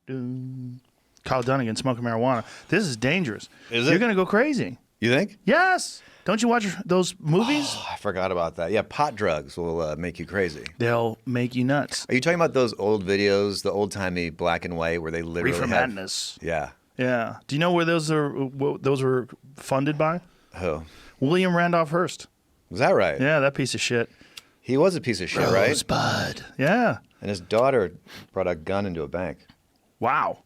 dun. Kyle Dunnigan smoking marijuana. This is dangerous. Is it? You're gonna go crazy. You think? Yes. Don't you watch those movies? Oh, I forgot about that. Yeah, pot drugs will make you crazy. They'll make you nuts. Are you talking about those old videos, the old-timey black and white, where they literally Reefer have... Madness. Yeah. Yeah. Do you know where those were funded by? Who? William Randolph Hearst. Was that right? Yeah, that piece of shit. He was a piece of shit, right? Rosebud. Yeah. And his daughter brought a gun into a bank. Wow.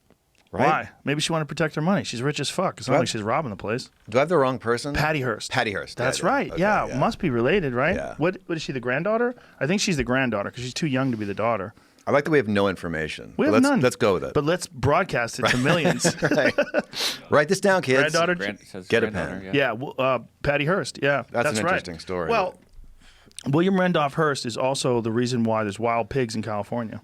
Right? Why? Maybe she wanted to protect her money. She's rich as fuck. It's not Right. like she's robbing the place. Do I have the wrong person? Patty Hearst. Patty Hearst. That's yeah, right. Okay, yeah, must be related, right? Yeah. What is she, the granddaughter? I think she's the granddaughter because she's too young to be the daughter. I like that we have no information. We have none. Let's go with it. But let's broadcast it to millions. Right. Write this down, kids. Granddaughter? Get a pen. Yeah, Patty Hearst. Yeah, That's an right. interesting story. Well, William Randolph Hearst is also the reason why there's wild pigs in California.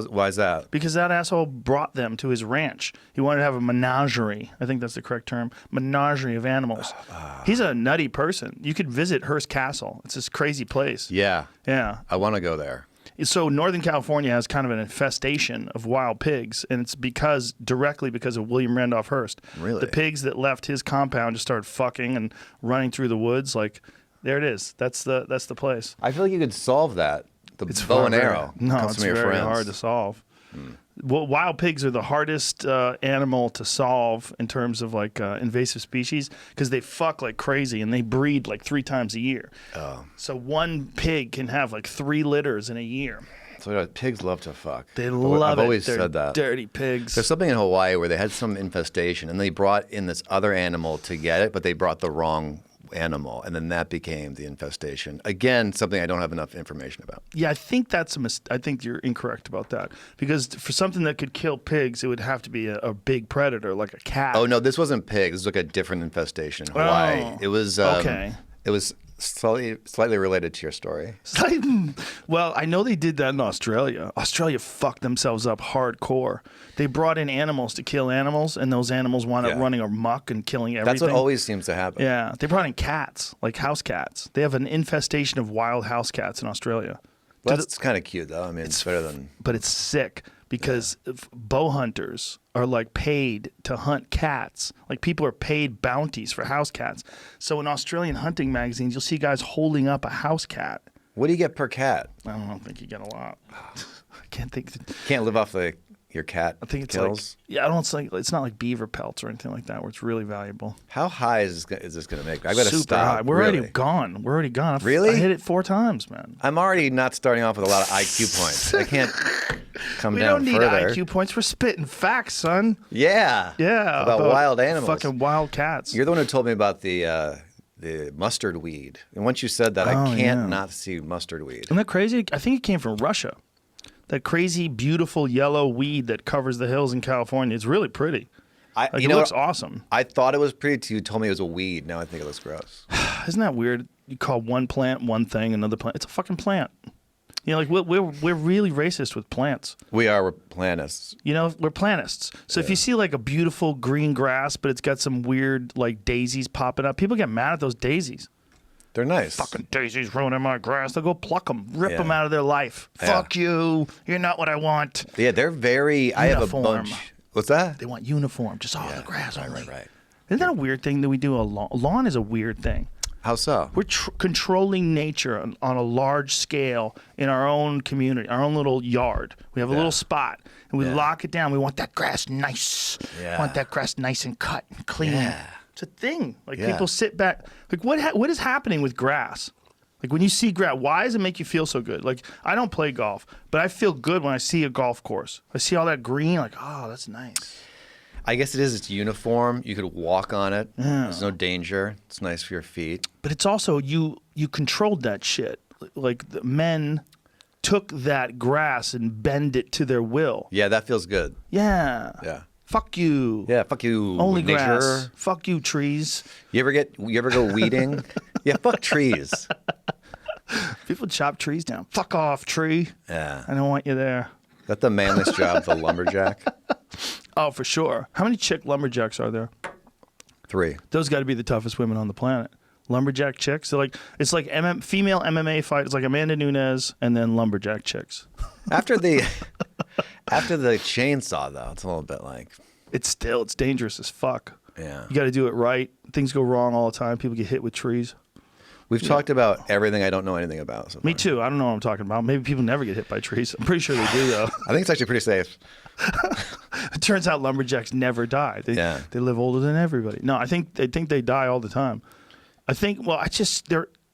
Why is that? Because that asshole brought them to his ranch. He wanted to have a menagerie. I think that's the correct term. Menagerie of animals. He's a nutty person. You could visit Hearst Castle. It's this crazy place. Yeah. Yeah. I want to go there. So Northern California has kind of an infestation of wild pigs, and it's directly because of William Randolph Hearst. Really? The pigs that left his compound just started fucking and running through the woods. Like, there it is. That's the place. I feel like you could solve that. The It's bow and very- arrow. No, comes it's from your very friends. hard to solve. Well, wild pigs are the hardest animal to solve in terms of like invasive species because they fuck like crazy and they breed like 3 times a year. Oh. So one pig can have like 3 litters in a year. So pigs love to fuck. They love it. I've always They're said that. dirty pigs. There's something in Hawaii where they had some infestation and they brought in this other animal to get it, but they brought the wrong animal, and then that became the infestation. Again, something I don't have enough information about. Yeah, I think that's a I think you're incorrect about that because for something that could kill pigs, it would have to be a big predator like a cat. Oh no, this wasn't pigs. This was like a different infestation in Hawaii. Oh, It was okay. It was slightly related to your story. Well, I know they did that in Australia. Australia fucked themselves up hardcore. They brought in animals to kill animals, and those animals wound up running amok and killing everything. That's what always seems to happen. Yeah, they brought in cats, like house cats. They have an infestation of wild house cats in Australia. Well, that's kind of cute, though. I mean, it's better than... But it's sick because bow hunters are like paid to hunt cats. Like people are paid bounties for house cats. So in Australian hunting magazines, you'll see guys holding up a house cat. What do you get per cat? I don't think you get a lot. I can't think. Can't live off your cat I think it's kills? like, I don't think it's not like beaver pelts or anything like that where it's really valuable. How high is this going to make? I got to Super stop. high. We're really. already gone. We're already gone. Really? I hit it 4 times, man. I'm already not starting off with a lot of IQ points. I can't come We down don't need further. IQ points. We're spitting facts, son. Yeah. Yeah. About wild animals. Fucking wild cats. You're the one who told me about the mustard weed. And once you said that, I can't not see mustard weed. Isn't that crazy? I think it came from Russia. That crazy, beautiful yellow weed that covers the hills in California. It's really pretty. It looks awesome. I thought it was pretty till you told me it was a weed. Now I think it looks gross. Isn't that weird? You call one plant one thing, another plant. It's a fucking plant. You know, like we're really racist with plants. We're plantists. You know, we're plantists. So if you see like a beautiful green grass, but it's got some weird like daisies popping up, people get mad at those daisies. They're nice. Fucking daisies ruining my grass. They'll go pluck them, rip them out of their life. Yeah. Fuck you. You're not what I want. Yeah, they're very... I have a bunch... What's that? They want uniform. Just all the grass only. Right. Isn't that a weird thing that we do? A lawn is a weird thing. How so? We're controlling nature on a large scale in our own community, our own little yard. We have a little spot, and we lock it down. We want that grass nice. Yeah. Want that grass nice and cut and clean. Yeah. It's a thing. Like people sit back. Like what is happening with grass? Like when you see grass, why does it make you feel so good? Like I don't play golf, but I feel good when I see a golf course. I see all that green. Like that's nice. I guess it is. It's uniform. You could walk on it. There's no danger. It's nice for your feet. But it's also you controlled that shit. Like the men took that grass and bend it to their will. Yeah, that feels good. Yeah. Yeah. Fuck you. Yeah, fuck you. Only nature. grass. Fuck you, trees. You ever go weeding? Yeah, fuck trees. People chop trees down. Fuck off, tree. Yeah. I don't want you there. That's the manliest job, the lumberjack. Oh, for sure. How many chick lumberjacks are there? 3. Those got to be the toughest women on the planet. Lumberjack chicks. They're like, it's like female MMA fight. It's like Amanda Nunes and then lumberjack chicks. After the chainsaw, though, it's a little bit like It's dangerous as fuck. Yeah. You got to do it right. Things go wrong all the time. People get hit with trees. We've talked about everything I don't know anything about. So Me far. too. I don't know what I'm talking about. Maybe people never get hit by trees. I'm pretty sure they do, though. I think it's actually pretty safe. It turns out lumberjacks never die. They live older than everybody. No, I think they die all the time. I think, well,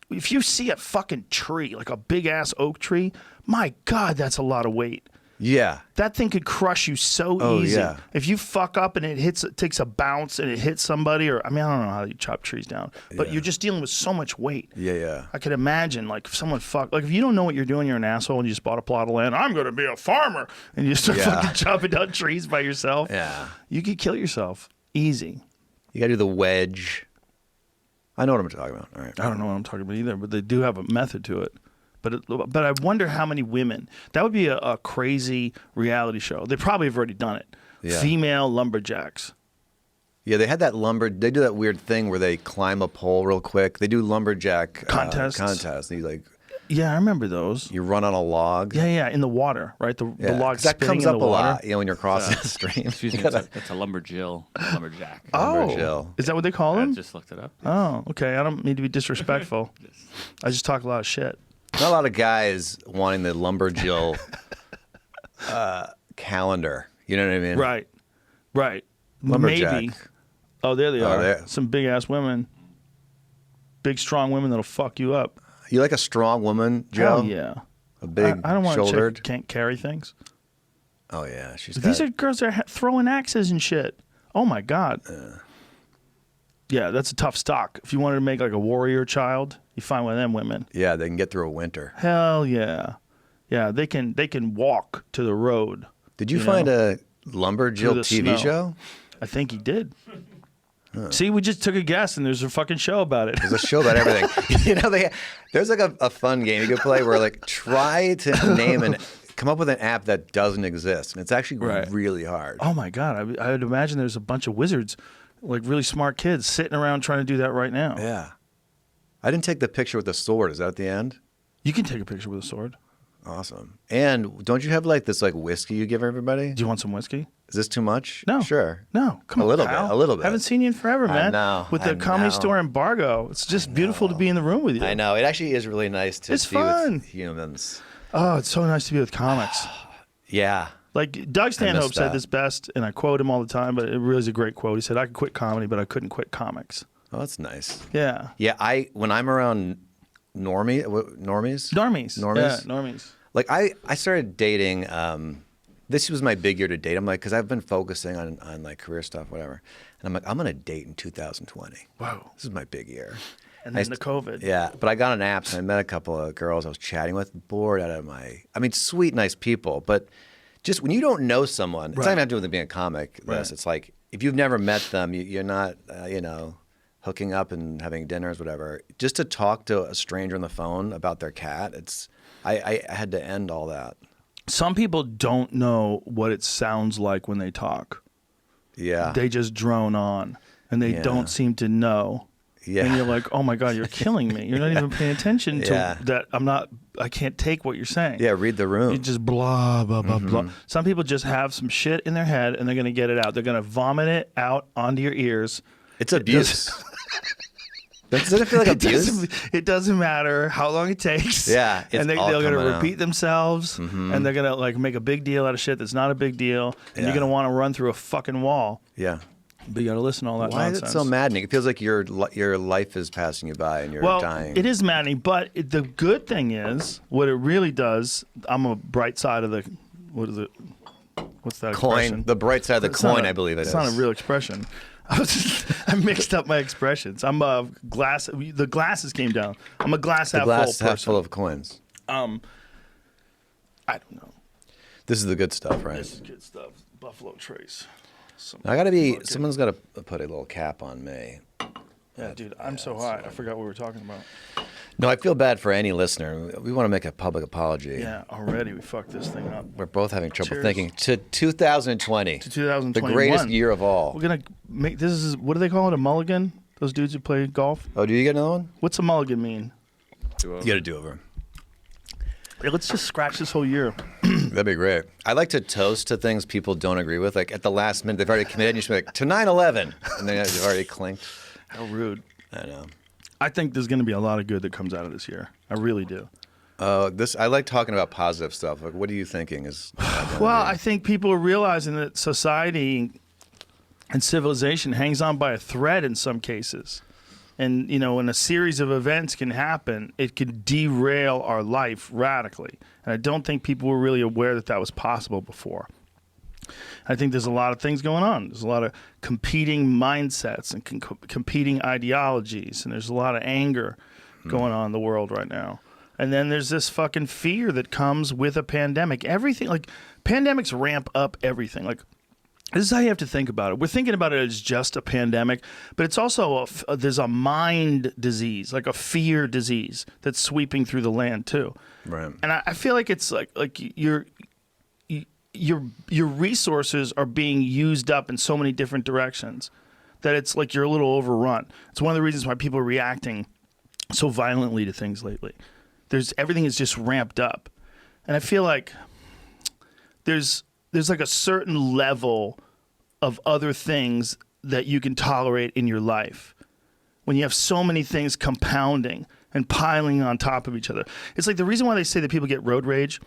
if you see a fucking tree, like a big ass oak tree, my God, that's a lot of weight. Yeah. That thing could crush you so easy. Yeah. If you fuck up and it takes a bounce and it hits somebody, I don't know how you chop trees down, but you're just dealing with so much weight. Yeah. I could imagine, like, if someone if you don't know what you're doing, you're an asshole and you just bought a plot of land, I'm going to be a farmer, and you start fucking chopping down trees by yourself. Yeah. You could kill yourself. Easy. You got to do the wedge. I know what I'm talking about. All right. I don't know what I'm talking about either, but they do have a method to it. But I wonder how many women. That would be a crazy reality show. They probably have already done it. Yeah. Female lumberjacks. Yeah, they had that They do that weird thing where they climb a pole real quick. They do lumberjack contests. And Yeah, I remember those. you run on a log. Yeah, in the water, right? The log that spinning comes in up the a water. lot. When you're crossing the stream. Excuse me, it's a lumberjill, lumberjack. Lumberjill. Is that what they call I them? just looked it up. Oh, okay. I don't mean to be disrespectful. I just talk a lot of shit. Not a lot of guys wanting the lumberjill calendar. You know what I mean? Right. Lumberjack. Maybe. Oh, there they are. there. Some big ass women. Big, strong women that'll fuck you up. You like a strong woman, Joe? Hell yeah. A big I don't want a shouldered. chick who can't carry things. Oh yeah, she's. These are girls that are throwing axes and shit. Oh my God. Yeah, that's a tough stock. If you wanted to make like a warrior child, you find one of them women. Yeah, they can get through a winter. Hell yeah. Yeah, they can walk to the road. Did you find a Lumberjill TV snow. show? I think he did. See, we just took a guess, and there's a fucking show about it. There's a show about everything. There's like a fun game you could play where like try to name come up with an app that doesn't exist, and it's actually really hard. Oh my God, I would imagine there's a bunch of wizards, like really smart kids, sitting around trying to do that right now. Yeah. I didn't take the picture with the sword. Is that at the end? You can take a picture with a sword. Awesome. And don't you have like this like whiskey you give everybody? Do you want some whiskey? Is this too much? No. Sure. No. Come on, A little pal. bit. Haven't seen you in forever, man. I know. With the Comedy Store embargo, it's just beautiful to be in the room with you. I know. It actually is really nice to It's be fun. with humans. Oh, it's so nice to be with comics. Yeah. Like Doug Stanhope said that. this best, and I quote him all the time, but it really is a great quote. He said, "I could quit comedy, but I couldn't quit comics." Oh, that's nice. Yeah. Yeah. When I'm around normies. Normies. Yeah, normies. Like I started dating. This was my big year to date. I'm like, because I've been focusing on like career stuff, whatever. And I'm like, I'm gonna date in 2020. Wow. This is my big year. And then the COVID. Yeah, but I got on apps and I met a couple of girls I was chatting with. Bored out of sweet, nice people, but just when you don't know someone, it's not even have to do with being a comic. It's like if you've never met them, you're not, hooking up and having dinners, whatever. Just to talk to a stranger on the phone about their cat, I had to end all that. Some people don't know what it sounds like when they talk. Yeah. They just drone on, and they don't seem to know. Yeah. And you're like, oh my God, you're killing me. You're not even paying attention to that. I can't take what you're saying. Yeah, read the room. You just blah, blah, blah, blah. Some people just have some shit in their head and they're going to get it out. They're going to vomit it out onto your ears. It's abuse. Doesn't it feel like abuse? It doesn't matter how long it takes. Yeah, it's and they're going to repeat themselves, and they're going to like make a big deal out of shit that's not a big deal, and you're going to want to run through a fucking wall. Yeah. But you got to listen to all that nonsense. Why is it so maddening? It feels like your life is passing you by and you're dying. It is maddening, but the good thing is, what it really does, I'm a bright side of the, what's that coin? Expression? The bright side of the coin, I believe it is. It's not a real expression. I mixed up my expressions. I'm a glass. The glasses came down. I'm a glass half full person. Half full of coins. I don't know. This is the good stuff, right? This is good stuff. Buffalo Trace. Someone's got to put a little cap on me. Yeah, dude, I'm so high. I forgot what we were talking about. No, I feel bad for any listener. We want to make a public apology. Yeah, already we fucked this thing up. We're both having trouble Cheers. thinking. To 2020. To 2021. The greatest year of all. We're going to make, this is, what do they call it, a mulligan? Those dudes who play golf? Oh, do you get another one? What's a mulligan mean? You got a do-over. Let's just scratch this whole year. That'd be great. I like to toast to things people don't agree with. Like at the last minute, they've already committed, and you should be like, to 9/11. And then they've already clinked. How rude. I know. I think there's going to be a lot of good that comes out of this year. I really do. I like talking about positive stuff. Like, what are you thinking is? Well, I think people are realizing that society and civilization hangs on by a thread in some cases. And, you know, when a series of events can happen, it can derail our life radically. And I don't think people were really aware that that was possible before. I think there's a lot of things going on. There's a lot of competing mindsets and competing ideologies. And there's a lot of anger going on in the world right now. And then there's this fucking fear that comes with a pandemic. Everything, like, pandemics ramp up everything. Like, this is how you have to think about it. We're thinking about it as just a pandemic, but it's also there's a mind disease, like a fear disease that's sweeping through the land too. Right. And I feel like it's like your resources are being used up in so many different directions that it's like you're a little overrun. It's one of the reasons why people are reacting so violently to things lately. Everything is just ramped up, and I feel like there's like a certain level of other things that you can tolerate in your life when you have so many things compounding and piling on top of each other. It's like the reason why they say that people get road rage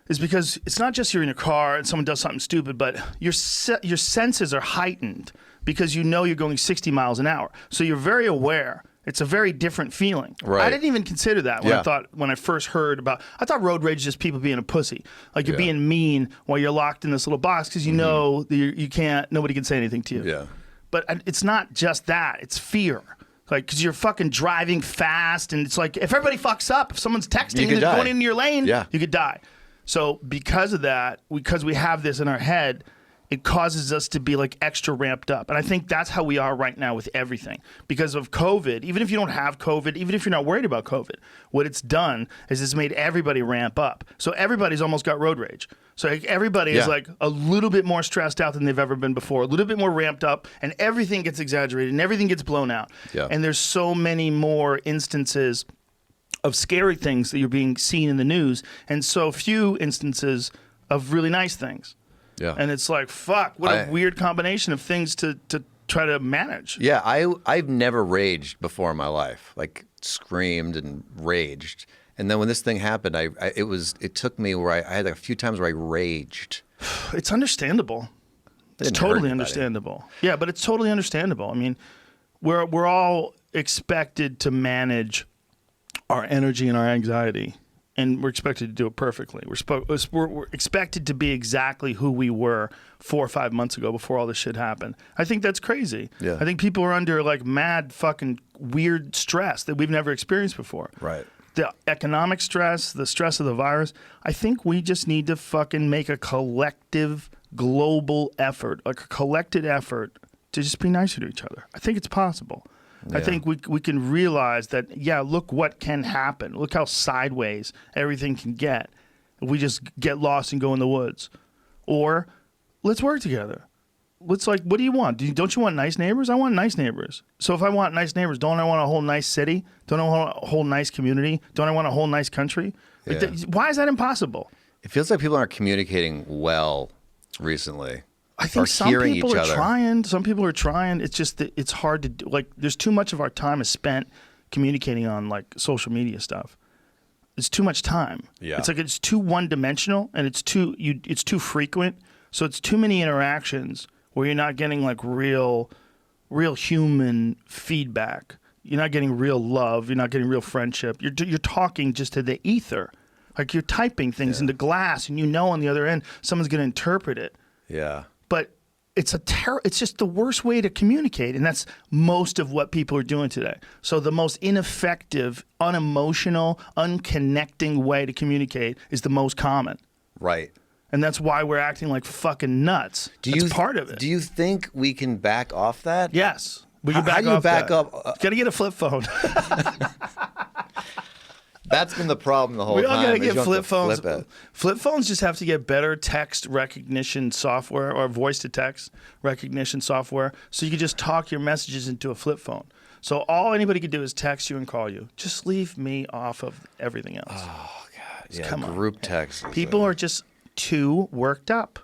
is because it's not just you're in your car and someone does something stupid, but your senses are heightened because you know you're going 60 miles an hour. So you're very aware. It's a very different feeling. Right. I didn't even consider that when I first heard about. I thought road rage is just people being a pussy, like you're being mean while you're locked in this little box because you know that you can't. Nobody can say anything to you. Yeah. But it's not just that. It's fear, like because you're fucking driving fast, and it's like if everybody fucks up, if someone's texting and going into your lane, you could die. So because of that, because we have this in our head, it causes us to be like extra ramped up. And I think that's how we are right now with everything. Because of COVID, even if you don't have COVID, even if you're not worried about COVID, what it's done is it's made everybody ramp up. So everybody's almost got road rage. So everybody is like a little bit more stressed out than they've ever been before, a little bit more ramped up, and everything gets exaggerated and everything gets blown out. Yeah. And there's so many more instances of scary things that you're being seen in the news and so few instances of really nice things. Yeah. And it's like, fuck, what a weird combination of things to try to manage. Yeah, I've never raged before in my life, like screamed and raged. And then when this thing happened, it took me where I had a few times where I raged. It's understandable. It's totally understandable. Yeah, but it's totally understandable. I mean, we're all expected to manage our energy and our anxiety. And we're expected to do it perfectly. We're expected to be exactly who we were 4 or 5 months ago before all this shit happened. I think that's crazy. Yeah. I think people are under like mad fucking weird stress that we've never experienced before. Right. The economic stress, the stress of the virus. I think we just need to fucking make a collective global effort, like a collected effort to just be nicer to each other. I think it's possible. Yeah. I think we can realize that, look what can happen. Look how sideways everything can get if we just get lost and go in the woods. Or let's work together. Let's what do you want? Don't you want nice neighbors? I want nice neighbors. So if I want nice neighbors, don't I want a whole nice city? Don't I want a whole nice community? Don't I want a whole nice country? Yeah. Why is that impossible? It feels like people aren't communicating well recently. I think some people are trying. Some people are trying. It's just that it's hard to do. Like, there's too much of our time is spent communicating on like social media stuff. It's too much time. Yeah. It's like it's too one-dimensional and it's too frequent. So it's too many interactions where you're not getting like real human feedback. You're not getting real love. You're not getting real friendship. You're talking just to the ether. Like you're typing things into glass, and you know on the other end someone's going to interpret it. Yeah. But it's just the worst way to communicate, and that's most of what people are doing today. So the most ineffective, unemotional, unconnecting way to communicate is the most common. Right. And that's why we're acting like fucking nuts. That's part of it. Do you think we can back off that? Yes. We can back how do you back up? Got to get a flip phone. That's been the problem the whole time. We all got to get flip phones. Flip phones just have to get better text recognition software or voice-to-text recognition software so you can just talk your messages into a flip phone. So all anybody can do is text you and call you. Just leave me off of everything else. Oh, God. Yeah, Come on. group text. People are just too worked up.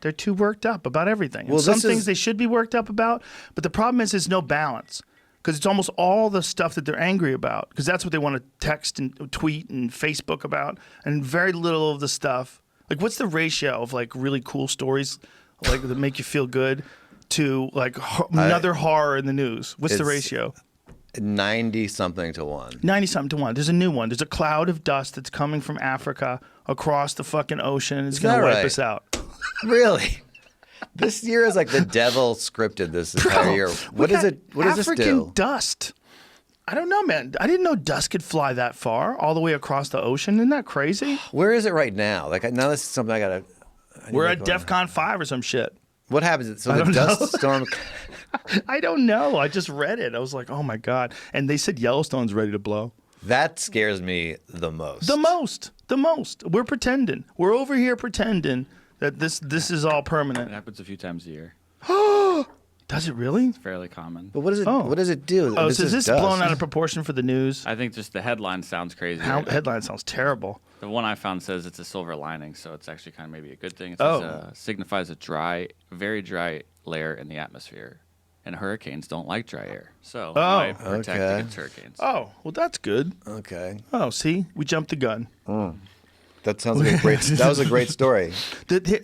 They're too worked up about everything. And some things they should be worked up about, but the problem is there's no balance because it's almost all the stuff that they're angry about because that's what they want to text and tweet and Facebook about, and very little of the stuff. Like, what's the ratio of like really cool stories like that make you feel good to like another horror in the news? What's the ratio? 90-something to 1. 90-something to 1. There's a new one. There's a cloud of dust that's coming from Africa across the fucking ocean. It's going to wipe us out. Really? This year is like the devil scripted this entire year. What is it? What does this do? African dust. I don't know, man. I didn't know dust could fly that far, all the way across the ocean. Isn't that crazy? Where is it right now? Like now, this is something I gotta. We're at DEFCON 5 or some shit. What happens? So the dust storm. I don't know. I just read it. I was like, oh my god. And they said Yellowstone's ready to blow. That scares me the most. The most. We're pretending. We're over here pretending that this is all permanent. It happens a few times a year. Does it really? It's fairly common. But what does it? What does it do? Oh, so is this blown out of proportion for the news? I think just the headline sounds crazy. Headline sounds terrible. The one I found says it's a silver lining, so it's actually kind of maybe a good thing. It says, signifies a very dry layer in the atmosphere, and hurricanes don't like dry air, so it might protect against hurricanes. Oh, well, that's good. Okay. Oh, see, we jumped the gun. That sounds like a great. That was a great story.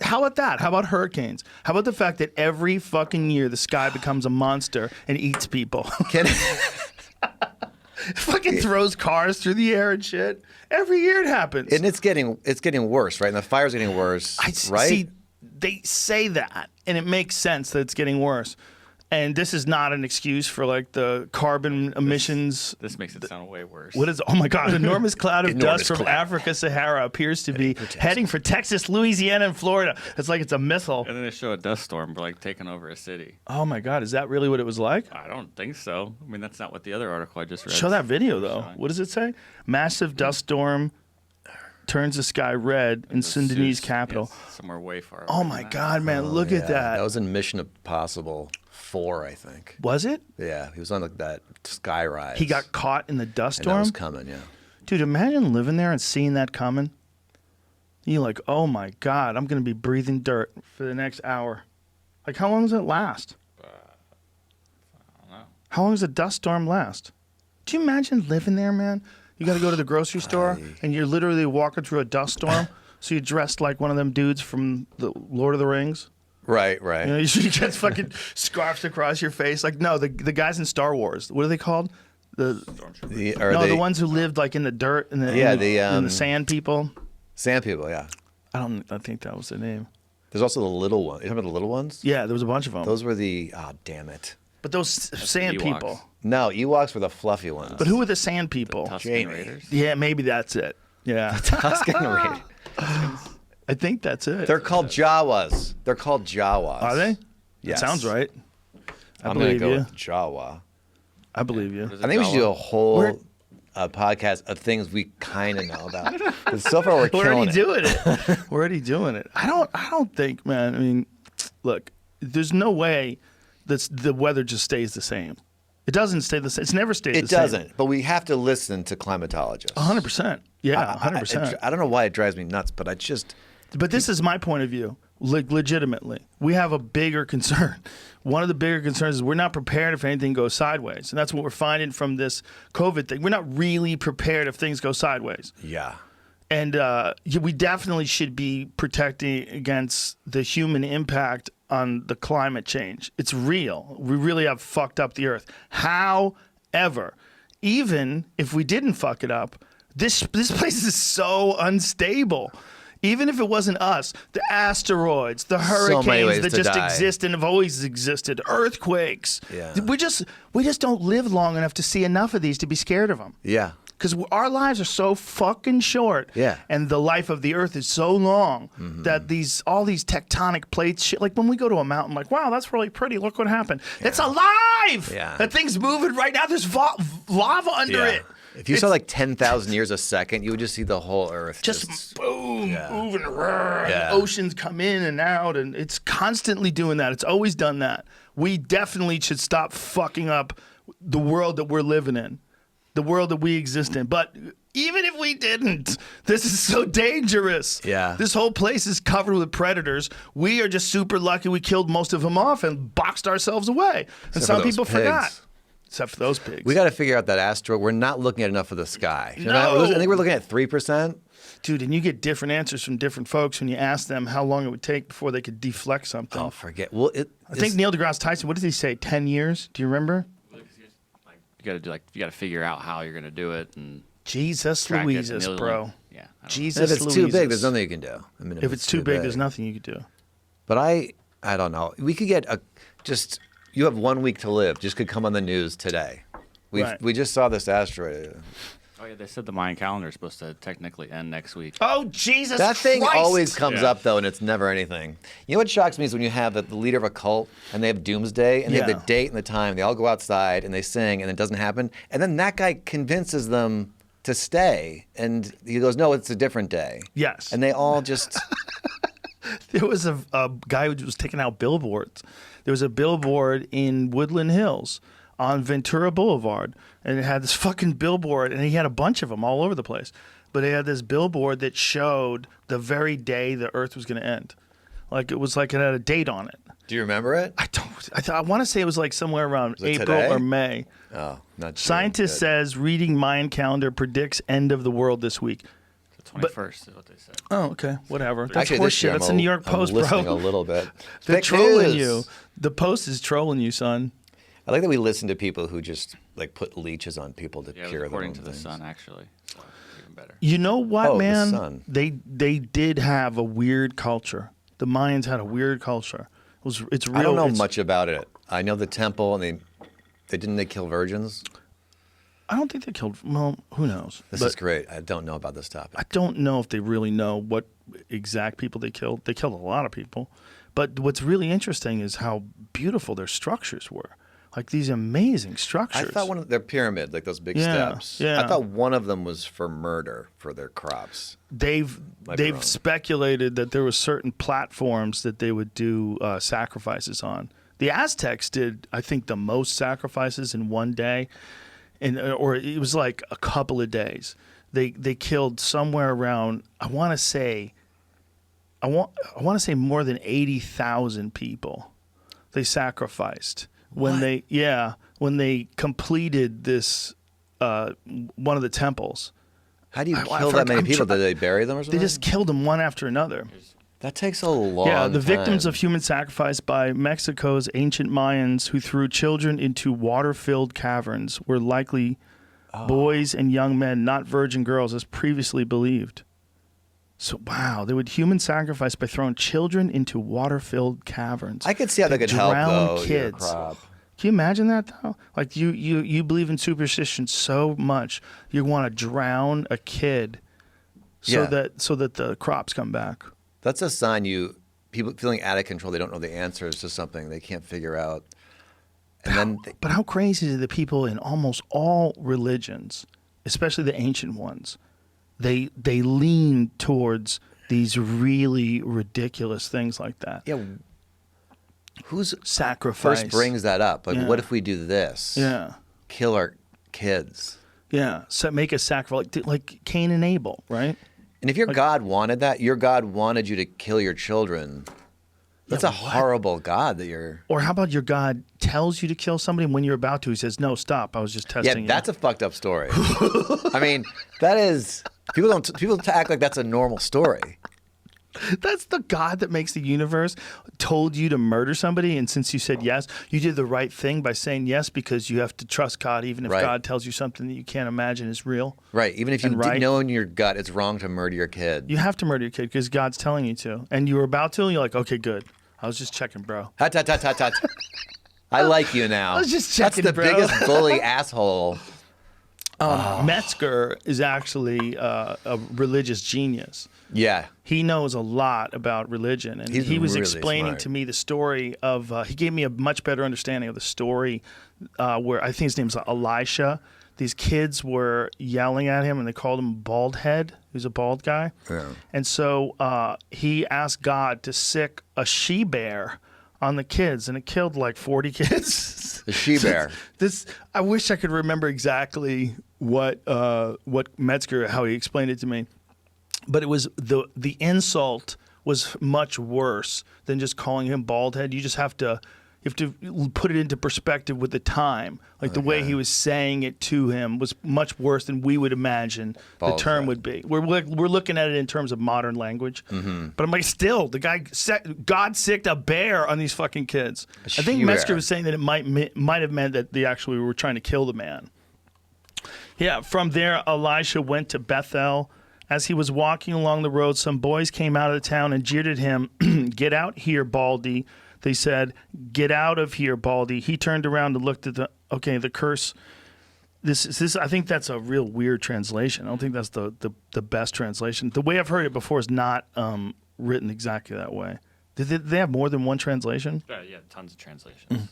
How about that? How about hurricanes? How about the fact that every fucking year the sky becomes a monster and eats people? Fucking throws cars through the air and shit. Every year it happens. And it's getting worse, right? And the fire's getting worse, right? See, they say that, and it makes sense that it's getting worse. And this is not an excuse for like the carbon emissions. This makes it sound way worse. What is? Oh my God! An enormous cloud of dust from Africa, Sahara appears to be heading for Texas, Louisiana, and Florida. It's like it's a missile. And then they show a dust storm like taking over a city. Oh my God! Is that really what it was like? I don't think so. I mean, that's not what the other article I just read. Show that video though. What does it say? Massive dust storm turns the sky red in Sudanese capital. Somewhere way far away. Oh my God, man! Look at that. That was in Mission Impossible 4, I think. Was it? Yeah, he was on like that sky rise. He got caught in the dust storm? And that was coming, yeah. Dude, imagine living there and seeing that coming. You're like, oh my God, I'm going to be breathing dirt for the next hour. Like, how long does it last? I don't know. How long does a dust storm last? Do you imagine living there, man? You got to go to the grocery store and you're literally walking through a dust storm. So you're dressed like one of them dudes from the Lord of the Rings. Right. You know, you get fucking scarfed across your face. Like, no, the guys in Star Wars, what are they called? The ones who lived like in the dirt and the sand people. Sand people, yeah. I think that was the name. There's also the little ones. You talking about the little ones? Yeah, there was a bunch of them. Those were damn it. But those sand people. No, Ewoks were the fluffy ones. But who were the sand people? The Tusken Raiders? Yeah, maybe that's it. Yeah. Tusken Raiders. I think that's it. They're called Jawas. Are they? Yes. That sounds right. I'm going to go with Jawa. I believe you. I think we should do a whole podcast of things we kind of know about. So far, we're already doing it. We're already doing it. I don't think, man. I mean, look, there's no way that the weather just stays the same. It doesn't stay the same. It's never stayed the same. It doesn't. But we have to listen to climatologists. 100%. Yeah, 100%. I don't know why it drives me nuts, but I just. But this is my point of view. Legitimately, we have a bigger concern. One of the bigger concerns is we're not prepared if anything goes sideways. And that's what we're finding from this COVID thing. We're not really prepared if things go sideways. Yeah. And we definitely should be protecting against the human impact on the climate change. It's real. We really have fucked up the earth. However, even if we didn't fuck it up, this place is so unstable. Even if it wasn't us, the asteroids, the hurricanes that just exist and have always existed, earthquakes. Yeah. We just don't live long enough to see enough of these to be scared of them. Yeah. Because our lives are so fucking short. Yeah. And the life of the earth is so long that all these tectonic plates, shit, like when we go to a mountain, like, wow, that's really pretty. Look what happened. Yeah. It's alive. Yeah. That thing's moving right now. There's lava under it. If you saw like 10,000 years a second, you would just see the whole earth just boom, moving around. Yeah. The oceans come in and out, and it's constantly doing that. It's always done that. We definitely should stop fucking up the world that we're living in. the world that we exist in. But even if we didn't, this is so dangerous. Yeah. This whole place is covered with predators. We are just super lucky we killed most of them off and boxed ourselves away. And some people forgot. Except for those pigs. We got to figure out that asteroid. We're not looking at enough of the sky. No. I think we're looking at 3%. Dude, and you get different answers from different folks when you ask them how long it would take before they could deflect something. Oh, forget. Well, I think Neil deGrasse Tyson, what did he say? 10 years? Do you remember? You got to figure out how you're going to do it and Jesus Louises, bro. Yeah. Jesus If it's Louises. too big, there's nothing you can do. I mean, if it's too big, there's nothing you could do. But I don't know. We could get you have 1 week to live. Just could come on the news today. We just saw this asteroid. Oh yeah, they said the Mayan calendar is supposed to technically end next week. Oh Jesus! That thing Christ! always comes up though, and it's never anything. You know what shocks me is when you have the leader of a cult and they have doomsday and they have the date and the time. They all go outside and they sing, and it doesn't happen. And then that guy convinces them to stay, and he goes, "No, it's a different day." Yes. And they all just. There was a guy who was taking out billboards. There was a billboard in Woodland Hills on Ventura Boulevard, and it had this fucking billboard, and he had a bunch of them all over the place. But he had this billboard that showed the very day the Earth was going to end. Like it had a date on it. Do you remember it? I want to say it was like somewhere around April today? or May. Oh, not sure. Scientist says reading Mayan calendar predicts end of the world this week. The 21st is what they said. Oh, okay, whatever. That's Actually, this year horseshit. That's the New York Post, I'm listening bro. a little bit. They're Fake trolling news. you. The Post is trolling you, son. I like that we listen to people who just like put leeches on people to Yeah, cure them. according to the sun, actually. So even better. You know what, Oh, the man? sun. They did have a weird culture. The Mayans had a weird culture. It's real. I don't know much about it. I know the temple, and they didn't kill virgins. I don't think they killed. Well, who knows? This is great. I don't know about this topic. I don't know if they really know what exact people they killed. They killed a lot of people. But what's really interesting is how beautiful their structures were. Like these amazing structures. I thought one of their pyramid, like those big steps. Yeah. I thought one of them was for murder for their crops. They've wrong. speculated that there were certain platforms that they would do sacrifices on. The Aztecs did, I think, the most sacrifices in one day, or it was like a couple of days. They killed somewhere around, I want to say more than 80,000 people. They sacrificed when they completed this one of the temples. How do you kill that many people? Did they bury them or something? They just killed them one after another. That takes a long time. Yeah, the victims of human sacrifice by Mexico's ancient Mayans who threw children into water-filled caverns were likely boys and young men, not virgin girls, as previously believed. So, wow, they would human sacrifice by throwing children into water-filled caverns. I could see how that could help, though, your kids. crop. Can you imagine that, though? Like, you believe in superstition so much, you want to drown a kid so that the crops come back. That's a sign people feeling out of control. They don't know the answers to something they can't figure out. And But how crazy is it that people in almost all religions, especially the ancient ones, they lean towards these really ridiculous things like that. Yeah. Who's sacrifice first brings that up? Like, Yeah. what if we do this? Yeah. Kill our kids. Yeah. So make a sacrifice like Cain and Abel, right? And if your God wanted that, your God wanted you to kill your children. That's a horrible God that you're. Or how about your God tells you to kill somebody, and when you're about to, he says, "No, stop. I was just testing." Yeah, that's a fucked up story. I mean, that is people act like that's a normal story. That's the God that makes the universe told you to murder somebody, and since you said yes, you did the right thing by saying yes because you have to trust God even if God tells you something that you can't imagine is real. Right. Even if you know in your gut it's wrong to murder your kid. You have to murder your kid because God's telling you to. And you were about to, and you're like, okay, good. I was just checking, bro. Hut, hut, hut, hut, hut. I like you now. I was just checking, That's the bro. biggest bully asshole. Metzger is actually a religious genius. Yeah. He knows a lot about religion, and he was really explaining smart. to me the story of. He gave me a much better understanding of the story, where I think his name's Elisha. These kids were yelling at him, and they called him bald head. He was a bald guy, and so he asked God to sick a she-bear on the kids, and it killed like 40 kids. The she-bear. I wish I could remember exactly what Metzger, how he explained it to me. But it was the insult was much worse than just calling him bald head. You have to put it into perspective with the time. Like the way he was saying it to him was much worse than we would imagine the term would be. We're looking at it in terms of modern language. Mm-hmm. But I'm like, still, the guy God sicked a bear on these fucking kids. I think Metzger was saying that it might have meant that they actually were trying to kill the man. Yeah, from there, Elisha went to Bethel. As he was walking along the road, some boys came out of the town and jeered at him. "Get out here, Baldy." They said, "Get out of here, Baldy." He turned around and looked at the curse. This. I think that's a real weird translation. I don't think that's the best translation. The way I've heard it before is not written exactly that way. Did they have more than one translation? Yeah, tons of translations.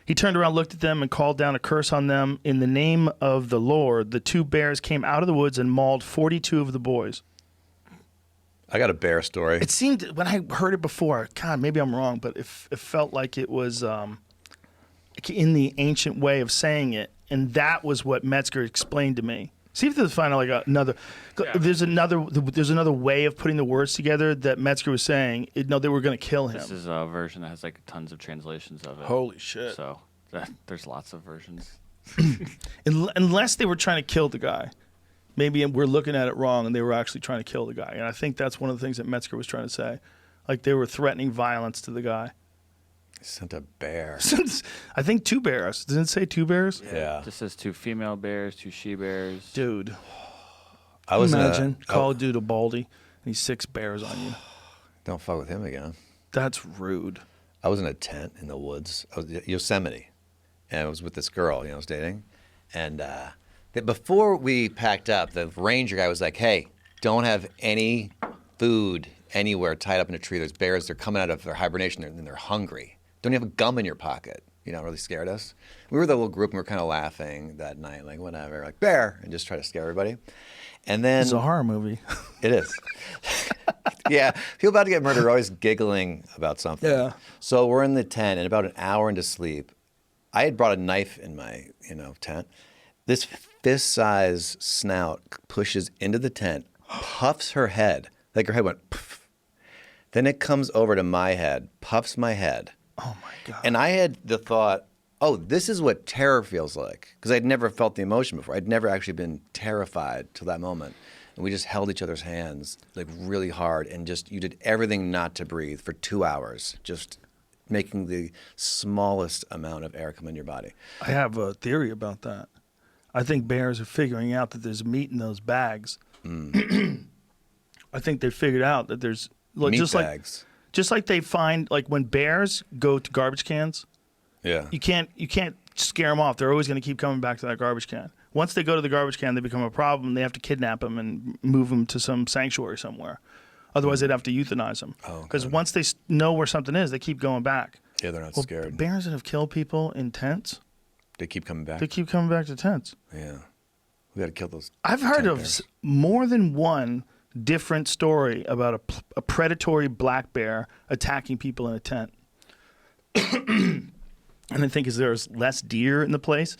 He turned around, looked at them, and called down a curse on them. In the name of the Lord, the 2 bears came out of the woods and mauled 42 of the boys. I got a bear story. It seemed, when I heard it before, God, maybe I'm wrong, but it felt like it was in the ancient way of saying it, and that was what Metzger explained to me. See if there's find like another. Yeah. There's another way of putting the words together that Metzger was saying. No, they were going to kill him. This is a version that has like tons of translations of it. Holy shit! So there's lots of versions. Unless they were trying to kill the guy, maybe we're looking at it wrong, and they were actually trying to kill the guy. And I think that's one of the things that Metzger was trying to say, like they were threatening violence to the guy. He sent a bear. I think 2 bears. Didn't it say 2 bears? Yeah. It just says 2 female bears, 2 she bears. Dude. Imagine call a dude a Baldy, and he's 6 bears on you. Don't fuck with him again. That's rude. I was in a tent in the woods. I was in Yosemite, and I was with this girl, I was dating. And before we packed up, the ranger guy was like, "Hey, don't have any food anywhere tied up in a tree. There's bears. They're coming out of their hibernation, and they're hungry. Don't you have a gum in your pocket?" Really scared us. We were the little group, and we were kind of laughing that night, like, whatever, like, bear, and just try to scare everybody. And then... It's a horror movie. It is. Yeah. People about to get murdered are always giggling about something. Yeah. So we're in the tent, and about an hour into sleep, I had brought a knife in my, tent. This fist-size snout pushes into the tent, puffs her head, like her head went, poof. Then it comes over to my head, puffs my head. Oh, my God. And I had the thought, oh, this is what terror feels like. Because I'd never felt the emotion before. I'd never actually been terrified till that moment. And we just held each other's hands like really hard and you did everything not to breathe for 2 hours, just making the smallest amount of air come in your body. I have a theory about that. I think bears are figuring out that there's meat in those bags. I think they figured out that there's... Meat bags. Just like they find, like when bears go to garbage cans, yeah, you can't scare them off. They're always going to keep coming back to that garbage can. Once they go to the garbage can, they become a problem. They have to kidnap them and move them to some sanctuary somewhere. Otherwise, they'd have to euthanize them. Because once they know where something is, they keep going back. Yeah, they're not scared. Bears that have killed people in tents, they keep coming back. They keep coming back to tents. Yeah, we got to kill those. I've heard of more than one different story about a predatory black bear attacking people in a tent. And I think there's less deer in the place.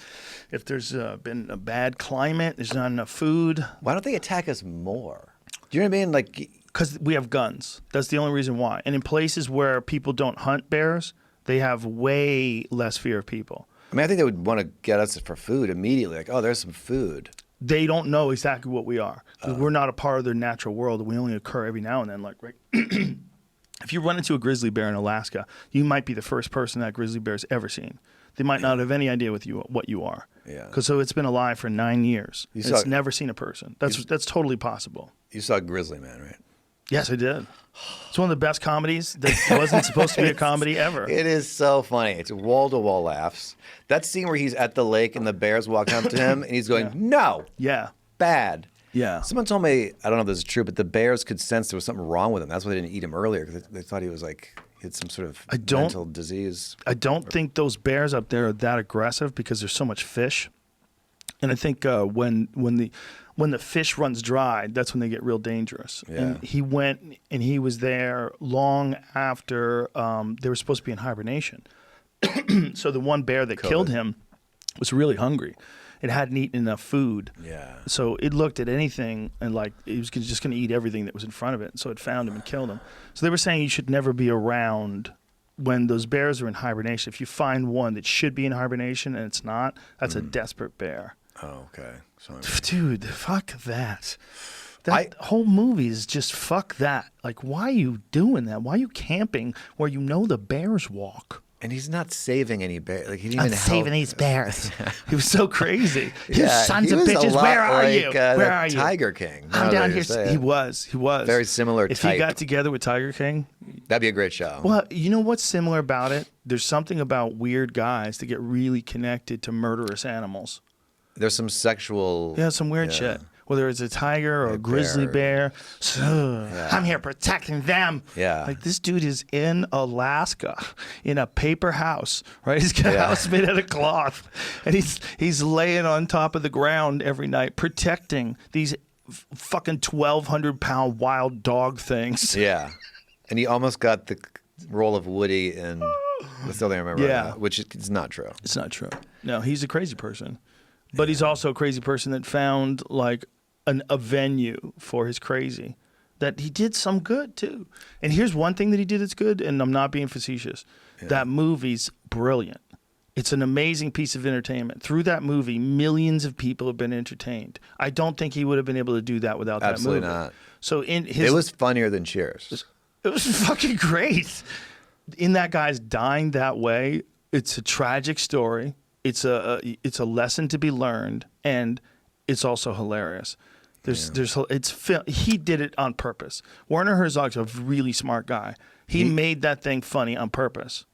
If there's been a bad climate, there's not enough food. Why don't they attack us more? Do you know what I mean? Like, because we have guns. That's the only reason why. And in places where people don't hunt bears, they have way less fear of people. I mean, I think they would want to get us for food immediately. Like, oh, there's some food. They don't know exactly what we are. We're not a part of their natural world. We only occur every now and then. Like, right? If you run into a grizzly bear in Alaska, you might be the first person that grizzly bear's ever seen. They might not have any idea what you are. Yeah. Because it's been alive for 9 years. It's never seen a person. That's totally possible. You saw Grizzly Man, right? Yes, I did. It's one of the best comedies that wasn't supposed to be a comedy ever. It is so funny. It's wall-to-wall laughs. That scene where he's at the lake and the bears walk up to him and he's going, no. Yeah. Bad. Yeah. Someone told me, I don't know if this is true, but the bears could sense there was something wrong with him. That's why they didn't eat him earlier, because they thought he was like, he had some sort of mental disease. I don't think those bears up there are that aggressive because there's so much fish. And I think when the fish runs dry, that's when they get real dangerous. Yeah. And he went and he was there long after they were supposed to be in hibernation. So the one bear that killed him was really hungry. it hadn't eaten enough food. Yeah. So it looked at anything and like it was just going to eat everything that was in front of it. So it found him and killed him. So they were saying you should never be around when those bears are in hibernation. If you find one that should be in hibernation and it's not, that's a desperate bear. Oh, okay. So Dude, fuck that. That whole movie is just fuck that. Like, why are you doing that? Why are you camping where you know the bears walk? And he's not saving any bears. Like, he didn't I'm even saving these bears. He was so crazy. You Yeah, sons he of was a bitches, lot where are like, you? Where that are you? Tiger King. I'm down here. He was. Very similar If type. he got together with Tiger King. That'd be a great show. Well, you know what's similar about it? There's something about weird guys that get really connected to murderous animals. There's some sexual... Yeah, some weird shit. Whether it's a tiger or a grizzly bear. I'm here protecting them. Yeah. Like, this dude is in Alaska in a paper house, right? He's got a house made out of cloth. And he's laying on top of the ground every night protecting these fucking 1,200-pound wild dog things. Yeah. And he almost got the role of Woody in... I still don't remember that, which is not true. It's not true. No, he's a crazy person. But he's also a crazy person that found like a venue for his crazy. That he did some good too. And here's one thing that he did that's good, and I'm not being facetious. Yeah. That movie's brilliant. It's an amazing piece of entertainment. Through that movie, millions of people have been entertained. I don't think he would have been able to do that without that movie. Absolutely not. So it was funnier than Cheers. It was fucking great. In that guy's dying that way, it's a tragic story. It's a lesson to be learned, and it's also hilarious. He did it on purpose. Werner Herzog's a really smart guy. He made that thing funny on purpose.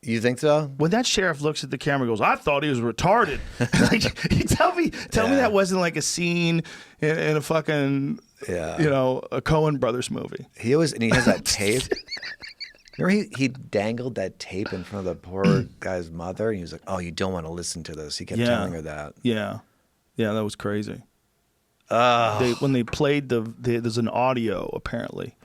You think so? When that sheriff looks at the camera and goes, I thought he was retarded. Like, tell me that wasn't like a scene in a fucking, a Coen Brothers movie. He has that tape. Remember he dangled that tape in front of the poor guy's mother, and he was like, "Oh, you don't want to listen to this." He kept telling her that. Yeah, that was crazy. When they played there's an audio apparently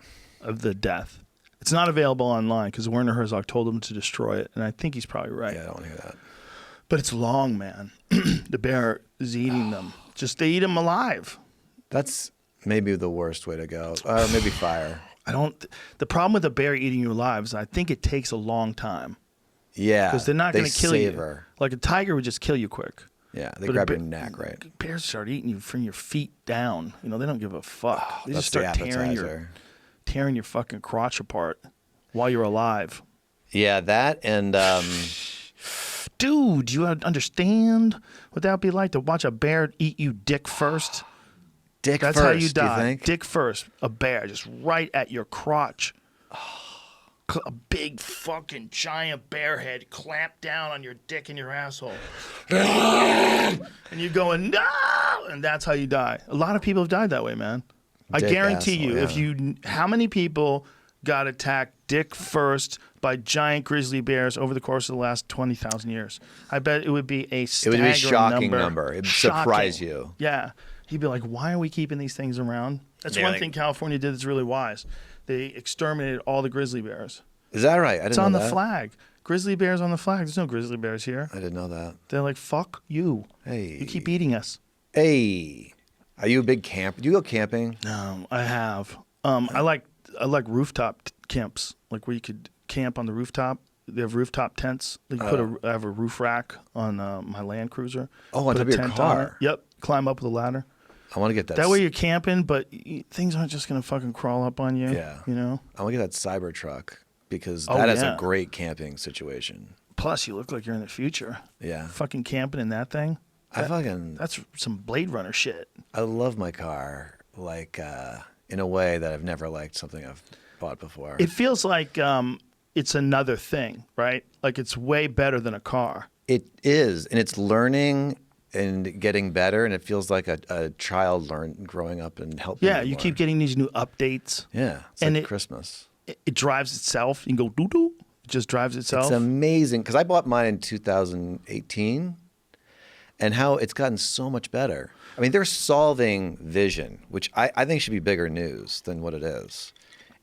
of the death. It's not available online because Werner Herzog told him to destroy it, and I think he's probably right. Yeah, I don't want to hear that. But it's long, man. The bear is eating them. They eat them alive. That's maybe the worst way to go, or maybe fire. The problem with a bear eating you alive is I think it takes a long time. Yeah, because they're not going to kill savor. You. Like a tiger would just kill you quick. Yeah, they grab your neck, right? Bears start eating you from your feet down. They don't give a fuck. They just that's start tearing your fucking crotch apart while you're alive. Yeah, that and dude, do you understand what that would be like to watch a bear eat you dick first? That's how you die. You think? Dick first. A bear just right at your crotch. A big fucking giant bear head clamped down on your dick and your asshole. And you're going, no! And that's how you die. A lot of people have died that way, man. I guarantee you, how many people got attacked dick first by giant grizzly bears over the course of the last 20,000 years? I bet it would be a staggering shocking number. It would surprise you. Yeah. You'd be like, why are we keeping these things around? That's one thing California did that's really wise. They exterminated all the grizzly bears. Is that right? I didn't know that. It's on the flag. Grizzly bears on the flag. There's no grizzly bears here. I didn't know that. They're like, fuck you. Hey. You keep eating us. Hey. Are you a big camper? Do you go camping? No, I have. I like rooftop camps, like where you could camp on the rooftop. They have rooftop tents. I have a roof rack on my Land Cruiser. Oh, on top of your car? Yep. Climb up with a ladder. I want to get that. That way you're camping, but things aren't just going to fucking crawl up on you. Yeah. You know? I want to get that Cybertruck because that is a great camping situation. Plus, you look like you're in the future. Yeah. Fucking camping in that thing. That's some Blade Runner shit. I love my car, like, in a way that I've never liked something I've bought before. It feels like it's another thing, right? Like it's way better than a car. It is, and it's learning and getting better, and it feels like a child growing up and helping. Yeah, you keep getting these new updates. Yeah, it's like Christmas. It drives itself. You can go doo-doo. It just drives itself. It's amazing, because I bought mine in 2018, and how it's gotten so much better. I mean, they're solving vision, which I think should be bigger news than what it is.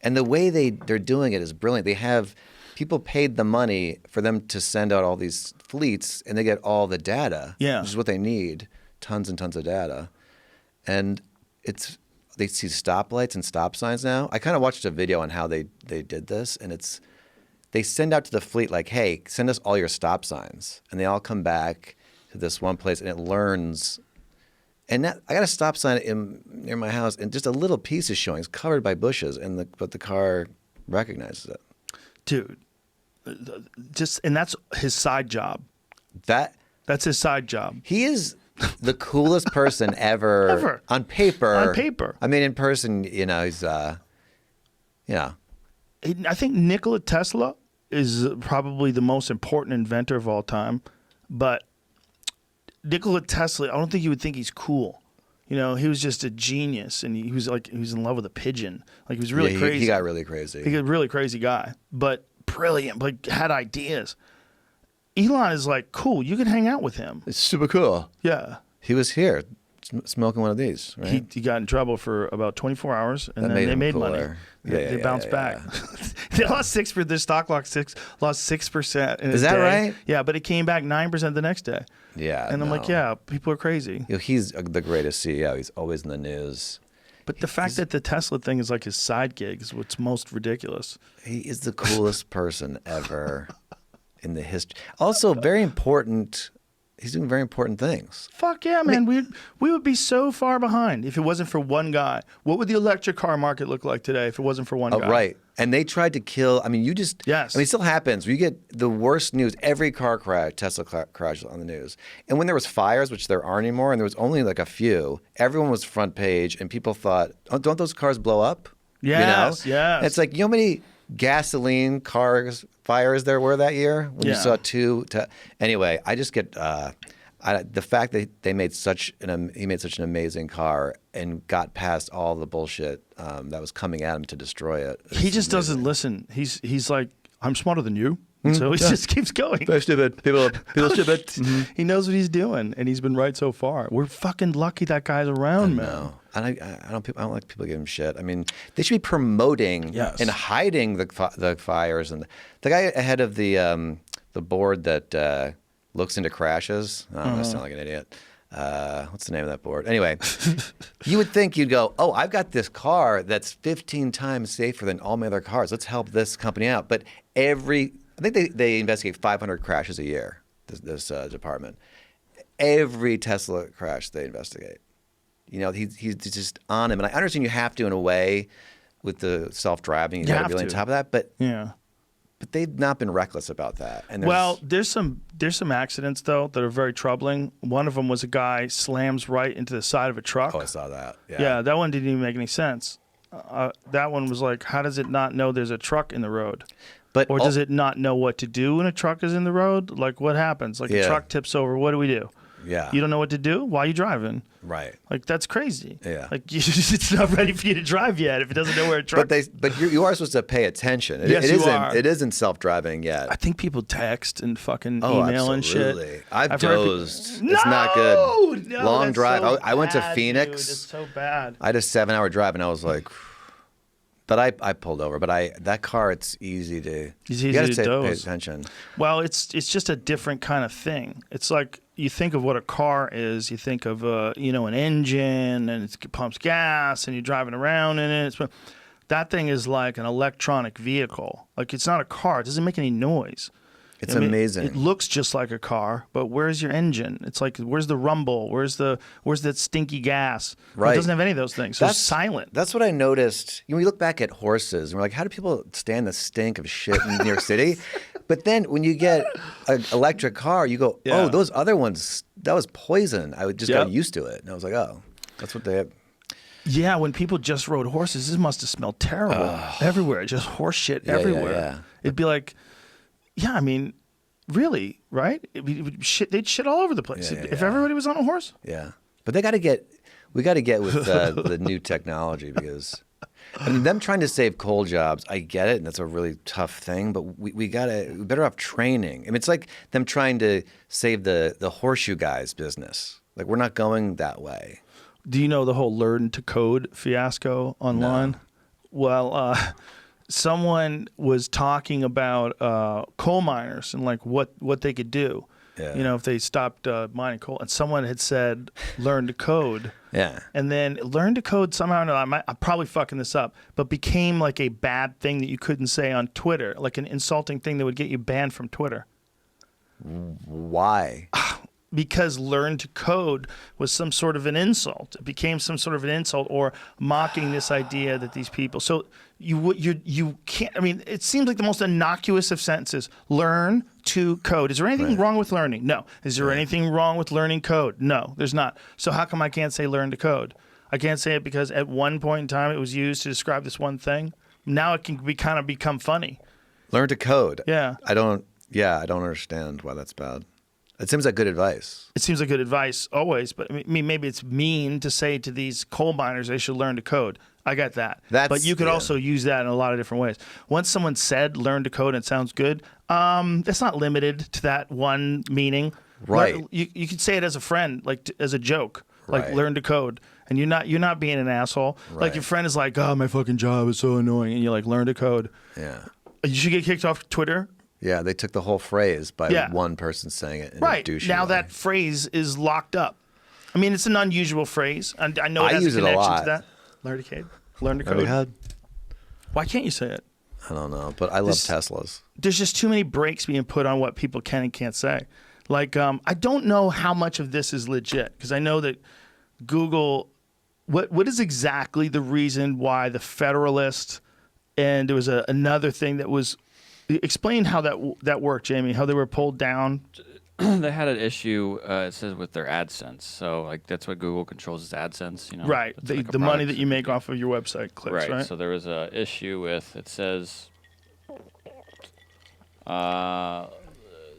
And the way they're doing it is brilliant. They have people paid the money for them to send out all these fleets, and they get all the data, which is what they need tons and tons of data, and they see stoplights and stop signs now. I kind of watched a video on how they did this, and they send out to the fleet like, hey, send us all your stop signs, and they all come back to this one place, and it learns. And I got a stop sign near my house, and just a little piece is showing. It's covered by bushes, but the car recognizes it. Dude, and that's his side job. That's his side job. He is the coolest person ever. On paper. On paper. I mean, in person, he's, I think Nikola Tesla is probably the most important inventor of all time, but Nikola Tesla, I don't think you would think he's cool. He was just a genius, and he was in love with a pigeon. Like, he was really crazy. He got really crazy. He was a really crazy guy, but brilliant, but had ideas. Elon is like, cool, you can hang out with him. It's super cool. Yeah. He was here smoking one of these, right? He got in trouble for about 24 hours, and then they made money. They bounced back. They lost 6%. Their stock lost 6%. Is that right? Yeah, but it came back 9% the next day. Yeah. And I'm like, yeah, people are crazy. He's the greatest CEO. He's always in the news. But the fact that the Tesla thing is like his side gig is what's most ridiculous. He is the coolest person ever in the history. Also, very important. He's doing very important things. Fuck yeah, man. We would be so far behind if it wasn't for one guy. What would the electric car market look like today if it wasn't for one guy? Right. And they tried to kill. I mean, Yes. I mean, it still happens. You get the worst news. Every car crash, Tesla crash on the news. And when there was fires, which there aren't anymore, and there was only like a few, everyone was front page, and people thought, oh, don't those cars blow up? Yes, yes. And it's like, how many gasoline cars fires there were that year when you saw two? Anyway, I just get the fact that he made such an amazing car and got past all the bullshit that was coming at him to destroy it. He just doesn't listen. He's like, I'm smarter than you. So he just keeps going. Very stupid. People stupid. Mm-hmm. He knows what he's doing, and he's been right so far. We're fucking lucky that guy's around, man. No. I don't like people giving him shit. I mean, they should be promoting and hiding the fires. And the guy ahead of the board that looks into crashes. I'm gonna sound like an idiot. What's the name of that board? Anyway, you would think you'd go, oh, I've got this car that's 15 times safer than all my other cars. Let's help this company out. But I think they investigate 500 crashes a year, this department. Every Tesla crash they investigate. He's just on him. And I understand you have to in a way with the self-driving. You got to be on top of that. But But they've not been reckless about that. And there's some accidents though that are very troubling. One of them was a guy slams right into the side of a truck. Oh, I saw that. Yeah, that one didn't even make any sense. That one was like, how does it not know there's a truck in the road? Or does it not know what to do when a truck is in the road? Like, what happens? Like, a truck tips over. What do we do? Yeah. You don't know what to do? Why are you driving? Right. Like, that's crazy. Yeah. Like, it's not ready for you to drive yet if it doesn't know where a truck is. But you are supposed to pay attention. You are. It isn't self-driving yet. I think people text and fucking email and shit. I've dozed. It's not good. No, long drive. So I went to bad, Phoenix. Dude, it's so bad. I had a 7-hour drive, and I was like... But I pulled over. But that car, it's easy to... It's easy you gotta to doze. pay attention. Well, it's just a different kind of thing. It's like you think of what a car is. You think of an engine, and it pumps gas, and you're driving around in it. That thing is like an electronic vehicle. Like, it's not a car. It doesn't make any noise. It's amazing. It looks just like a car, but where's your engine? It's like, where's the rumble? Where's that stinky gas? Right. It doesn't have any of those things. So it's silent. That's what I noticed. We look back at horses, and we're like, how do people stand the stink of shit in New York City? But then when you get an electric car, you go, oh, those other ones, that was poison. I just got used to it. And I was like, oh, that's what they have. Yeah, when people just rode horses, this must have smelled terrible everywhere. Just horse shit everywhere. Yeah. It'd be like... Yeah, I mean, really, right? They'd shit all over the place if everybody was on a horse. Yeah, but we got to get with the new technology because, I mean, them trying to save coal jobs, I get it, and that's a really tough thing. But we better off training. I mean, it's like them trying to save the horseshoe guys business. Like, we're not going that way. Do you know the whole learn to code fiasco online? No. Well. Someone was talking about coal miners and like what they could do, if they stopped mining coal. And someone had said, learn to code. Yeah. And then learn to code somehow, I'm probably fucking this up, but became like a bad thing that you couldn't say on Twitter, like an insulting thing that would get you banned from Twitter. Why? Because learn to code was some sort of an insult. It became some sort of an insult or mocking this idea that these people. So you can't. I mean, it seems like the most innocuous of sentences. Learn to code. Is there anything wrong with learning? No. Is there anything wrong with learning code? No, there's not. So how come I can't say learn to code? I can't say it because at one point in time it was used to describe this one thing. Now it can kind of become funny. Learn to code. Yeah. I don't understand why that's bad. It seems like good advice. It seems like good advice always, but I mean, maybe it's mean to say to these coal miners they should learn to code. I get that. But you could also use that in a lot of different ways. Once someone said learn to code and it sounds good, that's not limited to that one meaning. Right. You could say it as a friend, like as a joke, like Right. learn to code. And you're not being an asshole. Right. Like your friend is like, oh, my fucking job is so annoying. And you're like, learn to code. Yeah. You should get kicked off Twitter. Yeah, they took the whole phrase by one person saying it in a douchey now way. that phrase is locked up. I mean, it's an unusual phrase, and I know it has use a it a connection lot. to that. Learn to code. Learn to Have you code. had? Why can't you say it? I don't know, but I love Teslas. There's just too many brakes being put on what people can and can't say. Like, I don't know how much of this is legit because I know that Google. What is exactly the reason why the Federalist and there was another thing that was. Explain how that worked, Jamie. How they were pulled down. They had an issue. It says with their AdSense. So like that's what Google controls is AdSense. Right. The money that you make off of your website clicks. Right. So there was an issue with it says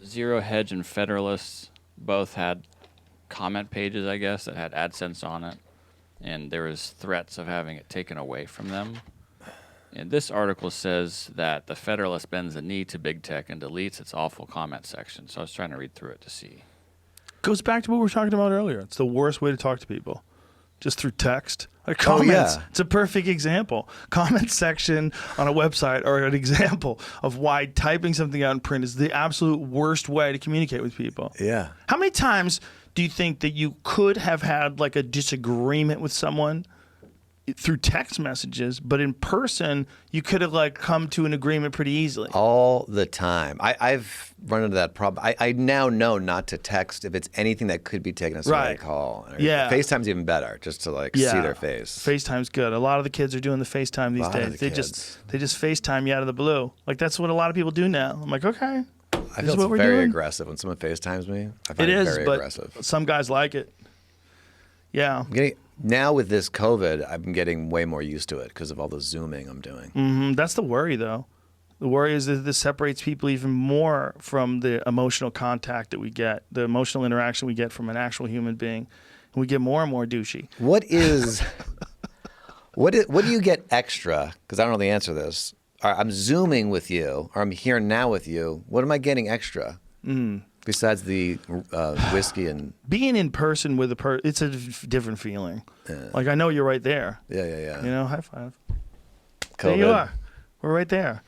Zero Hedge and Federalists both had comment pages, I guess, that had AdSense on it, and there was threats of having it taken away from them. And this article says that the Federalist bends the knee to big tech and deletes its awful comment section. So I was trying to read through it to see. Goes back to what we were talking about earlier. It's the worst way to talk to people, just through text. Like comments. It's a perfect example. Comment section on a website are an example of why typing something out in print is the absolute worst way to communicate with people. Yeah. How many times do you think that you could have had like a disagreement with someone through text messages, but in person you could have like come to an agreement pretty easily? All the time. I've run into that problem. I now know not to text if it's anything that could be taken as a call. Yeah. FaceTime's even better, just to like see their face. FaceTime's good. A lot of the kids are doing the FaceTime these days. They just FaceTime you out of the blue. Like that's what a lot of people do now. I'm like, okay. I feel it's very aggressive when someone FaceTimes me. I find it very aggressive. Some guys like it. Yeah. Now with this COVID, I'm getting way more used to it because of all the Zooming I'm doing. That's the worry, though. The worry is that this separates people even more from the emotional contact that we get, the emotional interaction we get from an actual human being. And we get more and more douchey. What do you get extra? Because I don't know the answer to this. I'm Zooming with you, or I'm here now with you. What am I getting extra? Besides the whiskey and being in person with it's a different feeling. Like I know you're right there. Yeah. You know, high five. COVID. There you are. We're right there.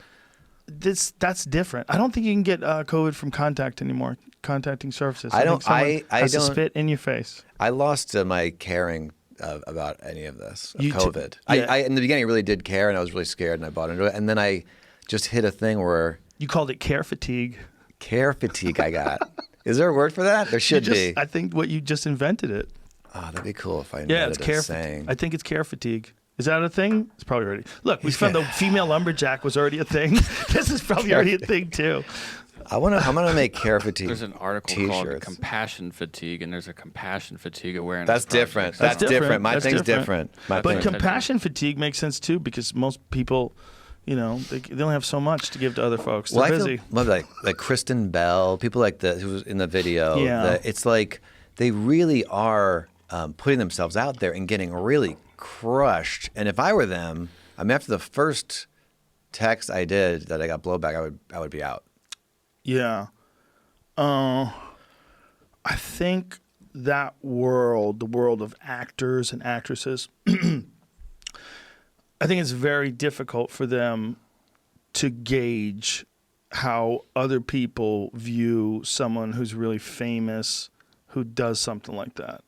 That's different. I don't think you can get COVID from contact anymore. Contacting surfaces. I don't. I don't spit in your face. I lost my caring about any of this. COVID. Yeah. I in the beginning really did care, and I was really scared, and I bought into it, and then I just hit a thing where you called it care fatigue. Care fatigue I got. Is there a word for that? There should be. I think what you just invented it. Oh, that'd be cool if I invented it's care saying. I think it's care fatigue. Is that a thing? It's probably already. Look, we found the female lumberjack was already a thing. This is probably already a thing too. I'm gonna make care fatigue. There's an article t-shirts. called compassion fatigue, and there's a compassion fatigue awareness. That's different. That's different. My thing's different. But compassion fatigue makes sense too because most people, you know, they don't have so much to give to other folks. They're busy. Like Kristen Bell, people like who was in the video. Yeah. It's like they really are putting themselves out there and getting really crushed. And if I were them, I mean, after the first text I did that I got blowback, I would be out. Yeah. I think that world, the world of actors and actresses, I think it's very difficult for them to gauge how other people view someone who's really famous who does something like that.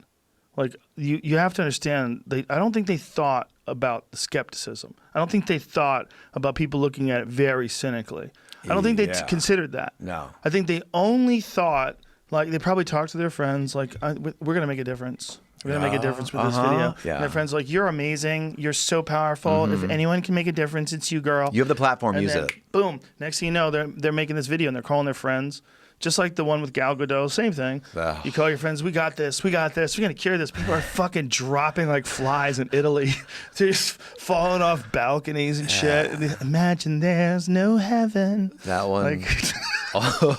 Like you have to understand, I don't think they thought about the skepticism. I don't think they thought about people looking at it very cynically. I don't think they considered that. No. I think they only thought, like, they probably talked to their friends, like, we're going to make a difference. We're going to make a difference with this video. Yeah. And their friends like, you're amazing. You're so powerful. If anyone can make a difference, it's you, girl. You have the platform, use it. Boom. Next thing you know, they're making this video and they're calling their friends. Just like the one with Gal Gadot, same thing. Oh. You call your friends, we got this, we're going to cure this. People are fucking dropping like flies in Italy. They're just falling off balconies and shit. Imagine there's no heaven. That one. Like,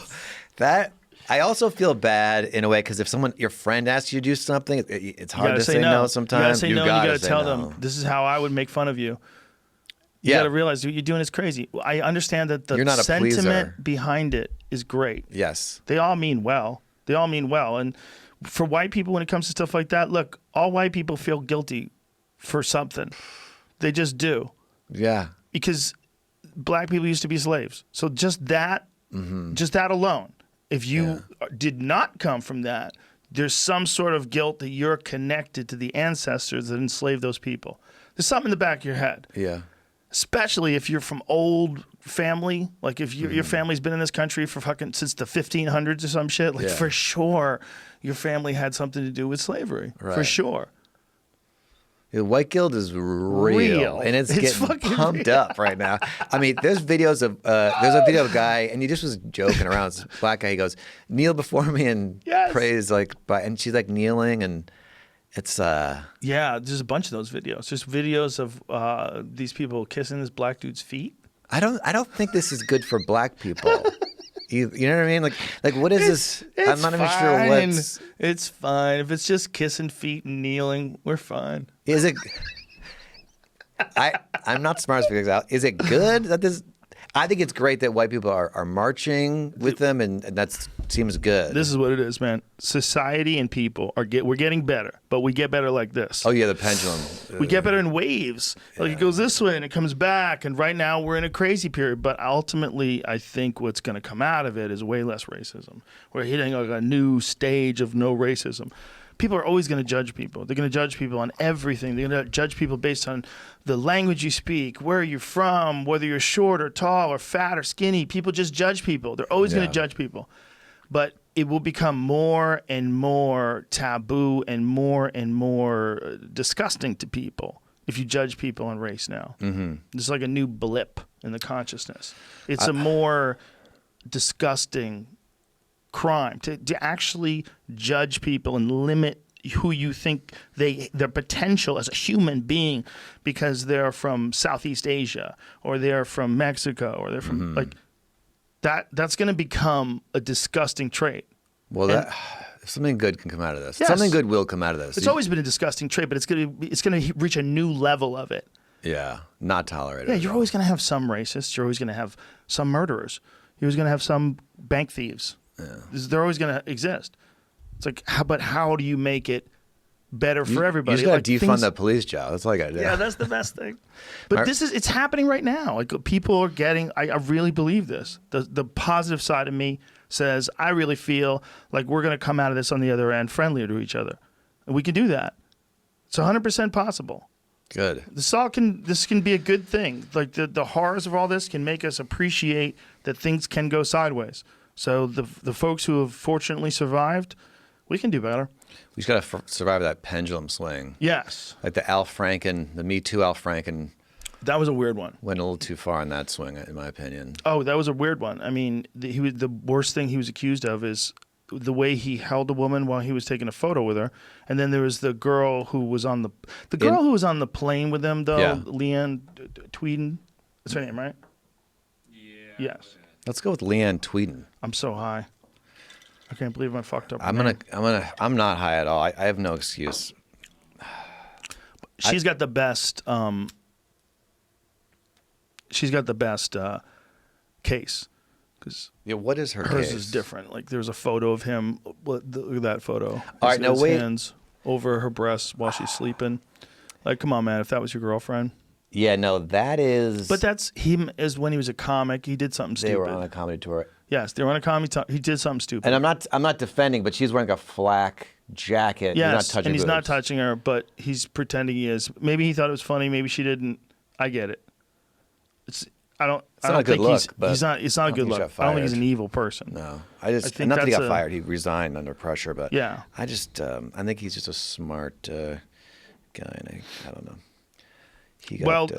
that, I also feel bad in a way because if your friend asks you to do something, it's hard to say no sometimes. You gotta tell them, this is how I would make fun of you. You got to realize what you're doing is crazy. I understand that the sentiment behind it is great. Yes. They all mean well. And for white people, when it comes to stuff like that, look, all white people feel guilty for something. They just do. Yeah. Because black people used to be slaves. So just that alone, if you did not come from that, there's some sort of guilt that you're connected to the ancestors that enslaved those people. There's something in the back of your head. Yeah. Especially if you're from old family, like if your family's been in this country for since the 1500s or some shit, like for sure your family had something to do with slavery, for sure. The white guilt is real. And it's getting pumped up right now. I mean, there's videos of there's a video of a guy, and he just was joking around. This black guy, he goes, "Kneel before me and praise," and she's like kneeling, and it's there's a bunch of those videos. There's videos of these people kissing this black dude's feet. I don't think this is good for black people. You know what I mean? Like what is this? I'm not even sure what's. It's fine if it's just kissing feet and kneeling. We're fine. Is it? I'm not smart as figures out. Is it good that this? I think it's great that white people are marching with them, and that seems good. This is what it is, man. Society and people we're getting better, but we get better like this. Oh yeah, the pendulum. We get better in waves. Like it goes this way and it comes back, and right now we're in a crazy period. But ultimately, I think what's going to come out of it is way less racism. We're hitting like a new stage of no racism. People are always going to judge people. They're going to judge people on everything. They're going to judge people based on the language you speak, where you're from, whether you're short or tall or fat or skinny. People just judge people. They're always going to judge people. But it will become more and more taboo and more disgusting to people if you judge people on race now. Mm-hmm. It's like a new blip in the consciousness. It's a more disgusting crime to actually judge people and limit who you think their potential as a human being because they're from Southeast Asia or they're from Mexico or they're from like that's going to become a disgusting trait. Well, something good can come out of this. Yes. Something good will come out of this. It's always been a disgusting trait, but it's going to reach a new level of it. Yeah, not tolerated. Yeah, you're always going to have some racists. You're always going to have some murderers. You're always going to have some bank thieves. Yeah. They're always going to exist. It's like, how do you make it better for everybody? You just got to defund the police job. That's all I got to do. Yeah, that's the best thing. But it's happening right now. Like people are getting, I really believe this. The positive side of me says, I really feel like we're going to come out of this on the other end friendlier to each other. And we can do that. It's 100% possible. Good. This can be a good thing. Like the horrors of all this can make us appreciate that things can go sideways. So the folks who have fortunately survived, we can do better. We just got to survive that pendulum swing. Yes. Like the Me Too Al Franken. That was a weird one. Went a little too far in that swing, in my opinion. Oh, that was a weird one. I mean, the worst thing he was accused of is the way he held a woman while he was taking a photo with her. And then there was the girl who was on the plane with him, though, Leanne Tweeden. That's her name, right? Yeah. Yes. Let's go with Leanne Tweeden. I'm so high. I can't believe I fucked up. I'm not high at all. I have no excuse. She's got the best. She's got the best case. What is her case? Hers is different. Like there's a photo of him. Look at that photo. All right, now wait. Hands over her breasts while she's sleeping. Like, come on, man. If that was your girlfriend. Yeah, no, that is. But that's him as when he was a comic. He did something stupid. They were on a comedy tour. Yes, they were on a comedy tour. He did something stupid. And I'm not defending, but she's wearing a flak jacket. Yes, he's not touching and he's boobs. not touching her, but he's pretending he is. Maybe he thought it was funny. Maybe she didn't. I get it. I don't not a good think look, he's but not. It's not a good think he look. got I don't think he's fired. an evil person. No, I think not that he that's got fired. He resigned under pressure, but Yeah. I just I think he's just a smart guy. And I don't know. He got,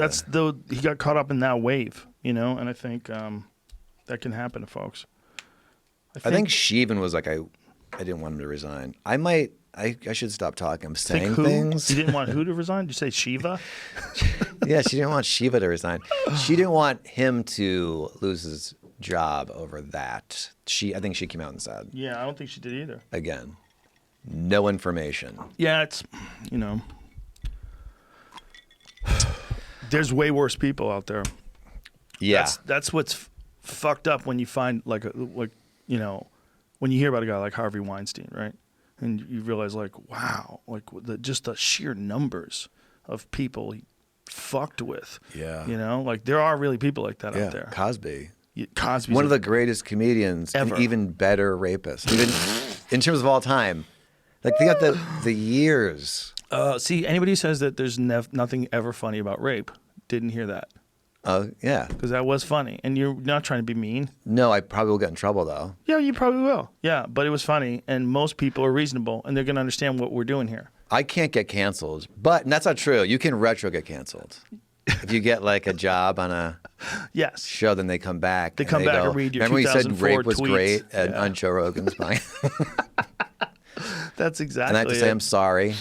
he got caught up in that wave, and I think that can happen to folks. I think she even was like, I didn't want him to resign. I should stop talking. I'm saying things. You didn't want who to resign? Did you say Shiva? Yeah, she didn't want Shiva to resign. She didn't want him to lose his job over that. I think she came out and said. Yeah, I don't think she did either. Again, no information. Yeah, it's, there's way worse people out there. Yeah. That's what's fucked up when you find when you hear about a guy like Harvey Weinstein, right? And you realize wow, just the sheer numbers of people he fucked with. Yeah. There are really people like that out there. Cosby. Cosby's one of the greatest comedians ever. and even better rapists. Even in terms of all time. They got the years. See, anybody who says that there's nothing ever funny about rape, didn't hear that. Yeah. Because that was funny. And you're not trying to be mean. No, I probably will get in trouble, though. Yeah, you probably will. Yeah, but it was funny. And most people are reasonable. And they're going to understand what we're doing here. I can't get canceled. And that's not true. You can retro get canceled. If you get a job on a show, then they come back. They come back go, and read your remember you said rape was tweets? great on Joe Rogan's mind? That's exactly And I have to say I'm sorry.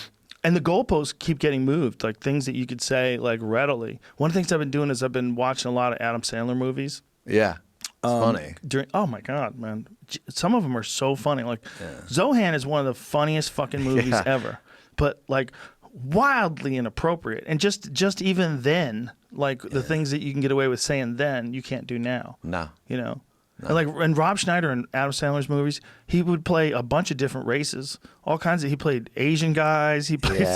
And the goalposts keep getting moved, things that you could say readily. One of the things I've been doing is I've been watching a lot of Adam Sandler movies. Yeah, it's funny. Oh my God, man! Some of them are so funny. Zohan is one of the funniest fucking movies ever, but wildly inappropriate. And just even then, the things that you can get away with saying then, you can't do now. No. No. And Rob Schneider in Adam Sandler's movies, he would play a bunch of different races, all kinds of. He played Asian guys. He played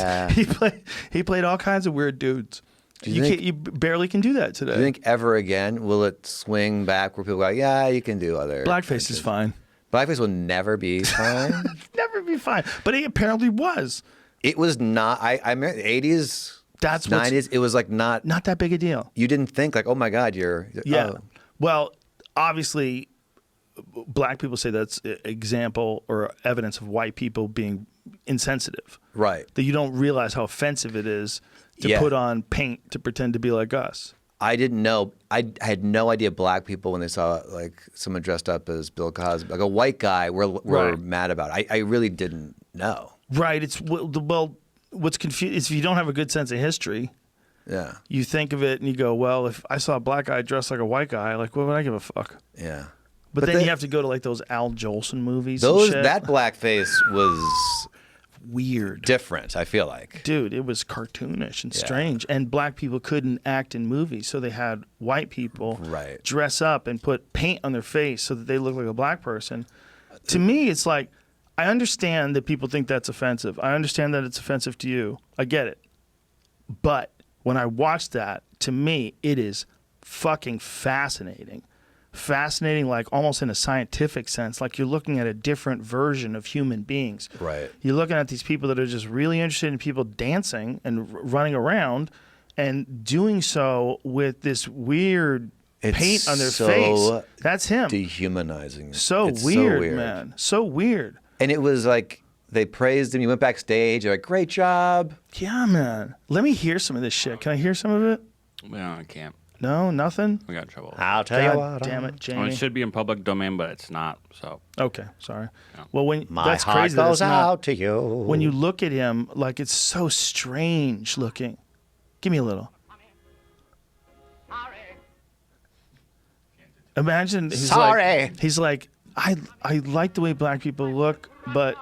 he played all kinds of weird dudes. You barely can do that today. Do you think ever again will it swing back where people go, yeah, you can do other blackface is fine. Blackface will never be fine. Never be fine, but he apparently was. It was not. I remember the 80s. That's 90s. It was not that big a deal. You didn't think oh my God, you're Well, obviously, black people say that's example or evidence of white people being insensitive. Right. That you don't realize how offensive it is to put on paint to pretend to be like us. I didn't know. I had no idea black people, when they saw someone dressed up as Bill Cosby, a white guy, were mad about it. I really didn't know. Right. It's what's confusing is if you don't have a good sense of history. Yeah. You think of it and you go, well, if I saw a black guy dressed like a white guy, what would I give a fuck? Yeah. But then you have to go to those Al Jolson movies. That blackface was weird. Different, I feel like. Dude, it was cartoonish and strange. And black people couldn't act in movies, so they had white people dress up and put paint on their face so that they look like a black person. To me, it's I understand that people think that's offensive. I understand that it's offensive to you. I get it. But when I watch that, to me, it is fucking fascinating. Fascinating, almost in a scientific sense. You're looking at a different version of human beings. Right. You're looking at these people that are just really interested in people dancing and running around and doing so with this weird paint on their face. That's him. Dehumanizing. It's weird, man. So weird. And it was they praised him. You went backstage. You're great job. Yeah, man. Let me hear some of this shit. Can I hear some of it? No, I can't. No, nothing? We got in trouble. I'll tell you what. Damn it, Jamie. It should be in public domain, but it's not. So. Okay, sorry. Yeah. Well, that's heart crazy. goes out to you. When you look at him, it's so strange looking. Give me a little. Imagine he's he's I like the way black people look, but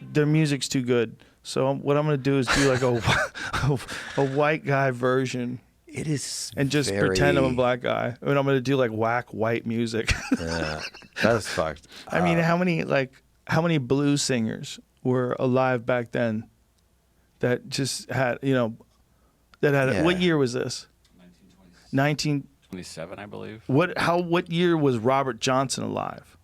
their music's too good. So what I'm going to do is do a white guy version. It is, and just pretend I'm a black guy. And I'm going to do whack white music. Yeah, that's fucked. I mean, how many blues singers were alive back then that just had that had what year was this? 1927, I believe. What year was Robert Johnson alive?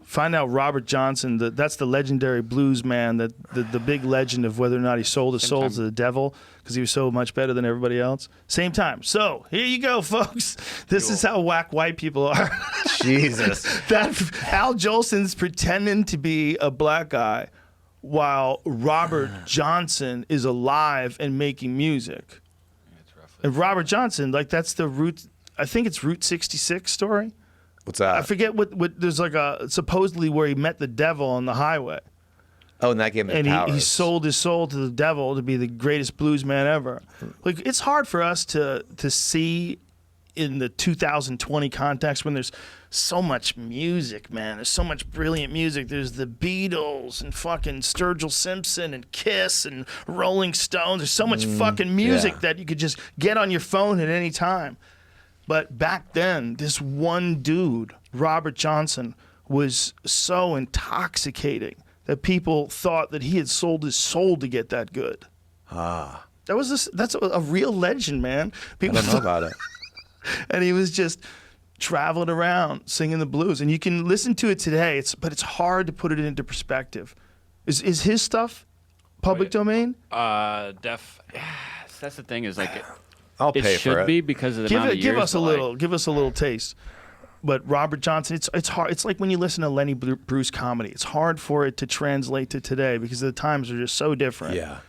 Find out Robert Johnson, that's the legendary blues man, the big legend of whether or not he sold his soul to the devil because he was so much better than everybody else. Same time. So here you go, folks. This is how whack white people are. Jesus. That Al Jolson's pretending to be a black guy while Robert Johnson is alive and making music. And Robert Johnson, like that's the Route, I think it's Route 66 story. What's that? I forget what there's like a supposedly where he met the devil on the highway. Oh, and that gave him and powers. he sold his soul to the devil to be the greatest blues man ever. Like it's hard for us to see in the 2020 context when there's so much music, man. There's so much brilliant music. There's the Beatles and fucking Sturgill Simpson and Kiss and Rolling Stones. There's so much fucking music that you could just get on your phone at any time. But back then, this one dude, Robert Johnson, was so intoxicating that people thought that he had sold his soul to get that good. That's a real legend, man. People I don't know about it. And he was just traveling around singing the blues. And you can listen to it today, but it's hard to put it into perspective. Is his stuff public domain? That's the thing is like I'll pay for it. It should be because of the amount of years. Give us a little taste. But Robert Johnson, it's hard. It's like when you listen to Lenny Bruce comedy. It's hard for it to translate to today because the times are just so different. Yeah.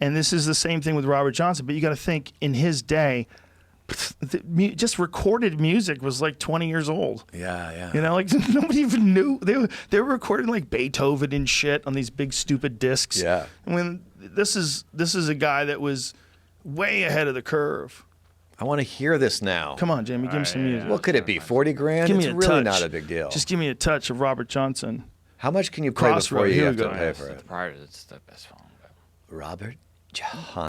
And this is the same thing with Robert Johnson. But you got to think in his day, just recorded music was like 20 years old. Yeah, yeah. You know, like nobody even knew they were recording like Beethoven and shit on these big stupid discs. Yeah. I mean, this is a guy that was way ahead of the curve. I want to hear this now. Come on, Jamie, give me some music. What could it be? 40 grand? Give me it's a really touch. not a big deal. Just give me a touch of Robert Johnson. How much can you play before Crossroad, you here have we to go. pay for it? It's the best song. Robert Johnson.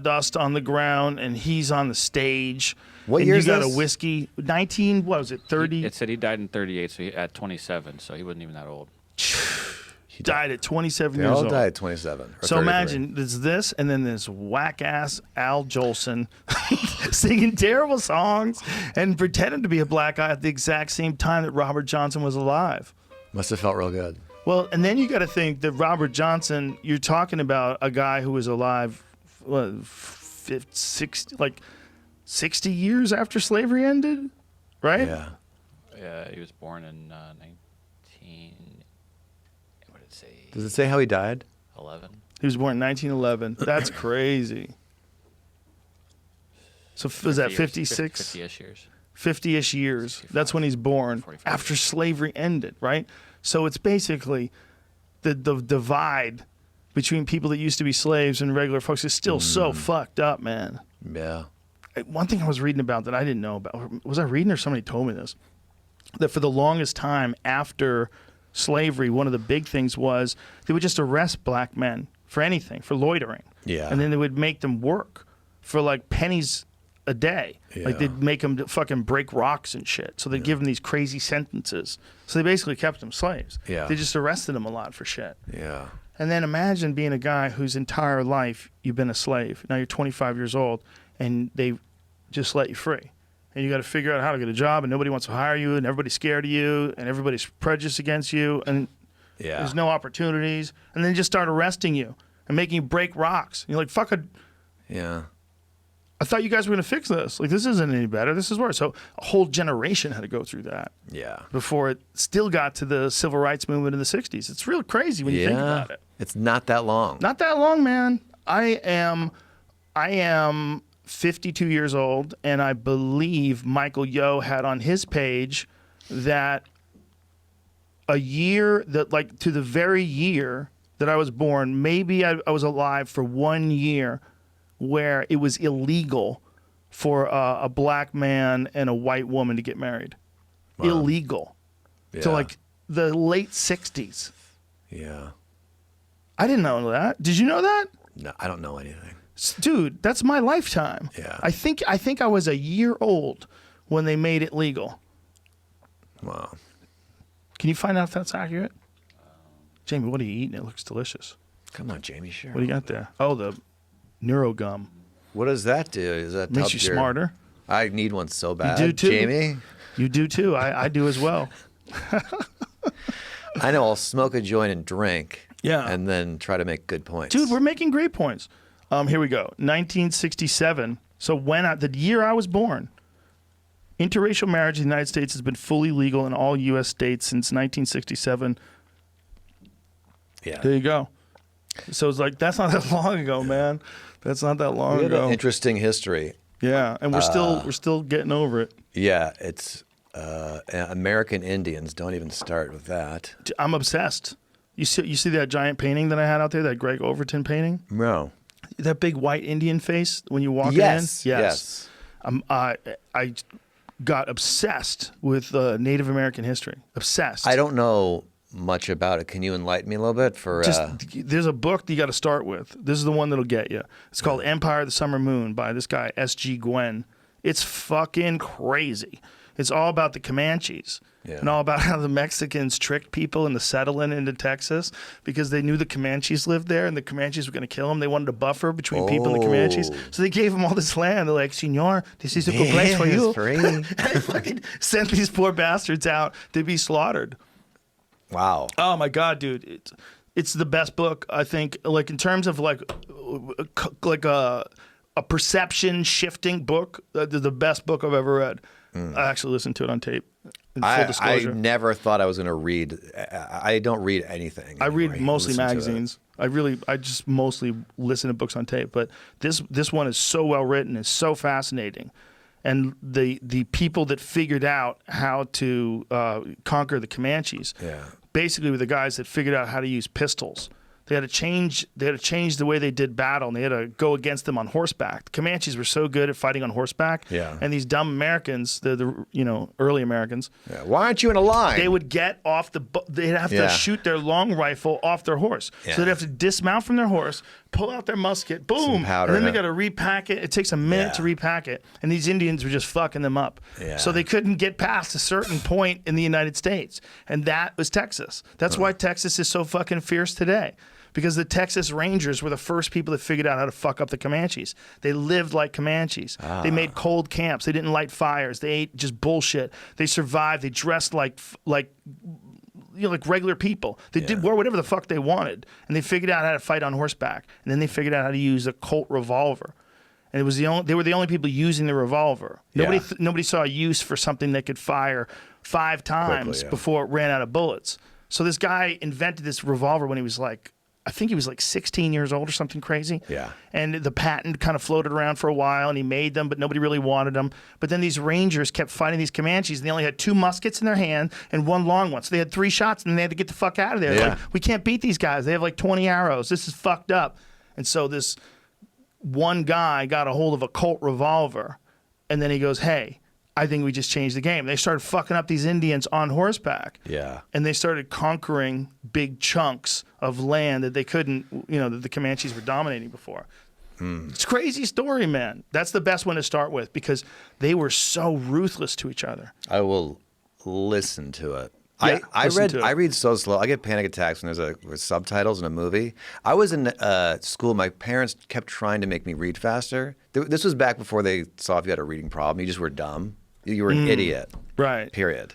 Dust on the ground, and he's on the stage. What and year you is got this? a whiskey? 19? What was it? 30? It said he died in 38, so at 27, so he wasn't even that old. He died at 27 They years all old. died at 27. Or So 33. imagine there's this, and then this whack ass Al Jolson singing terrible songs and pretending to be a black guy at the exact same time that Robert Johnson was alive. Must have felt real good. Well, and then you got to think that Robert Johnson, you're talking about a guy who was alive, what, 60 years after slavery ended, right? Yeah. Yeah, he was born in 19. What did it say? Does it say how he died? 11. He was born in 1911. That's crazy. So was that 56? 50-ish years. 50-ish years. That's when he's born 45 after years. slavery ended, right? So it's basically the divide between people that used to be slaves and regular folks is still so fucked up, man. Yeah. One thing I was reading about that I didn't know about, was I reading or somebody told me this? That for the longest time after slavery, one of the big things was they would just arrest black men for anything, for loitering. Yeah. And then they would make them work for like pennies a day. Yeah. Like they'd make them fucking break rocks and shit. So they'd give them these crazy sentences. So they basically kept them slaves. Yeah. They just arrested them a lot for shit. Yeah. And then imagine being a guy whose entire life you've been a slave. Now you're 25 years old and they just let you free. And you got to figure out how to get a job, and nobody wants to hire you, and everybody's scared of you, and everybody's prejudiced against you, and there's no opportunities. And then just start arresting you and making you break rocks. And you're like, fuck, Yeah. I thought you guys were going to fix this. Like, this isn't any better. This is worse. So a whole generation had to go through that Yeah. before it still got to the civil rights movement in the 60s. It's real crazy when you think about it. It's not that long. Not that long, man. I am 52 years old, and I believe Michael Yo had on his page that a year that, like, to the very year that I was born, maybe I was alive for 1 year where it was illegal for a black man and a white woman to get married. Wow. Illegal. Yeah. So like the late 60s. Yeah. I didn't know that. Did you know that? No, I don't know anything. Dude, that's my lifetime. Yeah. I think I was a year old when they made it legal. Wow. Can you find out if that's accurate? Jamie, what are you eating? It looks delicious. Come on, Jamie, sure. What do you got there? Oh, the NeuroGum. What does that do? Is that makes you smarter? I need one so bad. You do too. Jamie? You do too. I do as well. I know. I'll smoke a joint and drink. Yeah. And then try to make good points. Dude, we're making great points. Here we go. 1967. So the year I was born, interracial marriage in the United States has been fully legal in all U.S. states since 1967. Yeah. There you go. So it's like, that's not that long ago, man. That's not that long ago. An interesting history. Yeah, and we're still getting over it. Yeah, it's American Indians. Don't even start with that. I'm obsessed. You see that giant painting that I had out there, that Greg Overton painting? No. That big white Indian face when you walk in? Yes. I got obsessed with Native American history. Obsessed. I don't know much about it. Can you enlighten me a little bit? There's a book that you got to start with. This is the one that'll get you. It's called Empire of the Summer Moon by this guy, S.G. Gwynn. It's fucking crazy. It's all about the Comanches. Yeah. And all about how the Mexicans tricked people into settling into Texas because they knew the Comanches lived there and the Comanches were going to kill them. They wanted a buffer between people and the Comanches. So they gave them all this land. They're like, Senor, this is a good place for you. And they fucking sent these poor bastards out to be slaughtered. Wow. Oh, my God, dude. It's the best book, I think, like in terms of like a perception shifting book, the best book I've ever read. I actually listened to it on tape. Full disclosure. I never thought I was going to read. I don't read anything. I read mostly magazines. I just mostly listen to books on tape. But this one is so well written. It's so fascinating. And the people that figured out how to conquer the Comanches, basically were the guys that figured out how to use pistols. They had to change the way they did battle, and they had to go against them on horseback. The Comanches were so good at fighting on horseback, and these dumb Americans, the early Americans, why aren't you in a line? They would get off they'd have to shoot their long rifle off their horse. So they'd have to dismount from their horse, pull out their musket, boom, and then they got to repack it. It takes a minute to repack it, and these Indians were just fucking them up. So they couldn't get past a certain point in the United States, and that was Texas. That's why Texas is so fucking fierce today. Because the Texas Rangers were the first people that figured out how to fuck up the Comanches. They lived like Comanches. They made cold camps. They didn't light fires. They ate just bullshit. They survived. They dressed like regular people. They wore whatever the fuck they wanted, and they figured out how to fight on horseback. And then they figured out how to use a Colt revolver. And they were the only people using the revolver. Nobody saw a use for something that could fire 5 times before it ran out of bullets. So this guy invented this revolver when he was I think he was 16 years old or something crazy. Yeah. And the patent kind of floated around for a while, and he made them, but nobody really wanted them. But then these Rangers kept fighting these Comanches, and they only had 2 muskets in their hand and 1 long one. So they had 3 shots, and then they had to get the fuck out of there. Like, we can't beat these guys. They have 20 arrows. This is fucked up. And so this one guy got a hold of a Colt revolver, and then he goes, hey, I think we just changed the game. They started fucking up these Indians on horseback. Yeah. And they started conquering big chunks of land that they couldn't, that the Comanches were dominating before. It's a crazy story, man. That's the best one to start with because they were so ruthless to each other. I will listen to it. Yeah, I read so slow. I get panic attacks when there's subtitles in a movie. I was in school. My parents kept trying to make me read faster. This was back before they saw if you had a reading problem. You just were dumb. You were an idiot. Right. Period.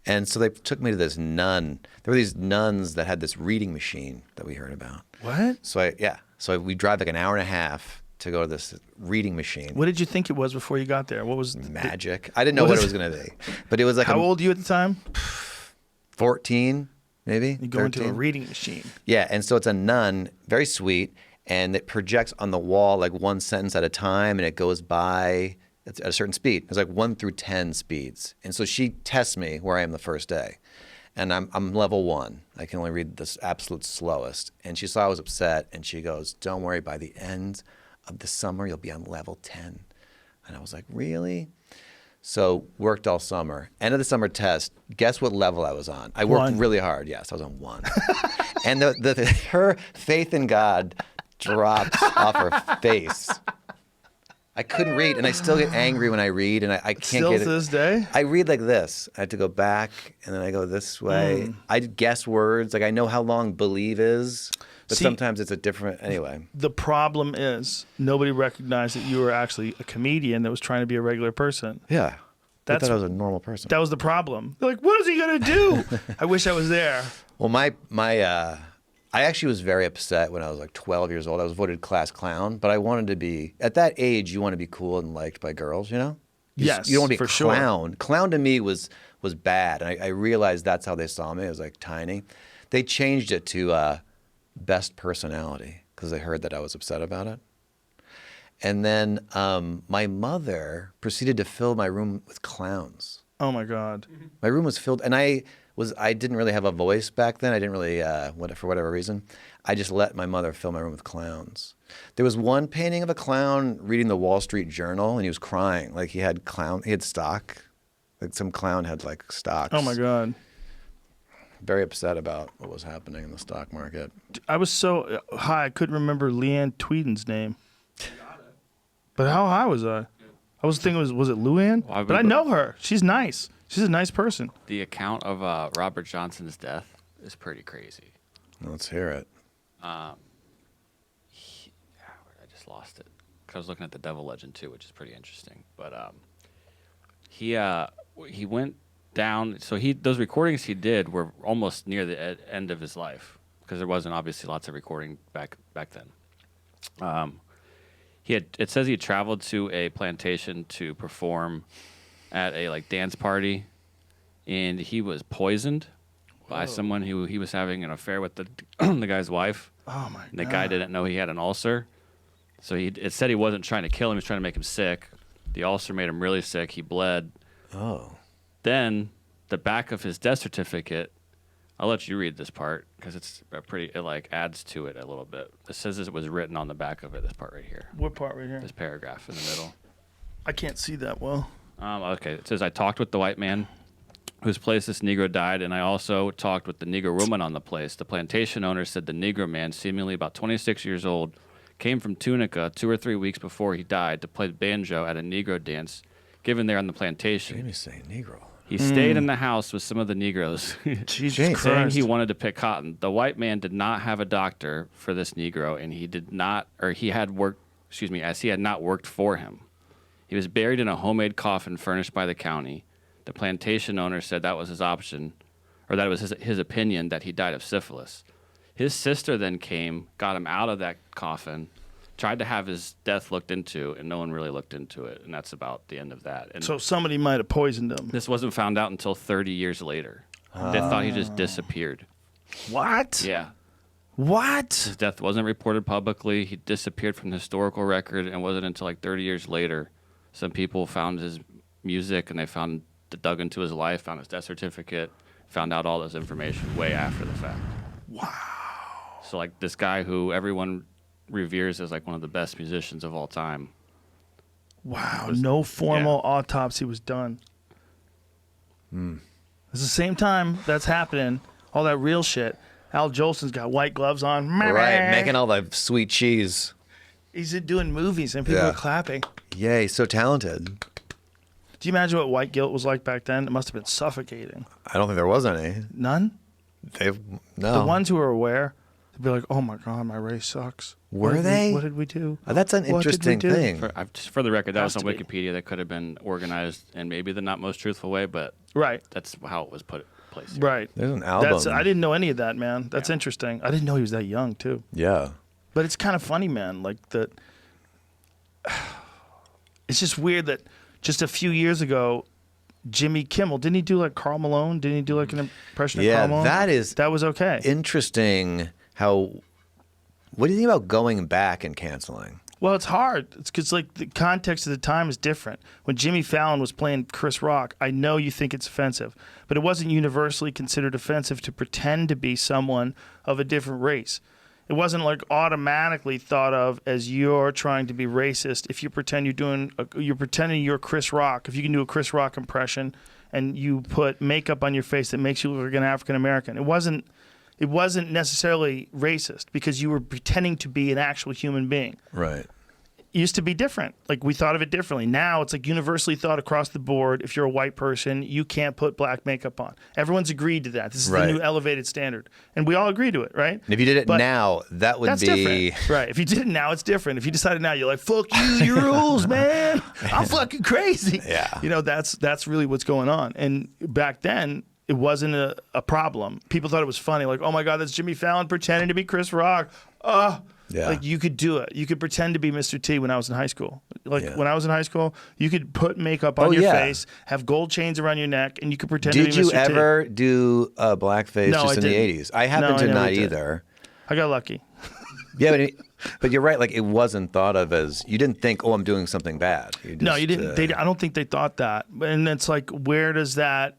And so they took me to this nun. There were these nuns that had this reading machine that we heard about. What? So we drive an hour and a half to go to this reading machine. What did you think it was before you got there? What was magic? I didn't know what it was going to be. But it was How old were you at the time? 14, maybe. You go into a reading machine. Yeah, and so it's a nun, very sweet, and it projects on the wall 1 sentence at a time, and it goes by at a certain speed. It's 1 through 10 speeds. And so she tests me where I am the first day. And I'm level 1. I can only read this absolute slowest. And she saw I was upset, and she goes, "Don't worry, by the end of the summer, you'll be on level 10. And I was like, really? So worked all summer. End of the summer test, guess what level I was on? I worked really hard. Yes, I was on 1. And her faith in God dropped off her face. I couldn't read, and I still get angry when I read, and I can't Still get it. to this day? I read like this. I have to go back, and then I go this way. I guess words. Like I know how long believe is, but sometimes it's a different. Anyway, the problem is nobody recognized that you were actually a comedian that was trying to be a regular person. yeah. I That's thought I was a normal person. That was the problem. They're like, what is he gonna do? I wish I was there. Well, I actually was very upset when I was like 12 years old. I was voted class clown, but I wanted to be, at that age, you want to be cool and liked by girls, you know? Yes, You don't want to be for a sure. clown. Clown to me was bad. And I realized that's how they saw me. I was like tiny. They changed it to best personality because they heard that I was upset about it. And then my mother proceeded to fill my room with clowns. Oh my God. My room was filled, and I didn't really have a voice back then. I didn't really, for whatever reason, I just let my mother fill my room with clowns. There was one painting of a clown reading the Wall Street Journal, and he was crying. Like he had stock. Like some clown had like stocks. Oh my God. Very upset about what was happening in the stock market. I was so high I couldn't remember Leanne Tweeden's name. But how high was I? I was thinking was it Luann? Well, but I know her. She's nice. She's a nice person. The account of Robert Johnson's death is pretty crazy. Let's hear it. I just lost it because I was looking at the Devil Legend too, which is pretty interesting. But he went down. So those recordings he did were almost near the end of his life because there wasn't obviously lots of recording back then. It says he had traveled to a plantation to perform at a dance party, and he was poisoned by someone who he was having an affair with the guy's wife. Oh my God. And the guy didn't know he had an ulcer. So it said he wasn't trying to kill him, he was trying to make him sick. The ulcer made him really sick. He bled. Oh. Then the back of his death certificate, I'll let you read this part because it adds to it a little bit. It says it was written on the back of it, this part right here. What part right here? This paragraph in the middle. I can't see that well. Okay, it says, I talked with the white man whose place this Negro died, and I also talked with the Negro woman on the place. The plantation owner said the Negro man, seemingly about 26 years old, came from Tunica 2 or 3 weeks before he died to play the banjo at a Negro dance given there on the plantation. Jamie's saying Negro. He stayed in the house with some of the Negroes, Jesus saying Christ. he wanted to pick cotton. The white man did not have a doctor for this Negro, and he had not worked for him. He was buried in a homemade coffin furnished by the county. The plantation owner said that was his option, or that it was his opinion that he died of syphilis. His sister then came, got him out of that coffin, tried to have his death looked into, and no one really looked into it, and that's about the end of that. And So somebody might have poisoned him. this wasn't found out until 30 years later. They thought he just disappeared. What? Yeah. What? His death wasn't reported publicly. He disappeared from the historical record, and it wasn't until 30 years later some people found his music, and they dug into his life, found his death certificate, found out all this information way after the fact. Wow. So this guy who everyone reveres as one of the best musicians of all time. Wow. No formal autopsy was done. It's the same time that's happening. All that real shit. Al Jolson's got white gloves on. Right, making all the sweet cheese. He's doing movies and people are clapping. Yay, so talented. Do you imagine what white guilt was like back then? It must have been suffocating. I don't think there was any. None? No. The ones who are aware, they'd be like, oh my God, my race sucks. Were they? What did we do? That's an What did we interesting do? thing. For the record, that was Has on to be. Wikipedia. That could have been organized in maybe the not most truthful way, but Right. that's how it was placed. Right. There's an album. I didn't know any of that, man. That's interesting. I didn't know he was that young, too. Yeah. But it's kind of funny, man. It's just weird that just a few years ago, Jimmy Kimmel, didn't he do Karl Malone? Didn't he do an impression of Karl Malone? That was okay. Interesting how. What do you think about going back and canceling? Well, it's hard. It's because like the context of the time is different. When Jimmy Fallon was playing Chris Rock, I know you think it's offensive, but it wasn't universally considered offensive to pretend to be someone of a different race. It wasn't like automatically thought of as you're trying to be racist if you pretend you're pretending you're Chris Rock. If you can do a Chris Rock impression and you put makeup on your face that makes you look like an African American, it wasn't necessarily racist because you were pretending to be an actual human being. Right. It used to be different. Like we thought of it differently. Now it's like universally thought across the board. If you're a white person, you can't put black makeup on. Everyone's agreed to that. This is the new elevated standard. And we all agree to it, right? And if you did it now, that would that's be... different. Right. If you did it now, it's different. If you decided now, you're like, fuck you, your rules, man. I'm fucking crazy. Yeah. You know, that's really what's going on. And back then, it wasn't a problem. People thought it was funny. Like, oh my God, that's Jimmy Fallon pretending to be Chris Rock. Yeah. Like you could do it. You could pretend to be Mr. T when I was in high school. Like when I was in high school, you could put makeup on your face, have gold chains around your neck, and you could pretend to be Mr. T. Did you ever do blackface just in the 80s? I happen to not either. I got lucky. Yeah, but you're right. Like it wasn't thought of as, you didn't think, oh, I'm doing something bad. No, you didn't. I don't think they thought that. And it's like, where does that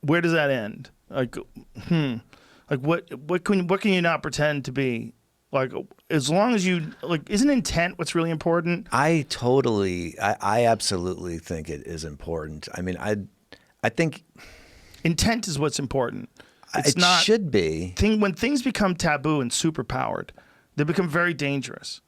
end? Like, like what can you not pretend to be? Like, as long as you, like, isn't intent what's really important? I absolutely think it is important. I mean, I think intent is what's important. It should be. When things become taboo and superpowered, they become very dangerous.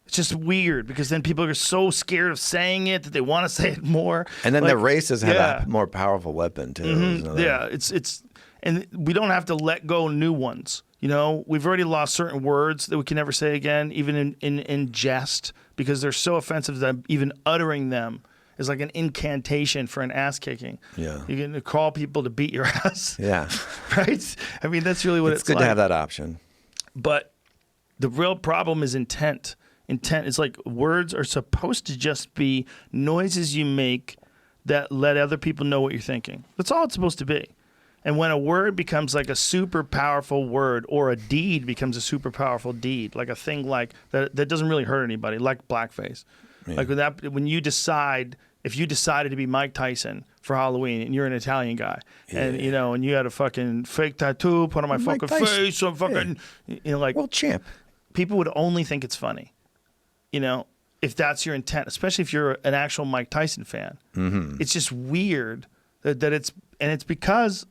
It's just weird because then people are so scared of saying it that they want to say it more. And then the races have a more powerful weapon too. Mm-hmm. Yeah, it's and we don't have to let go new ones. You know, we've already lost certain words that we can never say again, even in jest, because they're so offensive that even uttering them is like an incantation for an ass kicking. Yeah. You can call people to beat your ass. Yeah. Right? I mean, that's really what it's good like. to have that option. But the real problem is intent. Intent is like words are supposed to just be noises you make that let other people know what you're thinking. That's all it's supposed to be. And when a word becomes like a super powerful word, or a deed becomes a super powerful deed, like a thing like that doesn't really hurt anybody, like blackface. Yeah. Like when you decide, if you decided to be Mike Tyson for Halloween and you're an Italian guy, and you know, and you had a fucking fake tattoo put on my fucking face, so fucking, you know, like world champ, people would only think it's funny, you know, if that's your intent, especially if you're an actual Mike Tyson fan. Mm-hmm. It's just weird that it's because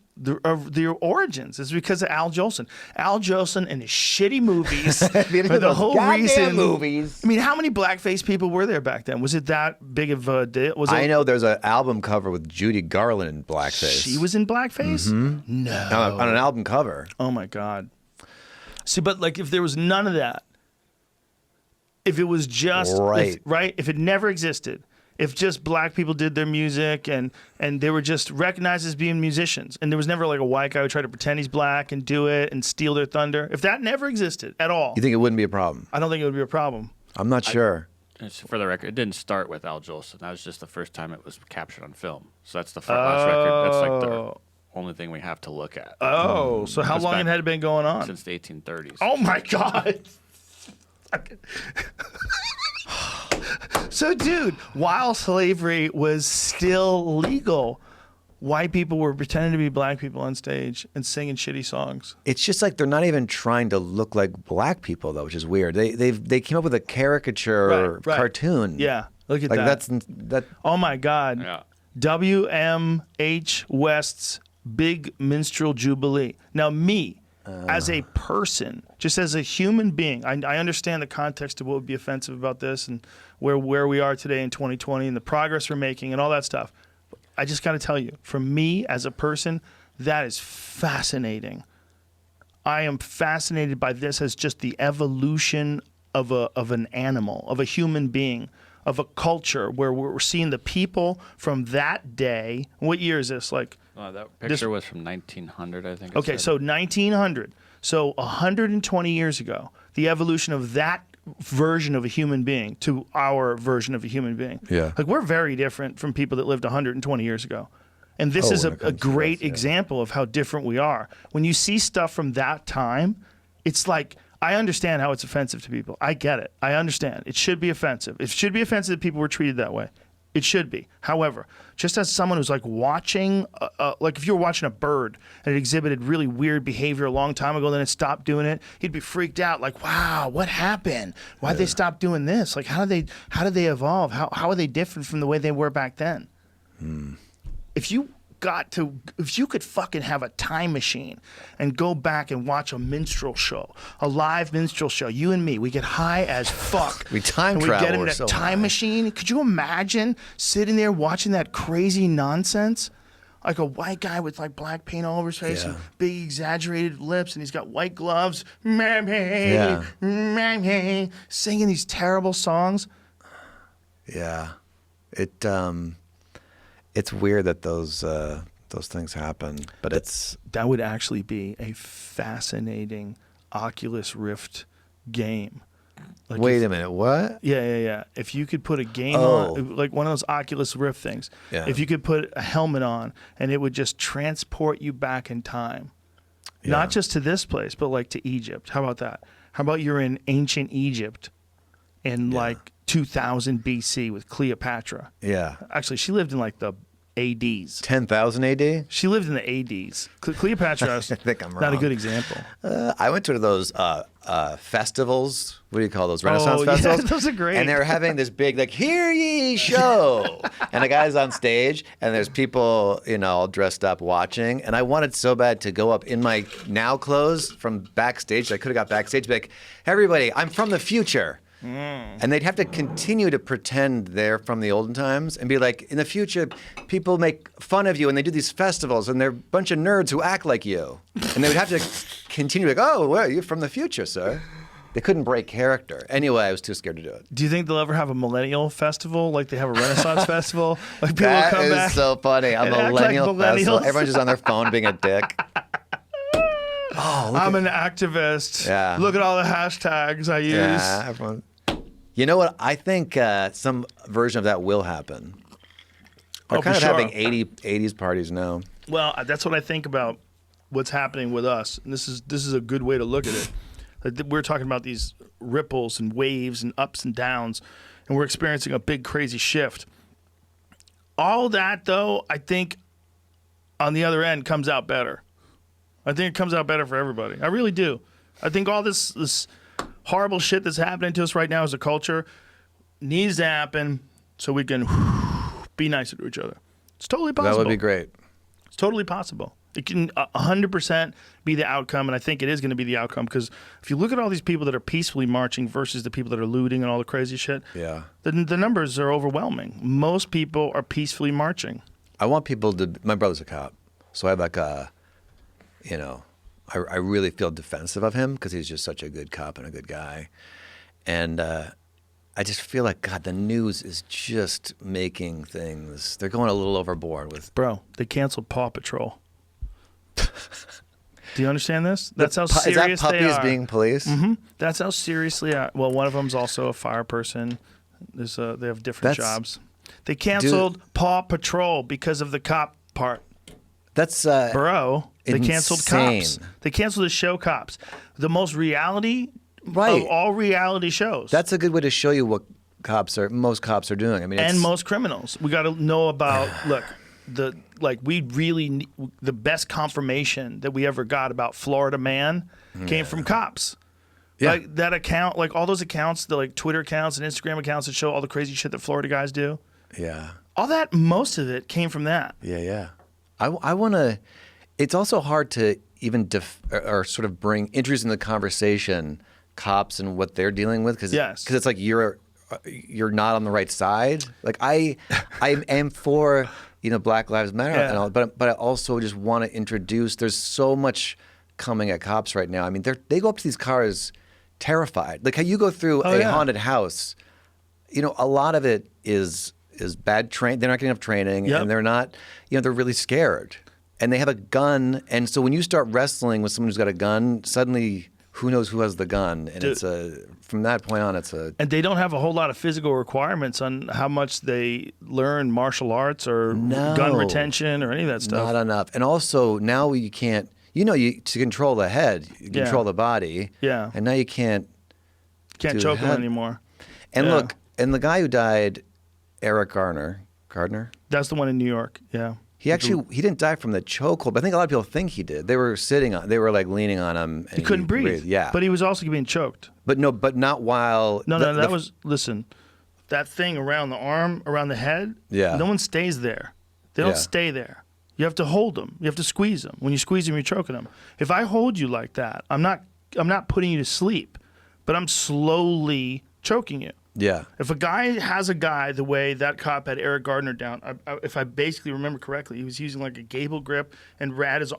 of their origins. It's because of Al Jolson. Al Jolson and his shitty movies are the whole reason. Movies. I mean, how many blackface people were there back then? Was it that big of a deal? I know there's an album cover with Judy Garland in blackface. She was in blackface? Mm-hmm. No. On an album cover. Oh my God. See, but like if there was none of that, if it was just, if it never existed, if just black people did their music and they were just recognized as being musicians, and there was never like a white guy who tried to pretend he's black and do it and steal their thunder, if that never existed at all, you think it wouldn't be a problem? I don't think it would be a problem. I'm not sure. For the record, it didn't start with Al Jolson. That was just the first time it was captured on film. So that's the last record. That's like the only thing we have to look at. Oh, so how long it had been going on? Since the 1830s. Oh my God. So, dude, while slavery was still legal, white people were pretending to be black people on stage and singing shitty songs. It's just like they're not even trying to look like black people, though, which is weird. They came up with a caricature cartoon. Yeah, look at like that. Oh my God. Yeah. W.M.H. West's Big Minstrel Jubilee. Now, me, as a person, just as a human being, I understand the context of what would be offensive about this and where we are today in 2020 and the progress we're making and all that stuff. I just got to tell you, for me as a person, that is fascinating. I am fascinated by this as just the evolution of an animal, of a human being, of a culture where we're seeing the people from that day. What year is this? Like, that picture was from 1900, I think. Okay, so 1900. So 120 years ago, the evolution of that version of a human being to our version of a human being. Yeah. Like, we're very different from people that lived 120 years ago. And this is a great example of how different we are. When you see stuff from that time, it's like I understand how it's offensive to people. I get it. I understand. It should be offensive. It should be offensive that people were treated that way. It should be. However, just as someone who's like watching, like if you were watching a bird and it exhibited really weird behavior a long time ago, then it stopped doing it, he'd be freaked out. Like, wow, what happened? Why'd they stop doing this? Like, how did they evolve? How are they different from the way they were back then? If you could fucking have a time machine and go back and watch a minstrel show, a live minstrel show, you and me, we get high as fuck. We time and travel. We get in that time machine. Could you imagine sitting there watching that crazy nonsense? Like a white guy with like black paint all over his face and big exaggerated lips, and he's got white gloves, singing these terrible songs. Yeah, it's weird that those things happen, but that would actually be a fascinating Oculus Rift game. Like wait a minute, what? Yeah. If you could put a game on, like one of those Oculus Rift things, if you could put a helmet on and it would just transport you back in time, not just to this place, but like to Egypt. How about that? How about you're in ancient Egypt in like 2000 BC with Cleopatra? Yeah. Actually, she lived in like the ADs. 10,000 AD? She lived in the ADs. Cleopatra is I think I'm not wrong. a good example. I went to those festivals. What do you call those? Renaissance festivals? Yeah, those are great. And they were having this big, like, hear ye show. And the guy's on stage, and there's people, all dressed up watching. And I wanted so bad to go up in my now clothes from backstage. I could have got backstage, be like, everybody, I'm from the future. And they'd have to continue to pretend they're from the olden times and be like, in the future, people make fun of you and they do these festivals and they're a bunch of nerds who act like you. And they would have to continue like, oh, well, you're from the future, sir. They couldn't break character. Anyway, I was too scared to do it. Do you think they'll ever have a millennial festival like they have a Renaissance festival? Like people will come back. That is so funny. A millennial festival. Everyone's just on their phone being a dick. I'm an activist. Yeah. Look at all the hashtags I use. Yeah, everyone. You know what? I think some version of that will happen. We're kind of having 80s parties now. Well, that's what I think about what's happening with us. And this is a good way to look at it. Like we're talking about these ripples and waves and ups and downs, and we're experiencing a big, crazy shift. All that, though, I think on the other end comes out better. I think it comes out better for everybody. I really do. I think all this horrible shit that's happening to us right now as a culture needs to happen so we can be nicer to each other. It's totally possible. That would be great. It's totally possible. It can 100% be the outcome, and I think it is going to be the outcome because if you look at all these people that are peacefully marching versus the people that are looting and all the crazy shit, the numbers are overwhelming. Most people are peacefully marching. I want people to... My brother's a cop, so I have like a... I really feel defensive of him because he's just such a good cop and a good guy. And I just feel like, God, the news is just making things... They're going a little overboard with... Bro, they canceled Paw Patrol. Do you understand this? That's how serious they are. Is that puppies being police? Mm-hmm. That's how seriously... Well, one of them's also a fire person. They have different jobs. They canceled Paw Patrol because of the cop part. That's... Bro... They canceled insane. Cops. They canceled the show Cops. The most reality of all reality shows. That's a good way to show you what most cops are doing. I mean, and most criminals. We got to know about the best confirmation that we ever got about Florida Man came from Cops. Yeah. Like that account, like all those accounts, the like Twitter accounts and Instagram accounts that show all the crazy shit that Florida guys do. Yeah. All that, most of it came from that. Yeah. I want to... It's also hard to even or sort of bring introduce in the conversation cops and what they're dealing with because it's like you're not on the right side. Like I am for Black Lives Matter and all, but I also just want to introduce. There's so much coming at cops right now. I mean, they go up to these cars terrified. Like how you go through a haunted house. A lot of it is bad train. They're not getting enough training, and they're not. They're really scared. And they have a gun, and so when you start wrestling with someone who's got a gun, suddenly who knows who has the gun? And from that point on, and they don't have a whole lot of physical requirements on how much they learn martial arts or gun retention or any of that stuff. Not enough. And also now you can't you to control the head, you control the body. Yeah. And now you can't choke him anymore. And look, and the guy who died, Eric Gardner. That's the one in New York. Yeah. He didn't die from the chokehold, but I think a lot of people think he did. They were like leaning on him. And he couldn't breathe. Yeah. But he was also being choked. But not while. Listen, that thing around the arm, around the head. Yeah. No one stays there. They don't stay there. You have to hold them. You have to squeeze them. When you squeeze them, you're choking them. If I hold you like that, I'm not putting you to sleep, but I'm slowly choking you. Yeah. If a guy has a guy the way that cop had Eric Gardner down, if I basically remember correctly, he was using like a gable grip and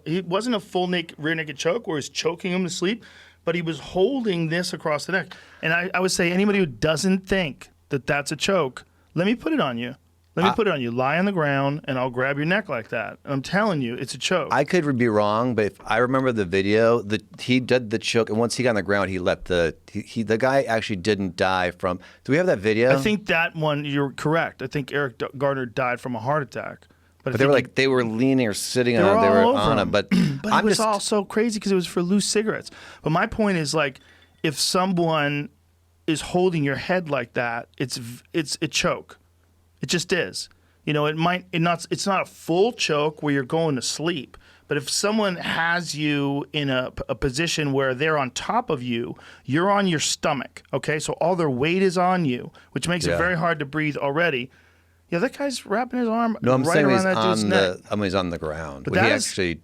it wasn't a full rear naked choke where he's choking him to sleep, but he was holding this across the neck. And I would say anybody who doesn't think that that's a choke, let me put it on you. Let me put it on you. Lie on the ground, and I'll grab your neck like that. And I'm telling you, it's a choke. I could be wrong, but if I remember the video, he did the choke, and once he got on the ground, he let the guy actually didn't die from. Do we have that video? I think that one, you're correct. I think Eric Gardner died from a heart attack. But they were leaning or sitting on him. They were on him. But it was all so crazy because it was for loose cigarettes. But my point is, like, if someone is holding your head like that, it's a choke. It just is. It's not a full choke where you're going to sleep. But if someone has you in a position where they're on top of you, you're on your stomach, okay? So all their weight is on you, which makes it very hard to breathe already. Yeah, that guy's wrapping his arm no, I'm right saying around that dude's neck. He's on the ground. But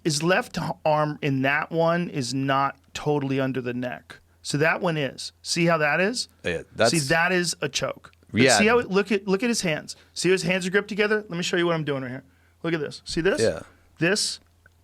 his left arm in that one is not totally under the neck. So that one is. See how that is? Yeah, See, that is a choke. But see how look at his hands. See how his hands are gripped together? Let me show you what I'm doing right here. Look at this. See this? Yeah. This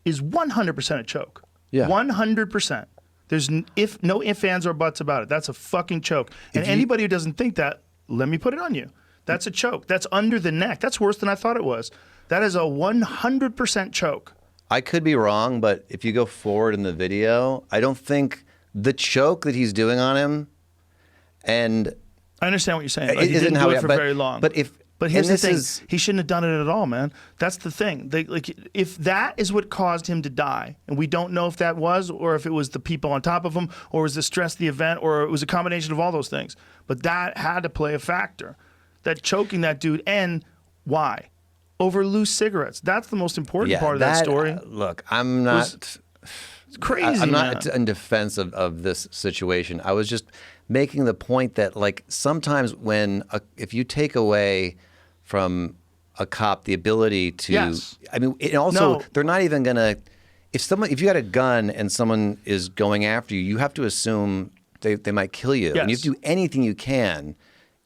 is 100% a choke. Yeah. 100%. There's no ifs, ands, or buts about it. That's a fucking choke. And anybody who doesn't think that, let me put it on you. That's a choke. That's under the neck. That's worse than I thought it was. That is a 100% choke. I could be wrong, but if you go forward in the video, I don't think the choke that he's doing on him, and I understand what you're saying. Like, he didn't do it for very long. But here's the thing: he shouldn't have done it at all, man. That's the thing. If that is what caused him to die, and we don't know if that was, or if it was the people on top of him, or was the stress of the event, or it was a combination of all those things. But that had to play a factor. That choking that dude, and why? Over loose cigarettes. That's the most important part of that story. Look, I'm not. It's crazy. I'm not in defense of this situation. I was just making the point that, like, sometimes if you take away from a cop the ability to, I mean, and also they're not even gonna. If you got a gun and someone is going after you, you have to assume they might kill you, and you have to do anything you can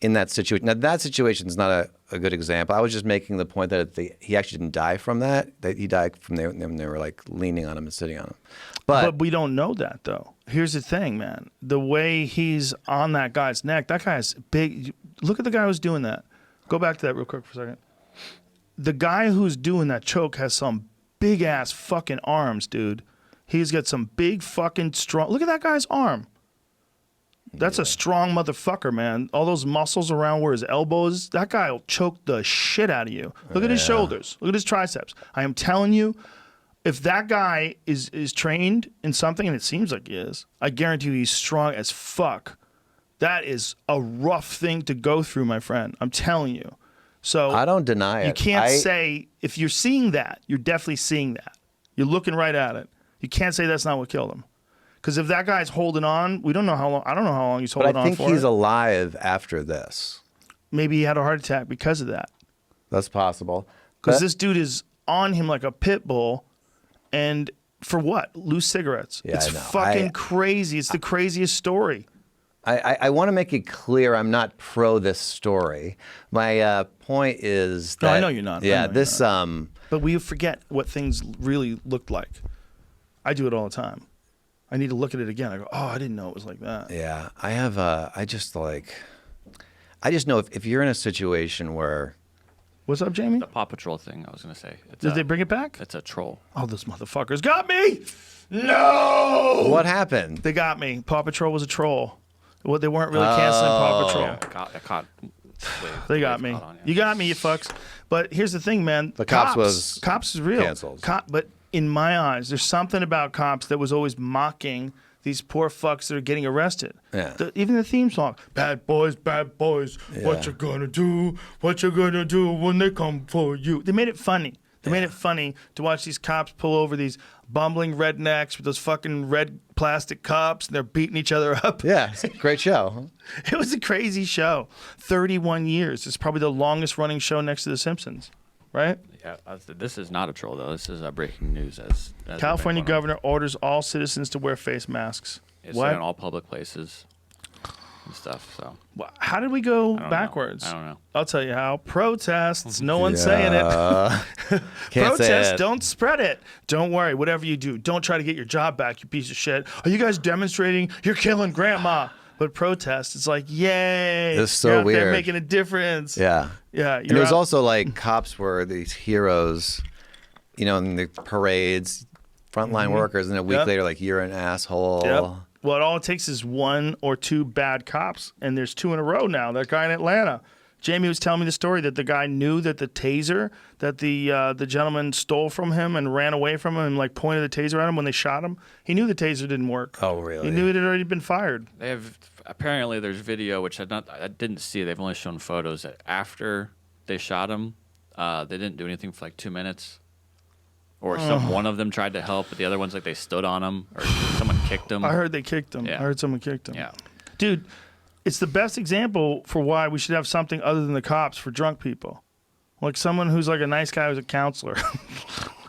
in that situation. Now, that situation is not a good example. I was just making the point that he actually didn't die from that. That he died from when they were like leaning on him and sitting on him. But we don't know that, though. Here's the thing, man. The way he's on that guy's neck, that guy's big. Look at the guy who's doing that. Go back to that real quick for a second. The guy who's doing that choke has some big-ass fucking arms, dude. He's got some big fucking strong. Look at that guy's arm. That's a strong motherfucker, man. All those muscles around where his elbows, that guy will choke the shit out of you. Look at his shoulders. Look at his triceps. I am telling you, if that guy is trained in something, and it seems like he is, I guarantee you he's strong as fuck. That is a rough thing to go through, my friend. I'm telling you. So I don't deny it. You can't say, if you're seeing that, you're definitely seeing that. You're looking right at it. You can't say that's not what killed him. Because if that guy's holding on, we don't know how long. I don't know how long he's holding on for. But I think he's alive after this. Maybe he had a heart attack because of that. That's possible. Because this dude is on him like a pit bull, and for what? Loose cigarettes. Yeah, it's fucking crazy. It's the craziest story. I want to make it clear I'm not pro this story. My point is that... No, I know you're not. Yeah, this... But we forget what things really looked like. I do it all the time. I need to look at it again. I go, oh, I didn't know it was like that. Yeah, I just know if you're in a situation where... What's up, Jamie? The Paw Patrol thing, I was going to say. Did they bring it back? It's a troll. Oh, those motherfuckers got me! No! What happened? They got me. Paw Patrol was a troll. Well, they weren't really canceling Paw Patrol. Yeah, I caught they got me. You got me, you fucks. But here's the thing, man. The cops was real. Canceled. But in my eyes, there's something about cops that was always mocking these poor fucks that are getting arrested. Yeah. Even the theme song, bad boys, what you gonna do? What you gonna do when they come for you? They made it funny. They made it funny to watch these cops pull over these bumbling rednecks with those fucking red plastic cups, and they're beating each other up. Yeah, it's a great show. It was a crazy show. 31 years. It's probably the longest running show next to The Simpsons, right? Yeah, this is not a troll, though. This is breaking news. As California governor orders all citizens to wear face masks. It's What? in all public places and stuff. So How did we go I don't backwards? know. I don't know. I'll tell you how. Protests. No one's saying it. Can't say Protests. it. Don't spread it. Don't worry. Whatever you do, don't try to get your job back, you piece of shit. Are you guys demonstrating? You're killing grandma. But protest, it's like, yay. It's so you're out there weird. making a difference. Yeah. Yeah. And it was also like cops were these heroes, you know, in the parades, frontline workers, and a week Yep. later, like, you're an asshole. Yep. Well, all it takes is one or two bad cops, and there's two in a row now. That guy in Atlanta. Jamie was telling me the story that the guy knew that the taser that the gentleman stole from him and ran away from him and like pointed the taser at him when they shot him. He knew the taser didn't work. Oh, really? He knew it had already been fired. They have apparently there's video which I didn't see. They've only shown photos that after they shot him, they didn't do anything for like 2 minutes. Or one of them tried to help, but the other one's like they stood on him or someone kicked him. I heard they kicked him. Yeah. I heard someone kicked him. Yeah. Dude, it's the best example for why we should have something other than the cops for drunk people. Like someone who's like a nice guy who's a counselor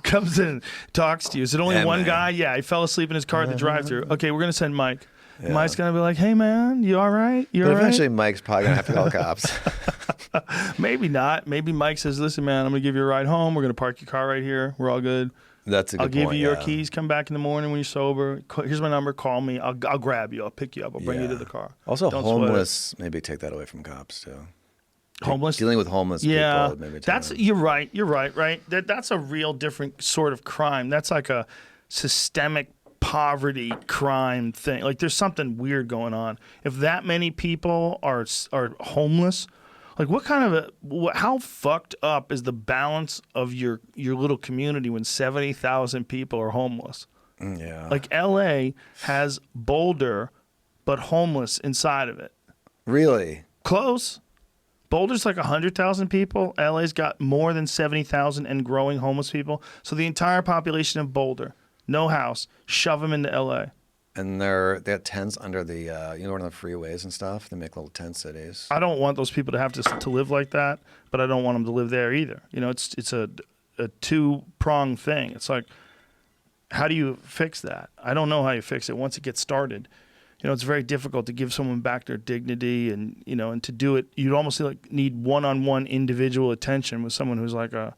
comes in and talks to you. Is it only Yeah, one man. guy? Yeah, he fell asleep in his car at the drive-thru. Okay, we're going to send Mike. Yeah. Mike's going to be like, hey, man, you all right? You all But right? eventually, Mike's probably going to have to call cops. Maybe not. Maybe Mike says, listen, man, I'm going to give you a ride home. We're going to park your car right here. We're all good. That's a good I'll give point, you your yeah. keys. Come back in the morning when you're sober. Here's my number. Call me. I'll grab you. I'll pick you up. I'll bring you to the car. Also, Don't sweat it. homeless, maybe take that away from cops, too. Homeless? Dealing with homeless Yeah, people. Maybe you're right. You're right. That's a real different sort of crime. That's like a systemic poverty crime thing. Like there's something weird going on. If that many people are homeless, like what kind of how fucked up is the balance of your little community when 70,000 people are homeless? Yeah. Like LA has Boulder, but homeless inside of it. Really? Close. Boulder's like 100,000 people. LA's got more than 70,000 and growing homeless people. So the entire population of Boulder, no house, shove them into LA. And they have tents under the, on the freeways and stuff. They make little tent cities. I don't want those people to have to live like that, but I don't want them to live there either. You know, it's a two-pronged thing. It's like, how do you fix that? I don't know how you fix it once it gets started. You know, it's very difficult to give someone back their dignity and, you know, and to do it, you'd almost like need one-on-one individual attention with someone who's like a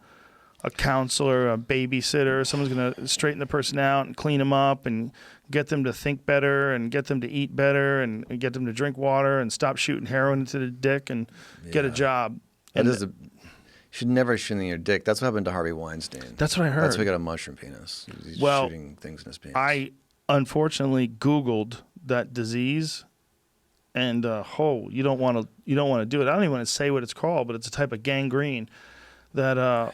counselor, a babysitter. Someone's going to straighten the person out and clean them up and get them to think better and get them to eat better and get them to drink water and stop shooting heroin into the dick and get a job. And You should never shoot in your dick. That's what happened to Harvey Weinstein. That's what I heard. That's why he got a mushroom penis. He's shooting things in his penis. I unfortunately Googled that disease, and you don't want to do it. I don't even want to say what it's called, but it's a type of gangrene that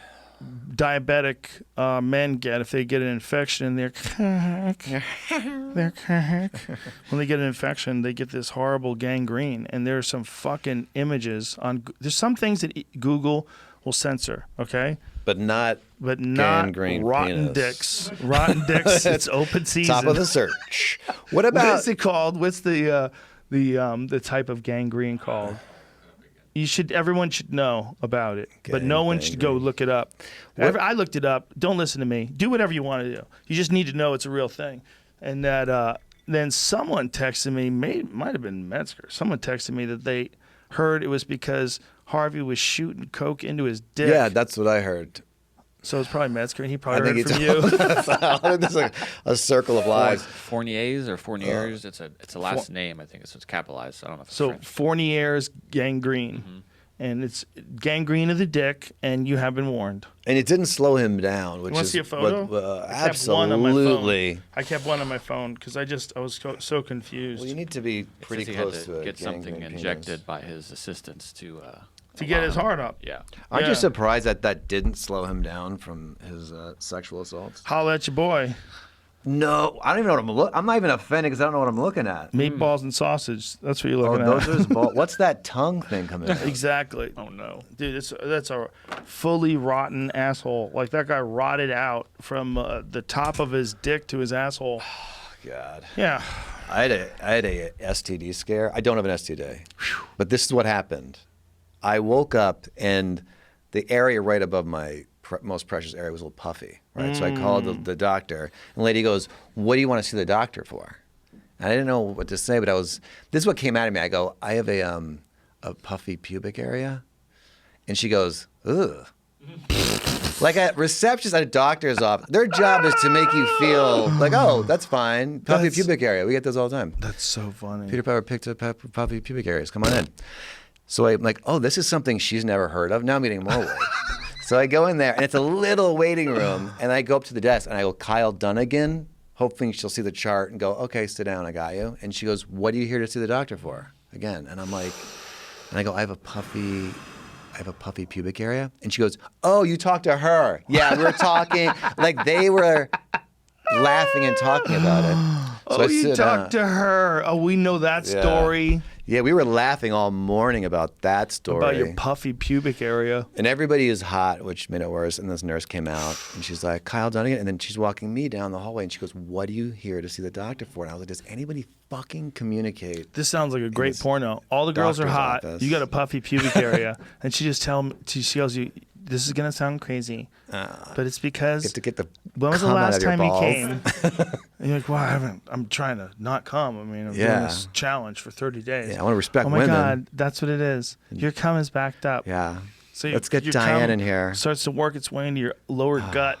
diabetic men get if they get an infection in their when they get an infection, they get this horrible gangrene. And there's some fucking images on. There's some things that Google will censor. Okay. But not gangrene rotten penis. dicks. Rotten dicks. It's open season. Top of the search. What about? What is it called? What's the type of gangrene called? Everyone should know about it, but no one should go look it up. I looked it up. Don't listen to me. Do whatever you want to do. You just need to know it's a real thing. And that then someone texted me, might have been Metzger. Someone texted me that they heard it was because Harvey was shooting coke into his dick. Yeah, that's what I heard. So it's probably Metzger, and he probably heard it from you. There's like a circle of lies. Fournier's or Fourniers. It's a last name. I think it's capitalized. So I don't know if it's So French. Fournier's gangrene, and it's gangrene of the dick, and you have been warned. And it didn't slow him down, which You want is to see a photo? I kept one on my phone. absolutely. I kept one on my phone because I was so confused. Well, you need to be pretty He close had to to a get something gangrene injected penis. by his assistants to to get his heart up. Yeah. Aren't you surprised that that didn't slow him down from his sexual assaults? Holla at your boy. No, I don't even know what I'm looking. I'm not even offended because I don't know what I'm looking at. Meatballs and sausage. That's what you're looking at. Those are his balls. What's that tongue thing coming out? Exactly. Oh no, dude, that's a fully rotten asshole. Like that guy rotted out from the top of his dick to his asshole. God. Yeah. I had a STD scare. I don't have an STD, but this is what happened. I woke up and the area right above my most precious area was a little puffy, right? So I called the doctor, and the lady goes, "What do you want to see the doctor for?" And I didn't know what to say, but this is what came out of me. I go, "I have a puffy pubic area," and she goes, "Ugh." Like a receptionist at a doctor's office, their job is to make you feel like, oh, that's fine. Puffy pubic area. We get those all the time. That's so funny. Peter Piper picked up puffy pubic areas. Come on in. So I'm like, oh, this is something she's never heard of. Now I'm getting more weight. So I go in there, and it's a little waiting room, and I go up to the desk, and I go, Kyle Dunnigan, hoping she'll see the chart and go, okay, sit down, I got you. And she goes, what are you here to see the doctor for? Again. And I'm like, and I go, I have a puffy pubic area. And she goes, oh, you talked to her. Yeah, we were talking. Like they were laughing and talking about it. So you talked to her. Oh, we know that story. Yeah, we were laughing all morning about that story. About your puffy pubic area. And everybody is hot, which made it worse. And this nurse came out, and she's like, Kyle Dunnigan. And then she's walking me down the hallway, and she goes, what are you here to see the doctor for? And I was like, does anybody fucking communicate? This sounds like a great porno. All the girls are hot. Office. You got a puffy pubic area. And she just she tells you, this is going to sound crazy, but it's because you have to get the when was the cum out last of your time you balls. came? And you're like, well, I'm trying to not come. I mean, I'm doing this challenge for 30 days. Yeah, I want to respect women. women. Oh my God, that's what it is. Your cum is backed up. Yeah. So let's get your Diane cum in here. Starts to work its way into your lower gut.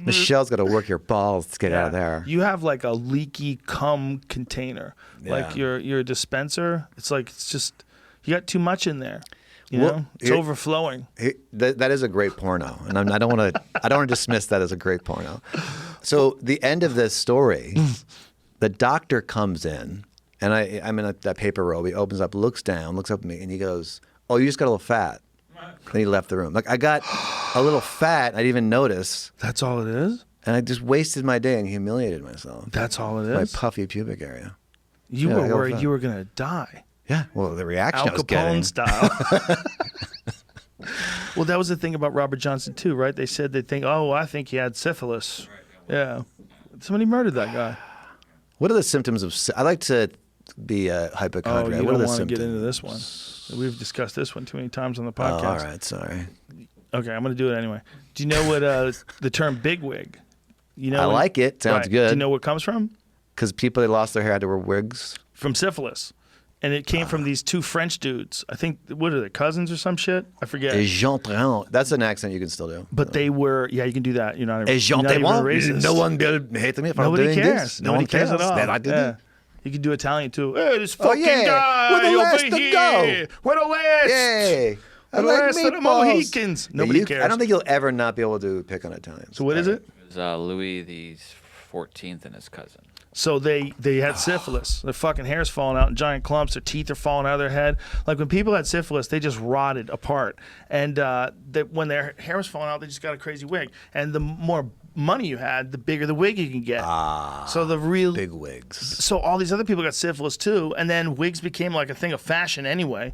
Michelle's got to work your balls to get out of there. You have like a leaky cum container, like your dispenser. It's like it's just you got too much in there. You know, it's overflowing. That is a great porno, and I don't want to dismiss that as a great porno. So the end of this story, the doctor comes in, and I'm in that paper robe. He opens up, looks down, looks up at me, and he goes, "Oh, you just got a little fat." Then he left the room. Like I got a little fat, I didn't even notice. That's all it is. And I just wasted my day and humiliated myself. That's all it My is. puffy pubic area. You were worried you were gonna die. Yeah, well, the reaction Al I was getting. Capone style. Well, that was the thing about Robert Johnson too, right? They said they think, oh, I think he had syphilis. Yeah, somebody murdered that guy. What are the symptoms of? I like to be a hypochondriac. Oh, you what are don't the want to symptoms? get into this one. We've discussed this one too many times on the Oh, podcast. all right, sorry. Okay, I'm going to do it anyway. Do you know what the term bigwig? You know, I like it. Sounds good. Do you know where it comes from? Because people that lost their hair had to wear wigs. From syphilis. And it came from these two French dudes. I think, what are they, cousins or some shit? I forget. Et j'entends. That's an accent you can still do. But they were, yeah, you can do that. You're not, Et you're not even racist. No one will hate me if I'm Nobody doing cares. this. Nobody cares at all. That I did Yeah. You can do Italian too. Hey, this Oh, fucking yeah. guy We're the last over to here. go. We're the last. Yay. I The like last of the meatballs. Mohicans. Nobody cares. I don't think you'll ever not be able to pick on Italians. So what is it? It was Louis the 14th and his cousin. So they had syphilis. Their fucking hair's falling out in giant clumps. Their teeth are falling out of their head. Like when people had syphilis, they just rotted apart. And when their hair was falling out, they just got a crazy wig. And the more money you had, the bigger the wig you can get. So the real Big wigs. So all these other people got syphilis too, and then wigs became like a thing of fashion anyway.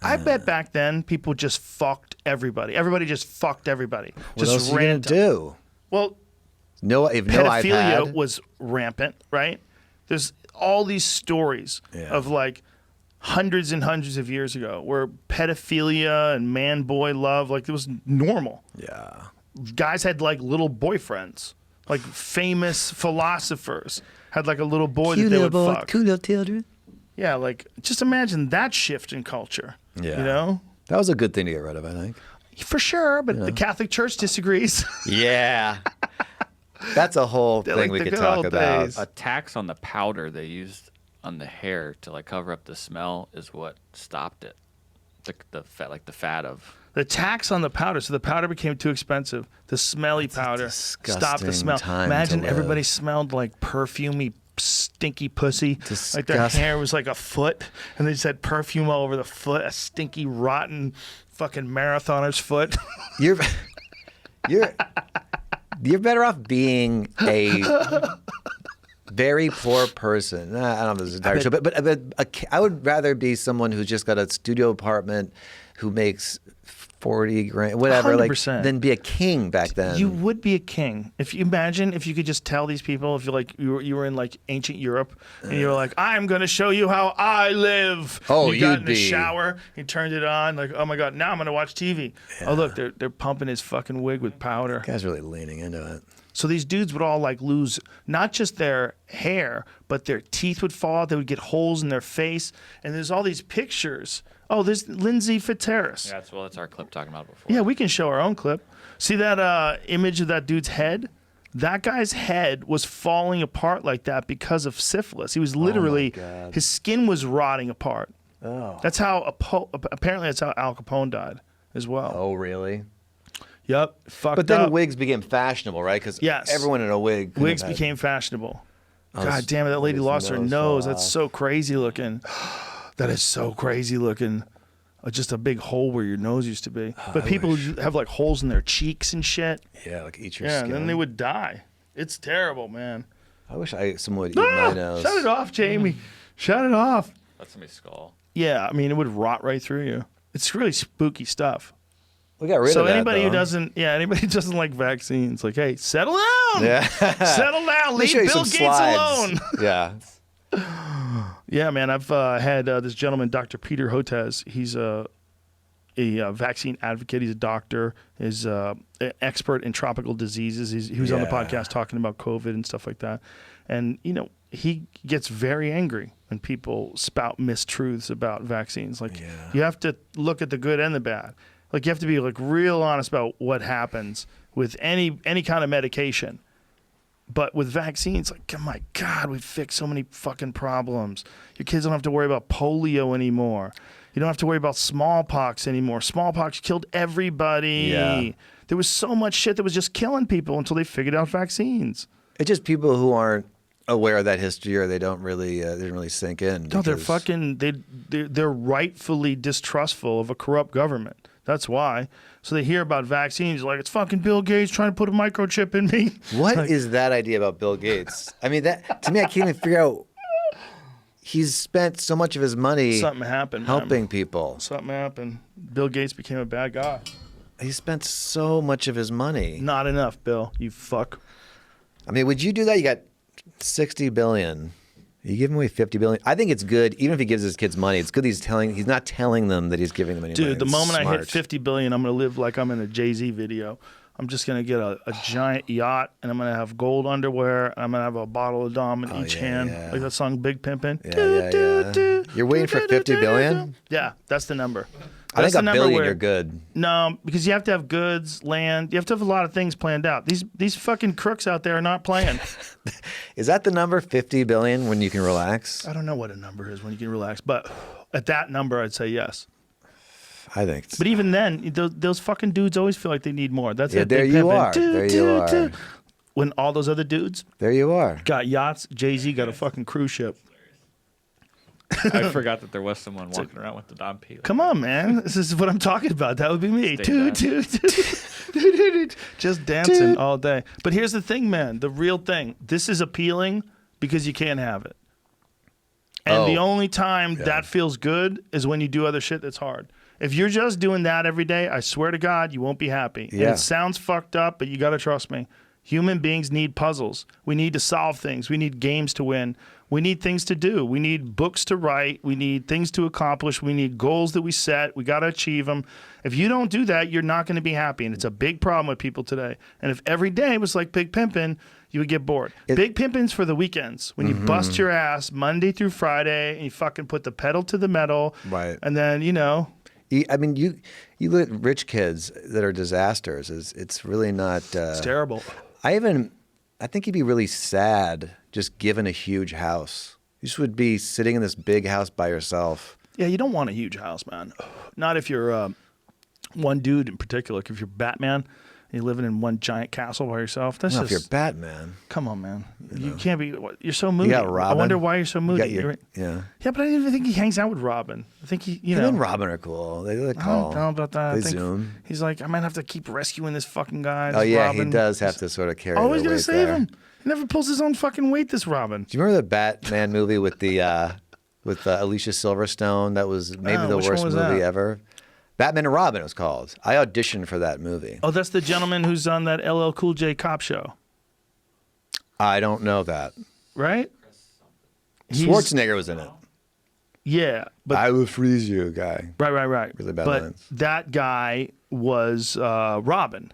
I bet back then people just fucked everybody. Everybody just fucked everybody. What Just else are you gonna do? Well, No, if no pedophilia iPad. was rampant, right? There's all these stories of like hundreds and hundreds of years ago where pedophilia and man-boy love, like it was normal. Yeah. Guys had like little boyfriends, like famous philosophers had like a little boy that they would fuck. Cool little children. Yeah, like just imagine that shift in culture. Yeah. You know? That was a good thing to get rid of, I think. For sure, but the Catholic Church disagrees. Yeah. That's a whole thing like we the could good talk old about. days. A tax on the powder they used on the hair to like cover up the smell is what stopped it. The fat of. The tax on the powder, so the powder became too expensive. The smelly powder stopped the disgusting smell. time to Imagine live. everybody smelled like perfumey stinky pussy. Disgusting. Like their hair was like a foot, and they just had perfume all over the foot. A stinky, rotten, fucking marathoner's foot. You're better off being a very poor person. I don't know if this is entirely true, but I would rather be someone who's just got a studio apartment who makes 40 grand, whatever, 100%. like, than be a king back then. You would be a king if you imagine if you could just tell these people, if you're like you were in like ancient Europe and you were like, I'm gonna show you how I live. Oh, and you got you'd in the be shower, you turned it on, like, oh my god, now I'm gonna watch TV. Yeah. Oh look, they're pumping his fucking wig with powder. The guy's really leaning into it. So these dudes would all like lose not just their hair, but their teeth would fall out. They would get holes in their face, and there's all these pictures. Oh, there's Lindsay Fitzharris. Yeah, that's our clip talking about before. Yeah, we can show our own clip. See that image of that dude's head? That guy's head was falling apart like that because of syphilis. He was literally, his skin was rotting apart. Oh. That's how, apparently that's how Al Capone died as well. Oh, really? Yep, fucked But then up. wigs became fashionable, right? Because everyone in a wig. Wigs became fashionable. God damn it, that lady lost her nose. That's so crazy looking. That is so crazy looking. Just a big hole where your nose used to be. But people have like holes in their cheeks and shit. Yeah, like eat your Yeah, skin. and then they would die. It's terrible, man. I wish someone would eat my nose. Shut it off, Jamie. Shut it off. That's somebody's skull. Yeah, I mean, it would rot right through you. It's really spooky stuff. We got rid of So that, anybody though. anybody who doesn't like vaccines, like, hey, settle down. Yeah. Settle down. Let me Leave show you Bill some Gates slides. alone. Yeah. Yeah, man. I've had this gentleman, Dr. Peter Hotez. He's a vaccine advocate. He's a doctor. He's an expert in tropical diseases. He was on the podcast talking about COVID and stuff like that. And, you know, he gets very angry when people spout mistruths about vaccines. Like, you have to look at the good and the bad. Like, you have to be, like, real honest about what happens with any kind of medication. But with vaccines, like, oh my God, we fixed so many fucking problems. Your kids don't have to worry about polio anymore. You don't have to worry about smallpox anymore. Smallpox killed everybody. Yeah. There was so much shit that was just killing people until they figured out vaccines. It's just people who aren't aware of that history, or they don't really they didn't really sink in. No, they're fucking they're rightfully distrustful of a corrupt government. That's why. So they hear about vaccines, like, it's fucking Bill Gates trying to put a microchip in me. What is that idea about Bill Gates? I mean, that to me, I can't even figure out. He's spent so much of his money Something happened, helping people. Something happened. Bill Gates became a bad guy. He spent so much of his money. Not enough, Bill. You fuck. I mean, would you do that? You got $60 billion. You give him away $50 billion. I think it's good, even if he gives his kids money. It's good he's not telling them that he's giving them any money. Dude, the It's moment smart. I hit 50 billion, I'm gonna live like I'm in a Jay-Z video. I'm just gonna get a giant yacht, and I'm gonna have gold underwear, and I'm gonna have a bottle of Dom in each hand, like that song "Big Pimpin'." Yeah. You're waiting for 50 billion? Yeah, that's the number. I That's think the $1 number billion where- you're good. No, because you have to have goods, land. You have to have a lot of things planned out. These fucking crooks out there are not playing. Is that the number, 50 billion, when you can relax? I don't know what a number is when you can relax, but at that number, I'd say yes. I think it's... But even then, those fucking dudes always feel like they need more. That's it. there Big you Pimpin'. are. There you are. When all those other dudes There you are. got yachts, Jay-Z got a fucking cruise ship. I forgot that there was someone walking around with the Dom P. Come on, man. This is what I'm talking about. That would be me. Stay down. Just dancing all day. But here's the thing, man. The real thing. This is appealing because you can't have it. And the only time that feels good is when you do other shit that's hard. If you're just doing that every day, I swear to God, you won't be happy. Yeah. And it sounds fucked up, but you got to trust me. Human beings need puzzles. We need to solve things. We need games to win. We need things to do. We need books to write. We need things to accomplish. We need goals that we set. We got to achieve them. If you don't do that, you're not going to be happy. And it's a big problem with people today. And if every day was like Big Pimpin', you would get bored. Big Pimpin's for the weekends. When you bust your ass Monday through Friday and you fucking put the pedal to the metal. Right. And then, you know. I mean, you look at rich kids that are disasters. It's really not... It's terrible. I think you'd be really sad just given a huge house. You just would be sitting in this big house by yourself. Yeah, you don't want a huge house, man. Not if you're one dude in particular. Like if you're Batman, You're living in one giant castle by yourself. That's Well, just. if you're Batman, Come on, man. You can't be. You're so moody. got Robin. I wonder why you're so moody. yeah. Yeah, but I didn't even think he hangs out with Robin. I think he, Him and Robin are cool. They I call. don't know about that. They I think Zoom. He's like, I might have to keep rescuing this fucking guy. Oh this yeah, Robin. he does have to sort of carry. Always the gonna weight save there. him. He never pulls his own fucking weight. This Robin. Do you remember the Batman movie with the with Alicia Silverstone? That was maybe the which worst one was movie that? ever. Batman and Robin it was called. I auditioned for that movie. Oh, that's the gentleman who's on that LL Cool J cop show, I don't know that. right? He's- Schwarzenegger was in it. Yeah, but I will freeze you, guy. right. Really bad but lines. that guy was Robin.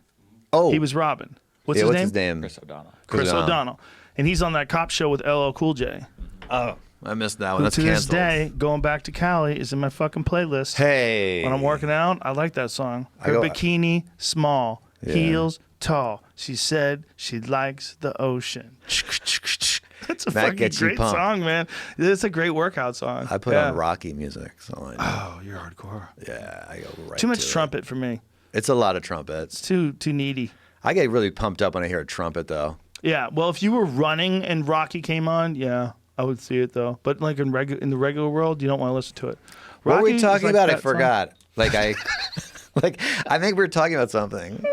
Oh, He was Robin. What's yeah, his what's name? his name? Chris O'Donnell. Chris O'Donnell. And he's on that cop show with LL Cool J. Oh, I missed that one. Who That's to this canceled. day, going back to Cali, is in my fucking playlist. Hey, When I'm working out, I like that song. I Her go- bikini, small, Yeah. heels, tall. She said she likes the ocean. That's a That fucking gets you great pumped. song, man. It's a great workout song. I put Yeah. on Rocky music, so I know. Oh, you're hardcore. Yeah, I go right. Too much to it. trumpet for me. It's a lot of trumpets. It's too needy. I get really pumped up when I hear a trumpet, though. Yeah. Well, if you were running and Rocky came on, yeah, I would see it though. But like in the regular world, you don't want to listen to it. What were Rocky we is talking like about? I that song. forgot. Like I think we were talking about something,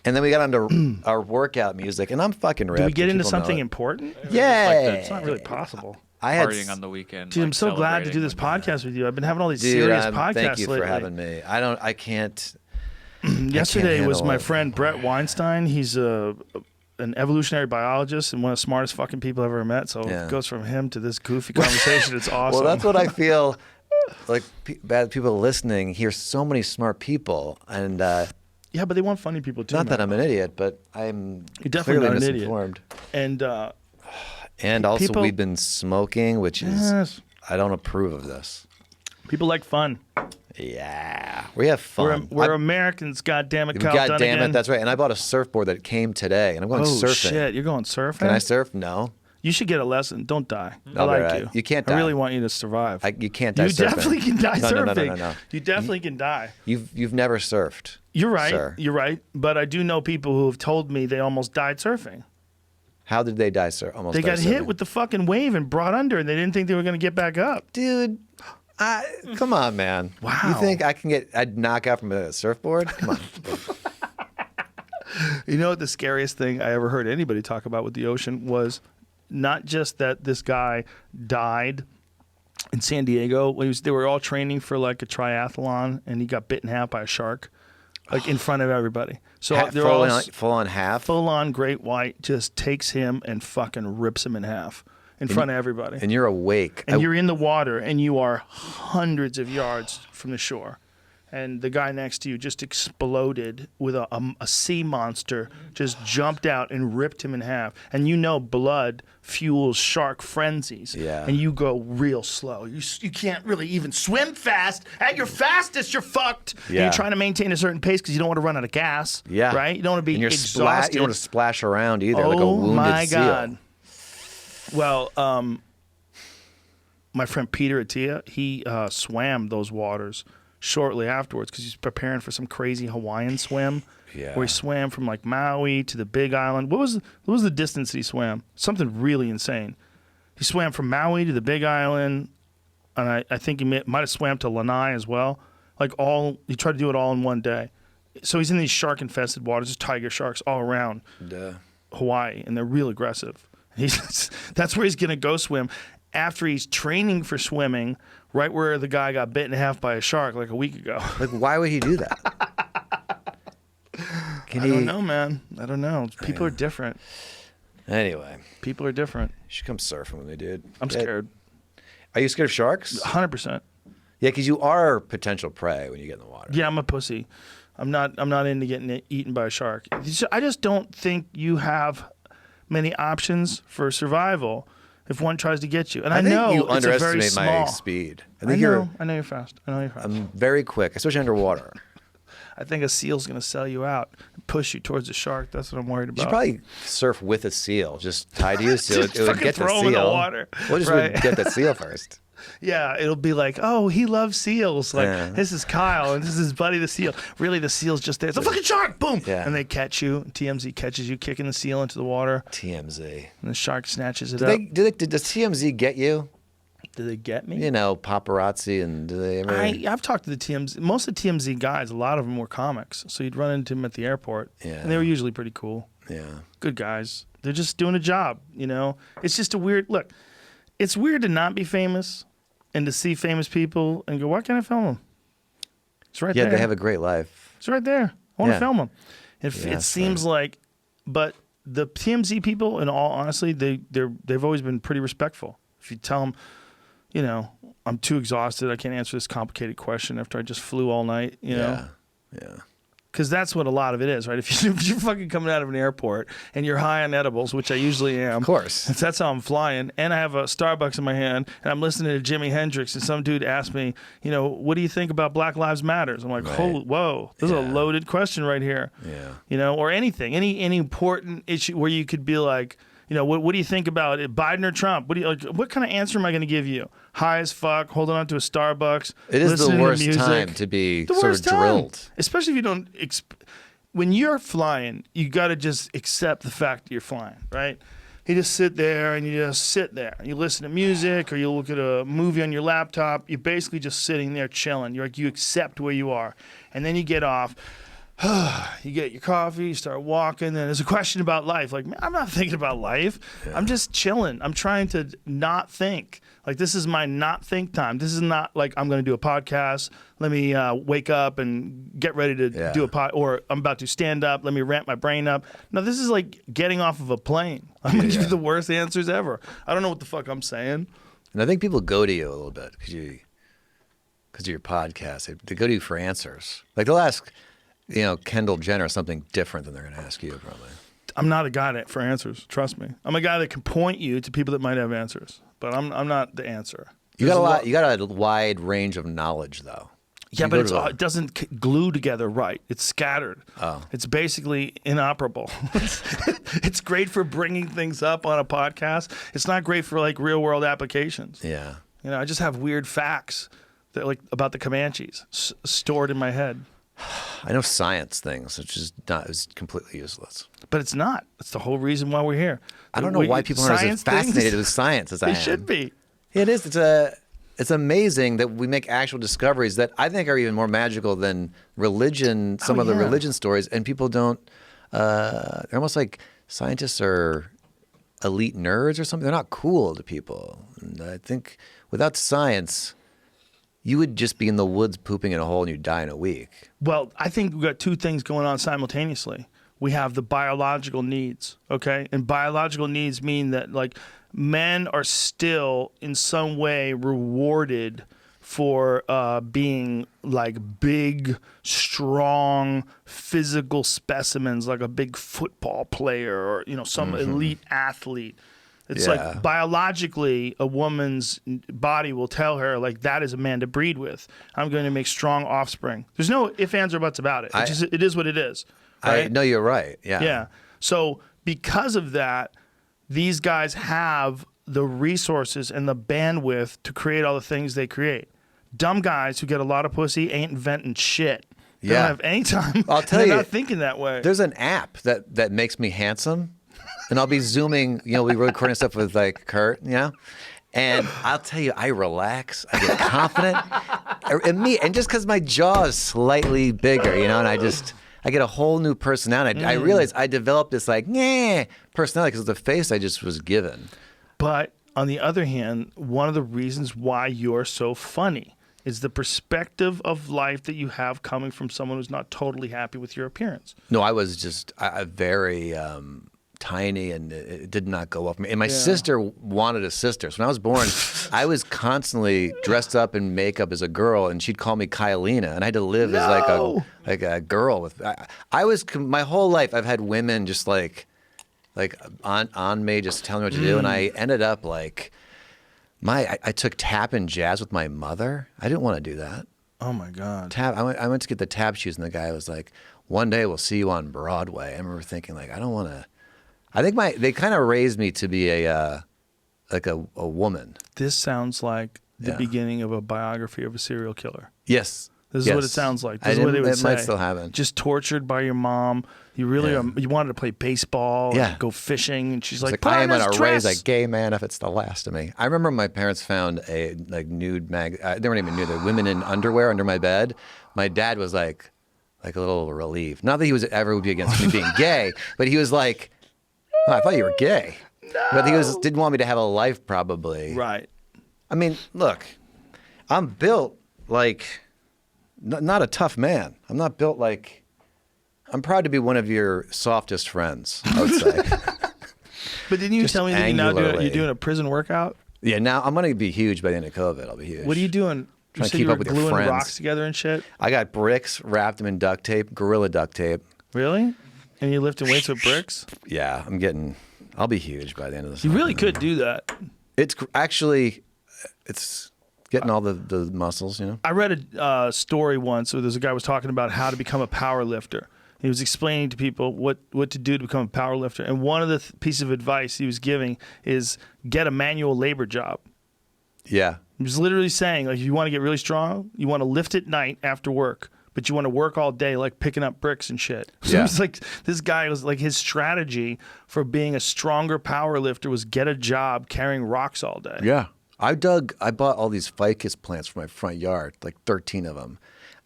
and then we got onto our workout music, and I'm fucking ripped. Did we get into People know something it. important? Yeah, It's not really possible. I had Partying on the weekend. Dude, I'm like, so glad to do this celebrating podcast with you. I've been having all these Dude, serious podcasts thank you lately. for having me. I can't. Yesterday was handle my it. friend Brett Weinstein. He's an evolutionary biologist and one of the smartest fucking people I've ever met. So Yeah. it goes from him to this goofy conversation. It's awesome. Well, that's what I feel. Like bad people listening hear so many smart people, and Yeah, but they want funny people too. not that man. I'm an idiot, but I'm You're definitely clearly not an idiot. misinformed. And And also, People- we've been smoking, which is yes, I don't approve of this. people like fun. Yeah, we have fun. We're Americans, goddammit, Kyle God damn Dunnigan. it, that's right. And I bought a surfboard that came today, and I'm going Oh surfing. shit, you're going surfing? Can I surf? No. You should get a lesson. Don't die. I I'll be like right. you. You can't I die. really want you to survive. You can't die You surfing. definitely can die No, surfing. no. You definitely can die. You've never surfed. You're right. Sir. You're right. But I do know people who have told me they almost died surfing. How did they die, sir? Almost They die got hit surfing? with the fucking wave and brought under, and they didn't think they were going to get back up. Dude, come on, man. Wow. You think I'd knock out from a surfboard? Come on. You know what the scariest thing I ever heard anybody talk about with the ocean was not just that this guy died in San Diego. They were all training for like a triathlon, and he got bit in half by a shark, like in front of everybody. So they're all full on half. full on great white just takes him and fucking rips him in half in front of everybody. And you're awake. And you're in the water, and you are hundreds of yards from the shore. And the guy next to you just exploded with a sea monster, just jumped out and ripped him in half. And you know blood fuels shark frenzies. Yeah. And you go real slow. You can't really even swim fast. At your fastest, you're fucked. And Yeah. you're trying to maintain a certain pace because you don't want to run out of gas. Yeah. Right? You don't want to be and you're exhausted. You don't want to splash around either, Oh like a wounded my seal. God. Well, my friend Peter Attia, he swam those waters shortly afterwards because he's preparing for some crazy Hawaiian swim. Yeah. Where he swam from like Maui to the Big Island. What was the distance he swam? Something really insane. He swam from Maui to the Big Island, and I think he might have swam to Lanai as well. He tried to do it all in one day. So he's in these shark-infested waters, just tiger sharks all around Hawaii, and they're real aggressive. That's where he's going to go swim after he's training for swimming, right where the guy got bit in half by a shark like a week ago. Like, why would he do that? I don't know, man. I don't know. People are different. Anyway, People are different. you should come surfing with me, dude. I'm scared. Are you scared of sharks? 100%. Yeah, because you are potential prey when you get in the water. Yeah, I'm a pussy. I'm not into getting eaten by a shark. I just don't think you have many options for survival if one tries to get you. And I think know you it's a very underestimate small. my speed. I know you're fast. I'm very quick, especially underwater. I think a seal's going to sell you out and push you towards a shark. That's what I'm worried You about. should probably surf with a seal, just tied to you so Just it would fucking get the throw him in the seal. water. We'll just Right. get the seal first. Yeah, it'll be like, oh, he loves seals. Like, this is Kyle, and this is his buddy, the seal. Really, the seal's just there. It's a fucking shark! Boom! Yeah. And they catch you. TMZ catches you kicking the seal into the water. TMZ. And the shark snatches it up. Does TMZ get you? Do they get me? You know, paparazzi, and do they ever? I've talked to the TMZ. Most of the TMZ guys, a lot of them were comics. So you'd run into them at the airport. Yeah. And they were usually pretty cool. Yeah. Good guys. They're just doing a job, you know? It's just a weird look. It's weird to not be famous and to see famous people and go, why can't I film them? It's right there. Yeah, they have a great life. It's right there. I want to film them. It seems right. like, but the TMZ people, in all honesty, they've always been pretty respectful. If you tell them, you know, I'm too exhausted, I can't answer this complicated question after I just flew all night, you know? Yeah. Because that's what a lot of it is, right? If you're fucking coming out of an airport and you're high on edibles, which I usually am. Of course. That's how I'm flying. And I have a Starbucks in my hand and I'm listening to Jimi Hendrix and some dude asked me, you know, what do you think about Black Lives Matters? I'm like, whoa, this is a loaded question right here. Yeah. You know, or anything, any important issue where you could be like, you know, what do you think about it, Biden or Trump? What kind of answer am I going to give you? High as fuck, holding on to a Starbucks. It is the worst music. time to be The sort worst of drilled. time. Especially if you don't. When you're flying, you got to just accept the fact that you're flying, right? You just sit there and you just sit there. You listen to music or you look at a movie on your laptop. You're basically just sitting there chilling. You accept where you are. And then you get off. You get your coffee, you start walking, and there's a question about life. Like, man, I'm not thinking about life. Yeah. I'm just chilling. I'm trying to not think. Like, this is my not think time. This is not like I'm going to do a podcast. Let me wake up and get ready to do a pod, or I'm about to stand up. Let me ramp my brain up. No, this is like getting off of a plane. I'm going to give you the worst answers ever. I don't know what the fuck I'm saying. And I think people go to you a little bit because of your podcast. They go to you for answers. Like they'll ask, you know, Kendall Jenner something different than they're going to ask you probably. I'm not a guy for answers. Trust me. I'm a guy that can point you to people that might have answers, but I'm not the answer. You got a wide range of knowledge though. Yeah, but it doesn't glue together right. It's scattered. Oh. It's basically inoperable. It's great for bringing things up on a podcast. It's not great for like real world applications. Yeah. You know, I just have weird facts that about the Comanches stored in my head. I know science things, which is completely useless. But it's not. It's the whole reason why we're here. I don't know why people aren't as fascinated with science as I am. They should be. It is. It's amazing that we make actual discoveries that I think are even more magical than religion, some of the religion stories, and people don't, they're almost like scientists are elite nerds or something. They're not cool to people. And I think without science, you would just be in the woods pooping in a hole and you'd die in a week. Well, I think we've got two things going on simultaneously. We have the biological needs, okay? And biological needs mean that, like, men are still in some way rewarded for being, like, big, strong, physical specimens, like a big football player or, you know, some elite athlete. It's like biologically, a woman's body will tell her, like, that is a man to breed with. I'm going to make strong offspring. There's no ifs, ands, or buts about it. It is what it is. Right? I know you're right. Yeah. Yeah. So because of that, these guys have the resources and the bandwidth to create all the things they create. Dumb guys who get a lot of pussy ain't inventing shit. They don't have any time. I'll tell you, they're not thinking that way. There's an app that makes me handsome. And I'll be zooming, you know, we were recording stuff with like Kurt, you know, and I'll tell you, I relax, I get confident, and just because my jaw is slightly bigger, you know, and I get a whole new personality. I realized I developed this like personality because of the face I just was given. But on the other hand, one of the reasons why you're so funny is the perspective of life that you have coming from someone who's not totally happy with your appearance. No, I was just very tiny, and it did not go well for me. And my sister wanted a sister. So when I was born, I was constantly dressed up in makeup as a girl, and she'd call me Kyleena, and I had to live as like a girl. With I was my whole life I've had women just like on me, just telling me what to do, and I ended up like I took tap and jazz with my mother. I didn't want to do that. Oh my God. I went to get the tap shoes, and the guy was like, "One day we'll see you on Broadway." I remember thinking like, I don't want to. I think they kind of raised me to be a woman. This sounds like the beginning of a biography of a serial killer. Yes. This is what it sounds like. This is what they would say. It might still happen. Just tortured by your mom. You really you wanted to play baseball, and go fishing, and she's like, I am going to raise a gay man if it's the last of me. I remember my parents found a nude mag. They weren't even nude. They're women in underwear under my bed. My dad was like a little relieved. Not that he would be against me being gay, but he was like, oh, I thought you were gay. No. But he didn't want me to have a life, probably. Right. I mean, look, I'm built like not a tough man. I'm not built like. I'm proud to be one of your softest friends, I would say. But didn't you tell me that you're doing a prison workout? Yeah, now I'm going to be huge by the end of COVID. I'll be huge. What are you doing? Trying you to keep up with your friends. Gluing rocks together and shit? I got bricks, wrapped them in duct tape, gorilla duct tape. Really? And you're lifting weights with bricks? Yeah, I'll be huge by the end of this. You really could do that. It's actually, it's getting all the muscles, you know? I read a story once where there's a guy was talking about how to become a power lifter. He was explaining to people what to do to become a power lifter. And one of the pieces of advice he was giving is get a manual labor job. Yeah. He was literally saying, like, if you want to get really strong, you want to lift at night after work, but you want to work all day, like picking up bricks and shit. So yeah. It's like, this guy was like, his strategy for being a stronger power lifter was get a job carrying rocks all day. Yeah. I bought all these ficus plants for my front yard, like 13 of them.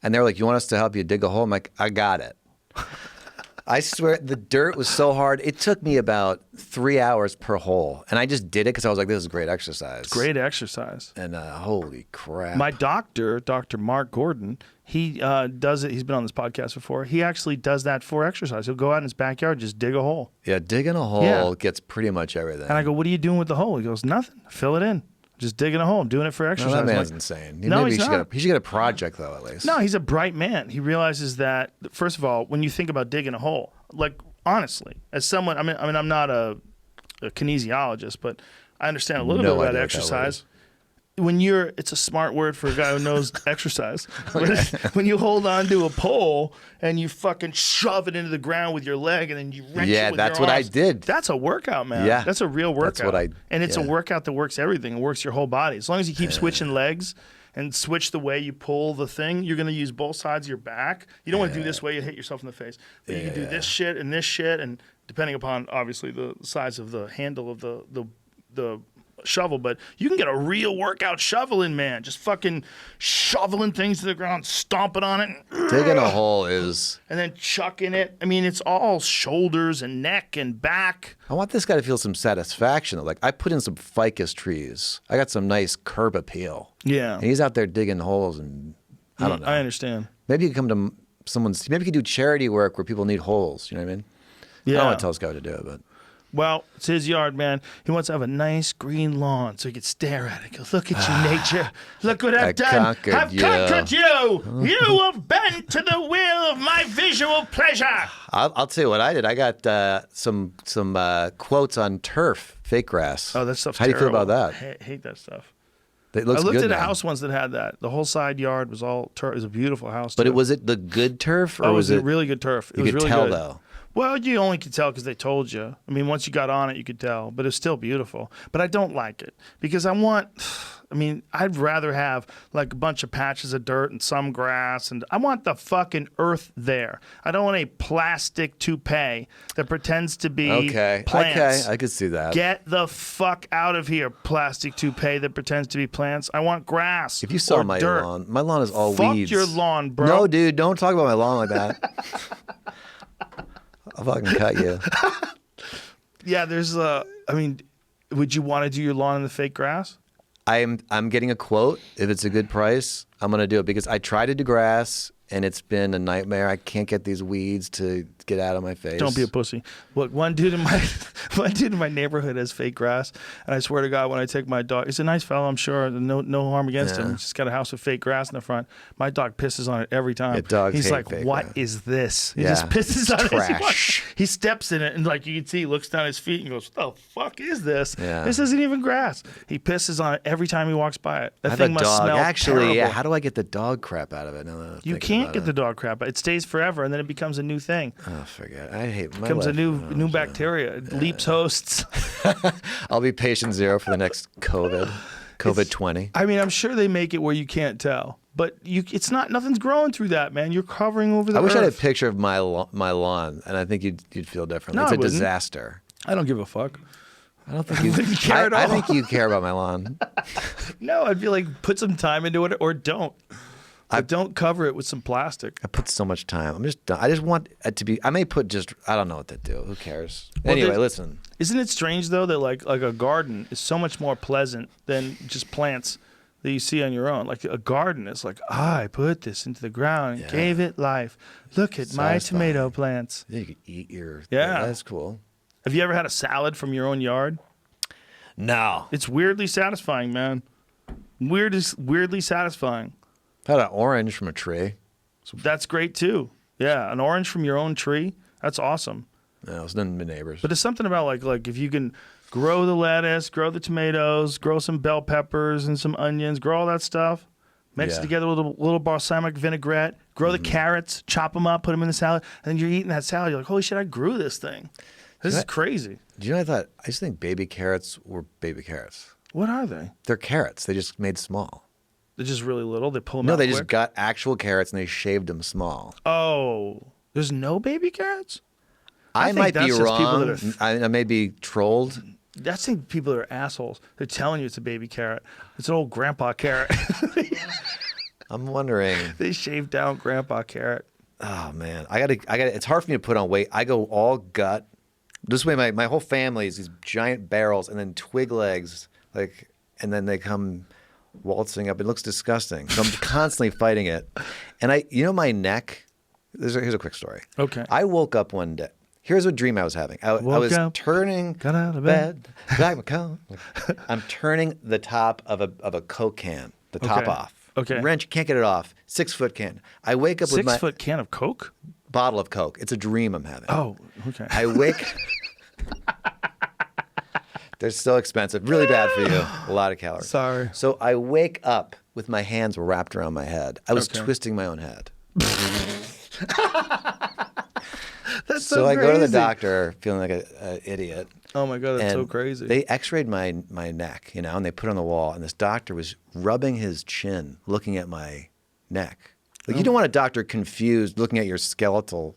And they're like, you want us to help you dig a hole? I'm like, I got it. I swear, the dirt was so hard. It took me about 3 hours per hole. And I just did it because I was like, this is great exercise. Great exercise. And holy crap. My doctor, Dr. Mark Gordon, he does it. He's been on this podcast before. He actually does that for exercise. He'll go out in his backyard, just dig a hole. Yeah, digging a hole gets pretty much everything. And I go, what are you doing with the hole? He goes, nothing. Fill it in. Just digging a hole. I'm doing it for exercise. No, that man's insane. No, he's not. He should get a project, though, at least. No, he's a bright man. He realizes that, first of all, when you think about digging a hole, like, honestly, as someone, I mean, I'm not a kinesiologist, but I understand a little bit about exercise. It's a smart word for a guy who knows exercise. When you hold on to a pole and you fucking shove it into the ground with your leg and then you wrench it with your arms. Yeah, that's what I did. That's a workout, man. Yeah. That's a real workout. That's what and it's a workout that works everything. It works your whole body. As long as you keep switching legs and switch the way you pull the thing, you're going to use both sides of your back. You don't want to do this way, you hit yourself in the face. But you can do this shit, and depending upon, obviously, the size of the handle of the shovel, but you can get a real workout shoveling, man. Just fucking shoveling things to the ground, stomping on it. Digging a hole is... And then chucking it. I mean, it's all shoulders and neck and back. I want this guy to feel some satisfaction. Like, I put in some ficus trees. I got some nice curb appeal. Yeah. And he's out there digging holes and... I don't know. I understand. Maybe you could come to someone's... Maybe you could do charity work where people need holes. You know what I mean? Yeah. I don't want to tell this guy what to do, but... Well, it's his yard, man. He wants to have a nice green lawn so he could stare at it. Go, look at you, nature. Look what I've done. I've conquered you. You have bent to the will of my visual pleasure. I'll tell you what I did. I got some quotes on turf, fake grass. Oh, that stuff's How do you feel terrible. about that? I hate that stuff. It looks I looked good at a now. house once that had that. The whole side yard was all turf. It was a beautiful house. But too. was it the good turf? Or it was it really good turf? It you was could really tell, good. though. Well, you only could tell because they told you. I mean, once you got on it, you could tell. But it's still beautiful. But I don't like it because I'd rather have like a bunch of patches of dirt and some grass. And I want the fucking earth there. I don't want a plastic toupee that pretends to be plants. Okay, I could see that. Get the fuck out of here, plastic toupee that pretends to be plants. I want grass. If you saw or my dirt. lawn is all Fuck weeds. your lawn, bro. No, dude, don't talk about my lawn like that. I'll fucking cut you. Yeah, there's would you want to do your lawn in the fake grass? I'm getting a quote. If it's a good price, I'm gonna do it because I tried to do grass and it's been a nightmare. I can't get these weeds to get out of my face. Don't be a pussy. Look, one dude in my neighborhood has fake grass, and I swear to God, when I take my dog, he's a nice fellow, I'm sure. No harm against him. He's just got a house with fake grass in the front. My dog pisses on it every time. Yeah, dogs he's hate like, fake "What grass. is this?" He Yeah. just pisses on Trash. it. He steps in it, and like you can see, he looks down his feet and goes, "What the fuck is this? Yeah. This isn't even grass." He pisses on it every time he walks by it. That I have thing a must dog. smell Actually, terrible. yeah. How do I get the dog crap out of it? You can't get the dog crap out. It stays forever, and then it becomes a new thing. Oh, forget it. I hate my Becomes life. a new bacteria. It leaps hosts. I'll be patient zero for the next COVID COVID-20. I mean, I'm sure they make it where you can't tell, but it's not. Nothing's growing through that, man. You're covering over the. I wish I had a earth. picture of my lawn, and I think you'd feel differently. No, It's I a wouldn't. disaster. I don't give a fuck. I don't think you care at all. I think you care about my lawn. No, I'd be like, put some time into it or don't. But don't cover it with some plastic. I put so much time. I'm just done. I just want it to be. I may put just. I don't know what to do. Who cares? Well, Anyway, listen. Isn't it strange though that like a garden is so much more pleasant than just plants that you see on your own? Like a garden is like, I put this into the ground and gave it life. Look at my tomato plants. Yeah, you could eat your. Yeah. That's cool. Have you ever had a salad from your own yard? No. It's weirdly satisfying, man. Weirdly satisfying. Had an orange from a tree. That's great too. Yeah, an orange from your own tree. That's awesome. No, it was none of my neighbors. But there's something about like if you can grow the lettuce, grow the tomatoes, grow some bell peppers and some onions, grow all that stuff, mix it together with a little balsamic vinaigrette, grow the carrots, chop them up, put them in the salad, and then you're eating that salad. You're like, holy shit, I grew this thing. This is crazy. Do you know I used to think baby carrots were baby carrots. What are they? They're carrots. They just made small. They're just really little. They pull them No, out they quick? just got actual carrots and they shaved them small. Oh, there's no baby carrots? I think might be that's just people wrong. that I may be trolled. That's think people that are assholes. They're telling you it's a baby carrot. It's an old grandpa carrot. I'm wondering. They shaved down grandpa carrot. Oh man, I gotta. It's hard for me to put on weight. I go all gut. This way, my whole family is these giant barrels and then twig legs, and then they come waltzing up. It looks disgusting. So I'm constantly fighting it. And my neck. Here's a quick story. Okay. I woke up one day. Here's a dream I was having. I was turning got out of bed. back my coat. I'm turning the top of a Coke can, the top off. Okay. Wrench, can't get it off. 6-foot can. I wake up with my 6-foot can of Coke? bottle of Coke. It's a dream I'm having. Oh, okay. I wake. They're so expensive. Really bad for you. A lot of calories. Sorry. So I wake up with my hands wrapped around my head. I was twisting my own head. That's So I crazy. go to the doctor feeling like an idiot. Oh my God, that's so And crazy. They x-rayed my neck, and they put it on the wall. And this doctor was rubbing his chin, looking at my neck. Like you don't want a doctor confused looking at your skeletal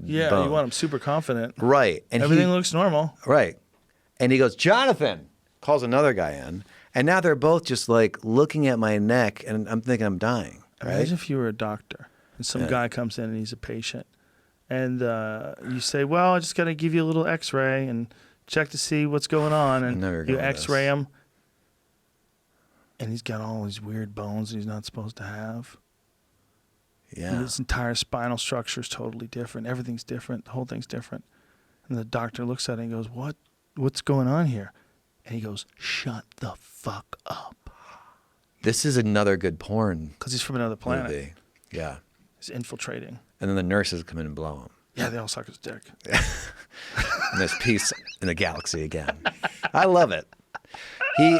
yeah, bone. you want them super confident. Right. And Everything looks normal. Right. And he goes, Jonathan, calls another guy in. And now they're both just like looking at my neck, and I'm thinking I'm dying. Right? Imagine if you were a doctor and some guy comes in and he's a patient. And you say, well, I just got to give you a little x-ray and check to see what's going on. And you x-ray him. And he's got all these weird bones he's not supposed to have. Yeah. And his entire spinal structure is totally different. Everything's different. The whole thing's different. And the doctor looks at it and goes, what's going on here? And he goes, shut the fuck up. This is another good porn Because he's from another planet. movie. Yeah. He's infiltrating. And then the nurses come in and blow him. Yeah, they all suck his dick. And there's peace in the galaxy again. I love it. He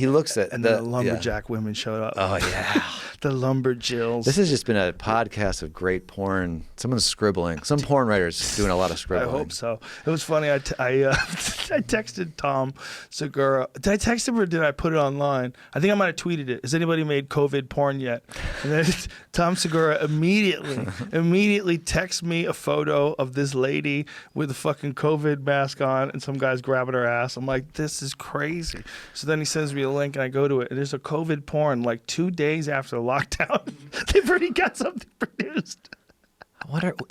looks at And then the lumberjack women showed up. Oh yeah. The lumberjills. This has just been a podcast of great porn. Someone's scribbling. Some porn writer's doing a lot of I scribbling. hope so. It was funny. I texted Tom Segura. Did I text him or did I put it online? I think I might have tweeted it. Has anybody made COVID porn yet? And then Tom Segura immediately texts me a photo of this lady with a fucking COVID mask on and some guy's grabbing her ass. I'm like, this is crazy. So then he sends me a link and I go to it. And there's a COVID porn like 2 days after the lockdown. They've already got something produced.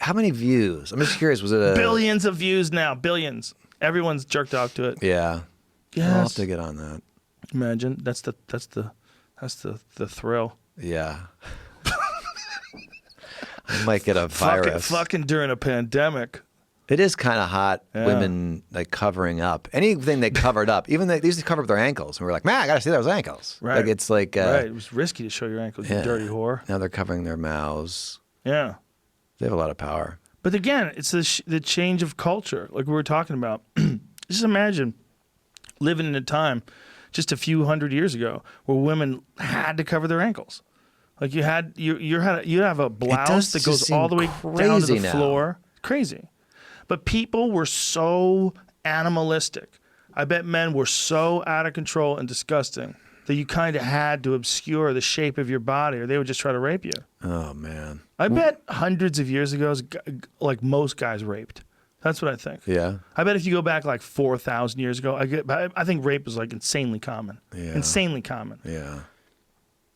How many views? I'm just curious. Was it Billions of views now. Billions. Everyone's jerked off to it. Yeah. Yes. I'll have to get on that. Imagine that's the thrill. Yeah. I might get a virus. Fucking during a pandemic. It is kind of hot. Yeah. Women like covering up anything they covered up. Even they used to cover up their ankles, and we're like, man, I gotta see those ankles. Right. Like it's like Right. It was risky to show your ankles, you dirty whore. Now they're covering their mouths. Yeah. They have a lot of power. But again, it's the change of culture, like we were talking about. Just imagine living in a time just a few hundred years ago where women had to cover their ankles. Like you have a blouse that goes all the way down to the floor. Crazy. But people were so animalistic. I bet men were so out of control and disgusting that you kind of had to obscure the shape of your body, or they would just try to rape you. Oh man. I bet hundreds of years ago, like most guys raped. That's what I think. Yeah. I bet if you go back like 4,000 years ago, I think rape was like insanely common. Yeah. Insanely common. Yeah.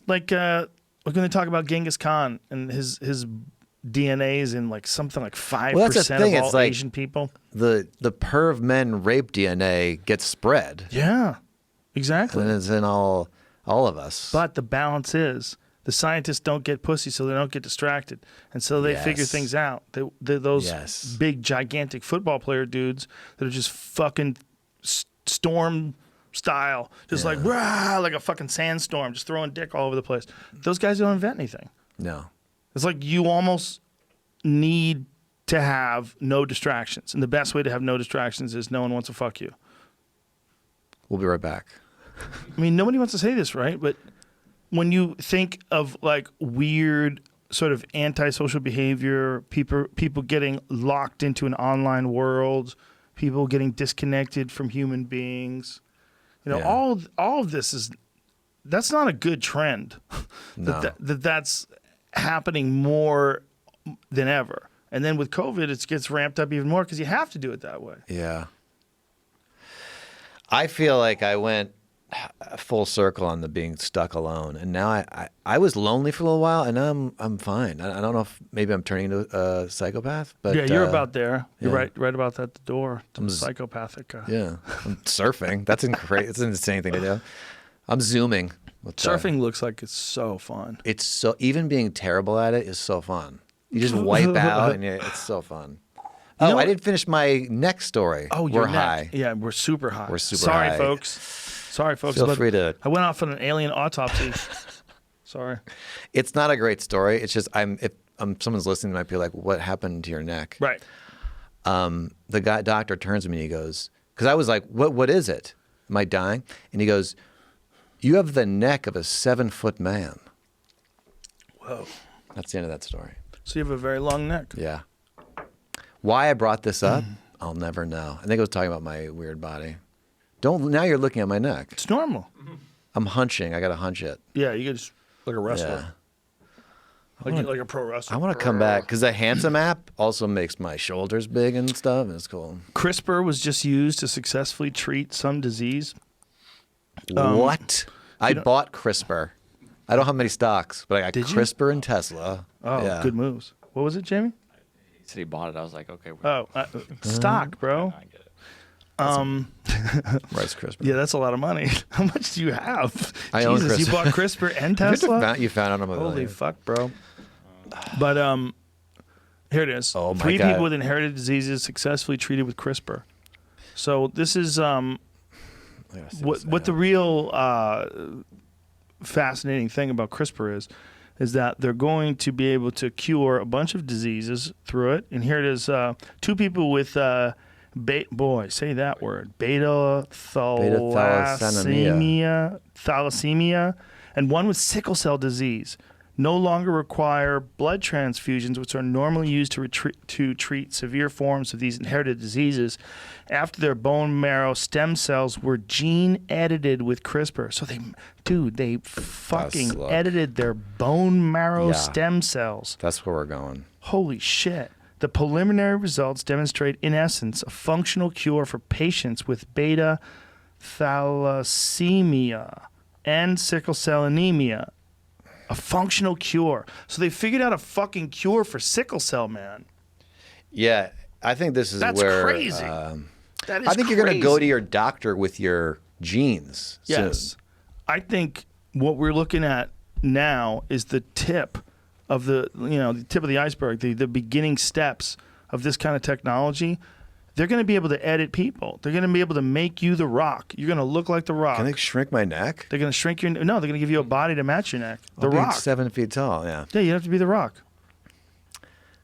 Like we're going to talk about Genghis Khan and his DNA is in like something like 5% of all like Asian people. The perv men rape DNA gets spread. Yeah, exactly. And it's in all of us. But the balance is the scientists don't get pussy, so they don't get distracted. And so they figure things out. Those big, gigantic football player dudes that are just fucking storm style, just like a fucking sandstorm, just throwing dick all over the place. Those guys don't invent anything. No. It's like you almost need to have no distractions. And the best way to have no distractions is no one wants to fuck you. We'll be right back. I mean, nobody wants to say this, right? But when you think of like weird sort of antisocial behavior, people getting locked into an online world, people getting disconnected from human beings, all of this that's not a good trend. No. That's happening more than ever. And then with COVID, it gets ramped up even more because you have to do it that way. Yeah. I feel like I went full circle on the being stuck alone, and now I was lonely for a little while, and now I'm fine. I don't know if maybe I'm turning into a psychopath, but yeah, you're about there. You're right about that at the door. I'm psychopathic. Yeah, I'm surfing. That's it's an insane thing to do. I'm zooming. Surfing looks like it's so fun. It's so even being terrible at it is so fun. You just wipe out, and it's so fun. I didn't finish my next story. Oh, we're high. Yeah, we're super high. We're super high. Sorry, folks. Feel free to. I went off on an alien autopsy. Sorry. It's not a great story. It's just if someone's listening, they might be like, "What happened to your neck?" Right. The doctor turns to me and he goes, because I was like, "What is it? Am I dying?" And he goes, "You have the neck of a 7-foot man." Whoa. That's the end of that story. So you have a very long neck. Yeah. Why I brought this up, I'll never know. I think I was talking about my weird body. Now you're looking at my neck. It's normal. I'm hunching. I got to hunch it. Yeah, you get just like a wrestler. Yeah. Like a pro wrestler. I want to come back because the Handsome app also makes my shoulders big and stuff. And it's cool. CRISPR was just used to successfully treat some disease. What? I bought CRISPR. I don't have many stocks, but I got CRISPR and Tesla. Oh, yeah. Good moves. What was it, Jamie? He said he bought it. I was like, okay. Stock, bro. I get it. Rice CRISPR. Yeah, that's a lot lot. How much do you have? I own CRISPR. You bought CRISPR and Tesla? You found out I'm a Holy millionaire. fuck, bro. But here it is. Oh my 3 God. people with inherited diseases successfully treated with CRISPR. So this is what the real fascinating thing about CRISPR is that they're going to be able to cure a bunch of diseases through it. And here it is, 2 people with say that word, beta thalassemia, and 1 with sickle cell disease. No longer require blood transfusions, which are normally used to treat severe forms of these inherited diseases, after their bone marrow stem cells were gene edited with CRISPR. So they fucking edited their bone marrow stem cells. That's where we're going. Holy shit. The preliminary results demonstrate, in essence, a functional cure for patients with beta thalassemia and sickle cell anemia. A functional cure. So they figured out a fucking cure for sickle cell, man. Yeah, I think this is That's where... crazy. That is I think you're going to go to your doctor with your genes Yes. soon. I think what we're looking at now is the tip of the tip of the iceberg, the beginning steps of this kind of technology. They're going to be able to edit people. They're going to be able to make you the Rock. You're going to look like the Rock. Can they shrink my neck? They're going to shrink your... No, they're going to give you a body to match your neck. The I'll be Rock. 7 feet tall, yeah. Yeah, you have to be the Rock.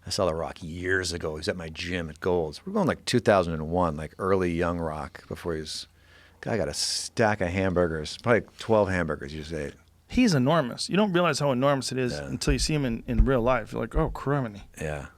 I saw the Rock years ago. He was at my gym at Gold's. We're going like 2001, like early young Rock, before guy got a stack of hamburgers, probably 12 hamburgers you just ate. He's enormous. You don't realize how enormous it is until you see him in real life. You're like, oh, criminy. Yeah.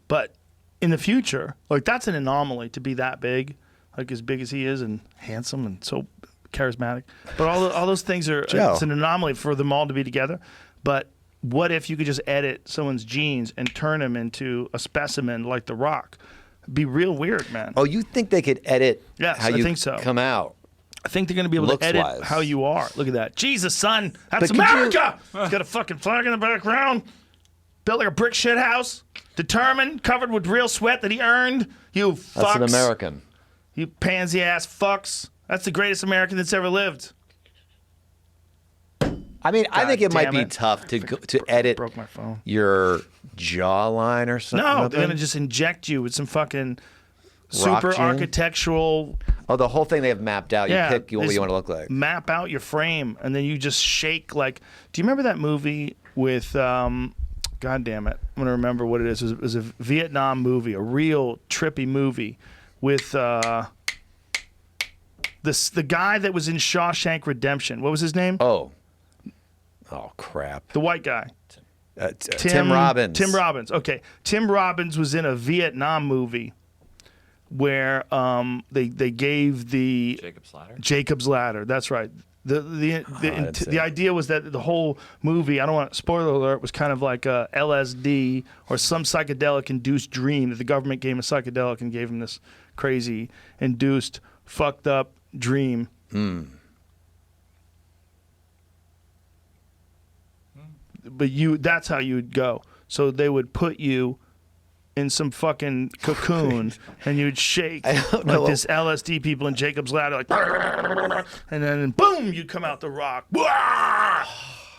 But in the future, like that's an anomaly to be that big, like as big as he is and handsome and so charismatic. But all those things are it's an anomaly for them all to be together. But what if you could just edit someone's genes and turn them into a specimen like The Rock? It'd be real weird, man. Oh, you think they could edit how you think so. come out? I think they're going to be able to edit how you are. Look at that. Jesus, son. That's America. He's got a fucking flag in the background. Built like a brick shit house. Determined. Covered with real sweat that he earned. You fucks. That's an American. You pansy ass fucks. That's the greatest American that's ever lived. I mean, I think it might be tough to edit broke my phone. your jawline or something. No, they're going to just inject you with some fucking super architectural. Oh, the whole thing they have mapped out. You pick what you want to look like. Map out your frame, and then you just shake like. Do you remember that movie with? God damn it! I'm gonna remember what it is. It was a Vietnam movie, a real trippy movie, with the guy that was in Shawshank Redemption. What was his name? Oh crap! The white guy. Tim Robbins. Tim Robbins. Okay, Tim Robbins was in a Vietnam movie where they gave the Jacob's Ladder. That's right. The idea was that the whole movie, I don't want spoiler alert, was kind of like a LSD or some psychedelic induced dream that the government gave him a psychedelic and gave him this crazy induced fucked up dream. But that's how you would go. So they would put you in some fucking cocoon and you'd shake like this LSD people in Jacob's Ladder, like, and then boom, you'd come out The Rock.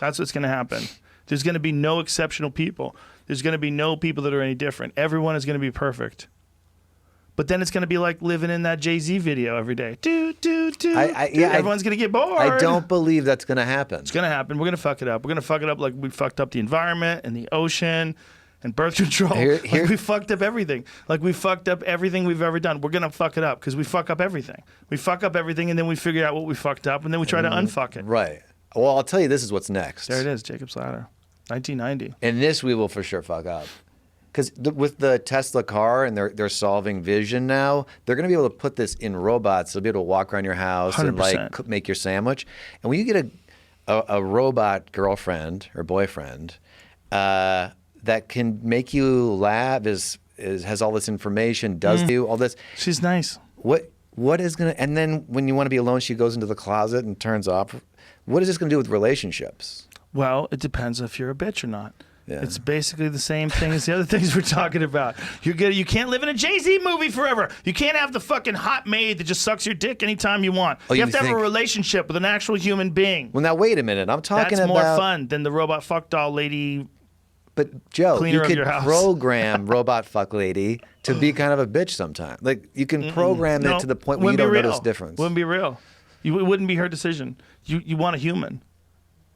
That's what's going to happen. There's going to be no exceptional people. There's going to be no people that are any different. Everyone is going to be perfect. But then it's going to be like living in that Jay-Z video every day. Everyone's going to get bored. I don't believe that's going to happen. It's going to happen. We're going to fuck it up. We're going to fuck it up like we fucked up the environment and the ocean and birth control. Like we fucked up everything. Like we fucked up everything we've ever done. We're going to fuck it up because we fuck up everything. We fuck up everything and then we figure out what we fucked up and then we try to unfuck it. Right. Well, I'll tell you, this is what's next. There it is, Jacob's Ladder, 1990. And this we will for sure fuck up. Because with the Tesla car and they're solving vision now, they're going to be able to put this in robots. They'll be able to walk around your house 100%. and like make your sandwich. And when you get a robot girlfriend or boyfriend that can make you laugh, has all this information, does you all this. She's nice. What is going to, and then when you want to be alone, she goes into the closet and turns off. What is this going to do with relationships? Well, it depends if you're a bitch or not. Yeah. It's basically the same thing as the other things we're talking about. You can't live in a Jay-Z movie forever. You can't have the fucking hot maid that just sucks your dick anytime you want. You have to have a relationship with an actual human being. Well, now wait a minute. I'm talking about... That's more fun than the robot fuck doll lady. But Joe, you could house. program robot fuck lady to be kind of a bitch sometime. Like you can program it to the point where you don't notice difference. Wouldn't be real. It wouldn't be her decision. You want a human.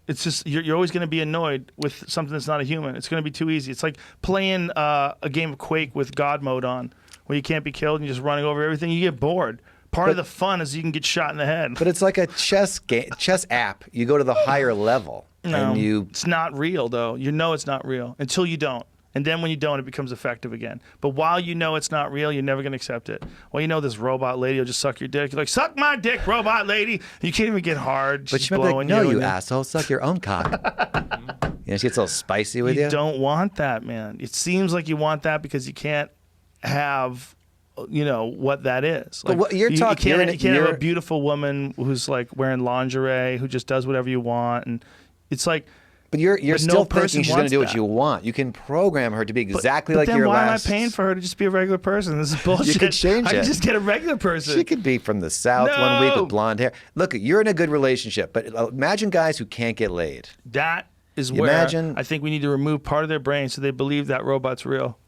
It's just you're always going to be annoyed with something that's not a human. It's going to be too easy. It's like playing a game of Quake with God mode on, where you can't be killed and you're just running over everything. You get bored. Part of the fun is you can get shot in the head. But it's like a chess app. You go to the higher level. No, it's not real though. You know it's not real until you don't. And then when you don't, it becomes effective again. But while you know it's not real, you're never going to accept it. Well, you know this robot lady will just suck your dick. You're like, suck my dick, robot lady. You can't even get hard. But she's blowing like, no, you asshole. Suck your own cock. She gets a little spicy with you. You don't want that, man. It seems like you want that because you can't have, what that is. Like, but you're talking. You can't have a beautiful woman who's like wearing lingerie, who just does whatever you want. And it's like... But you're still thinking she's going to do what you want. You can program her to be exactly like your last... But then why am I paying for her to just be a regular person? This is bullshit. You could change it. I can just get a regular person. She could be from the South 1 week with blonde hair. Look, you're in a good relationship, but imagine guys who can't get laid. That is where I think we need to remove part of their brain so they believe that robot's real.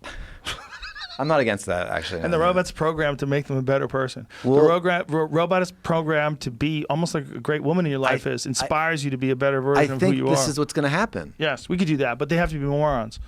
I'm not against that, actually. And the robot's programmed to make them a better person. Well, the robot is programmed to be almost like a great woman in your life inspires you to be a better version of who you are. I think this is what's going to happen. Yes, we could do that, but they have to be morons.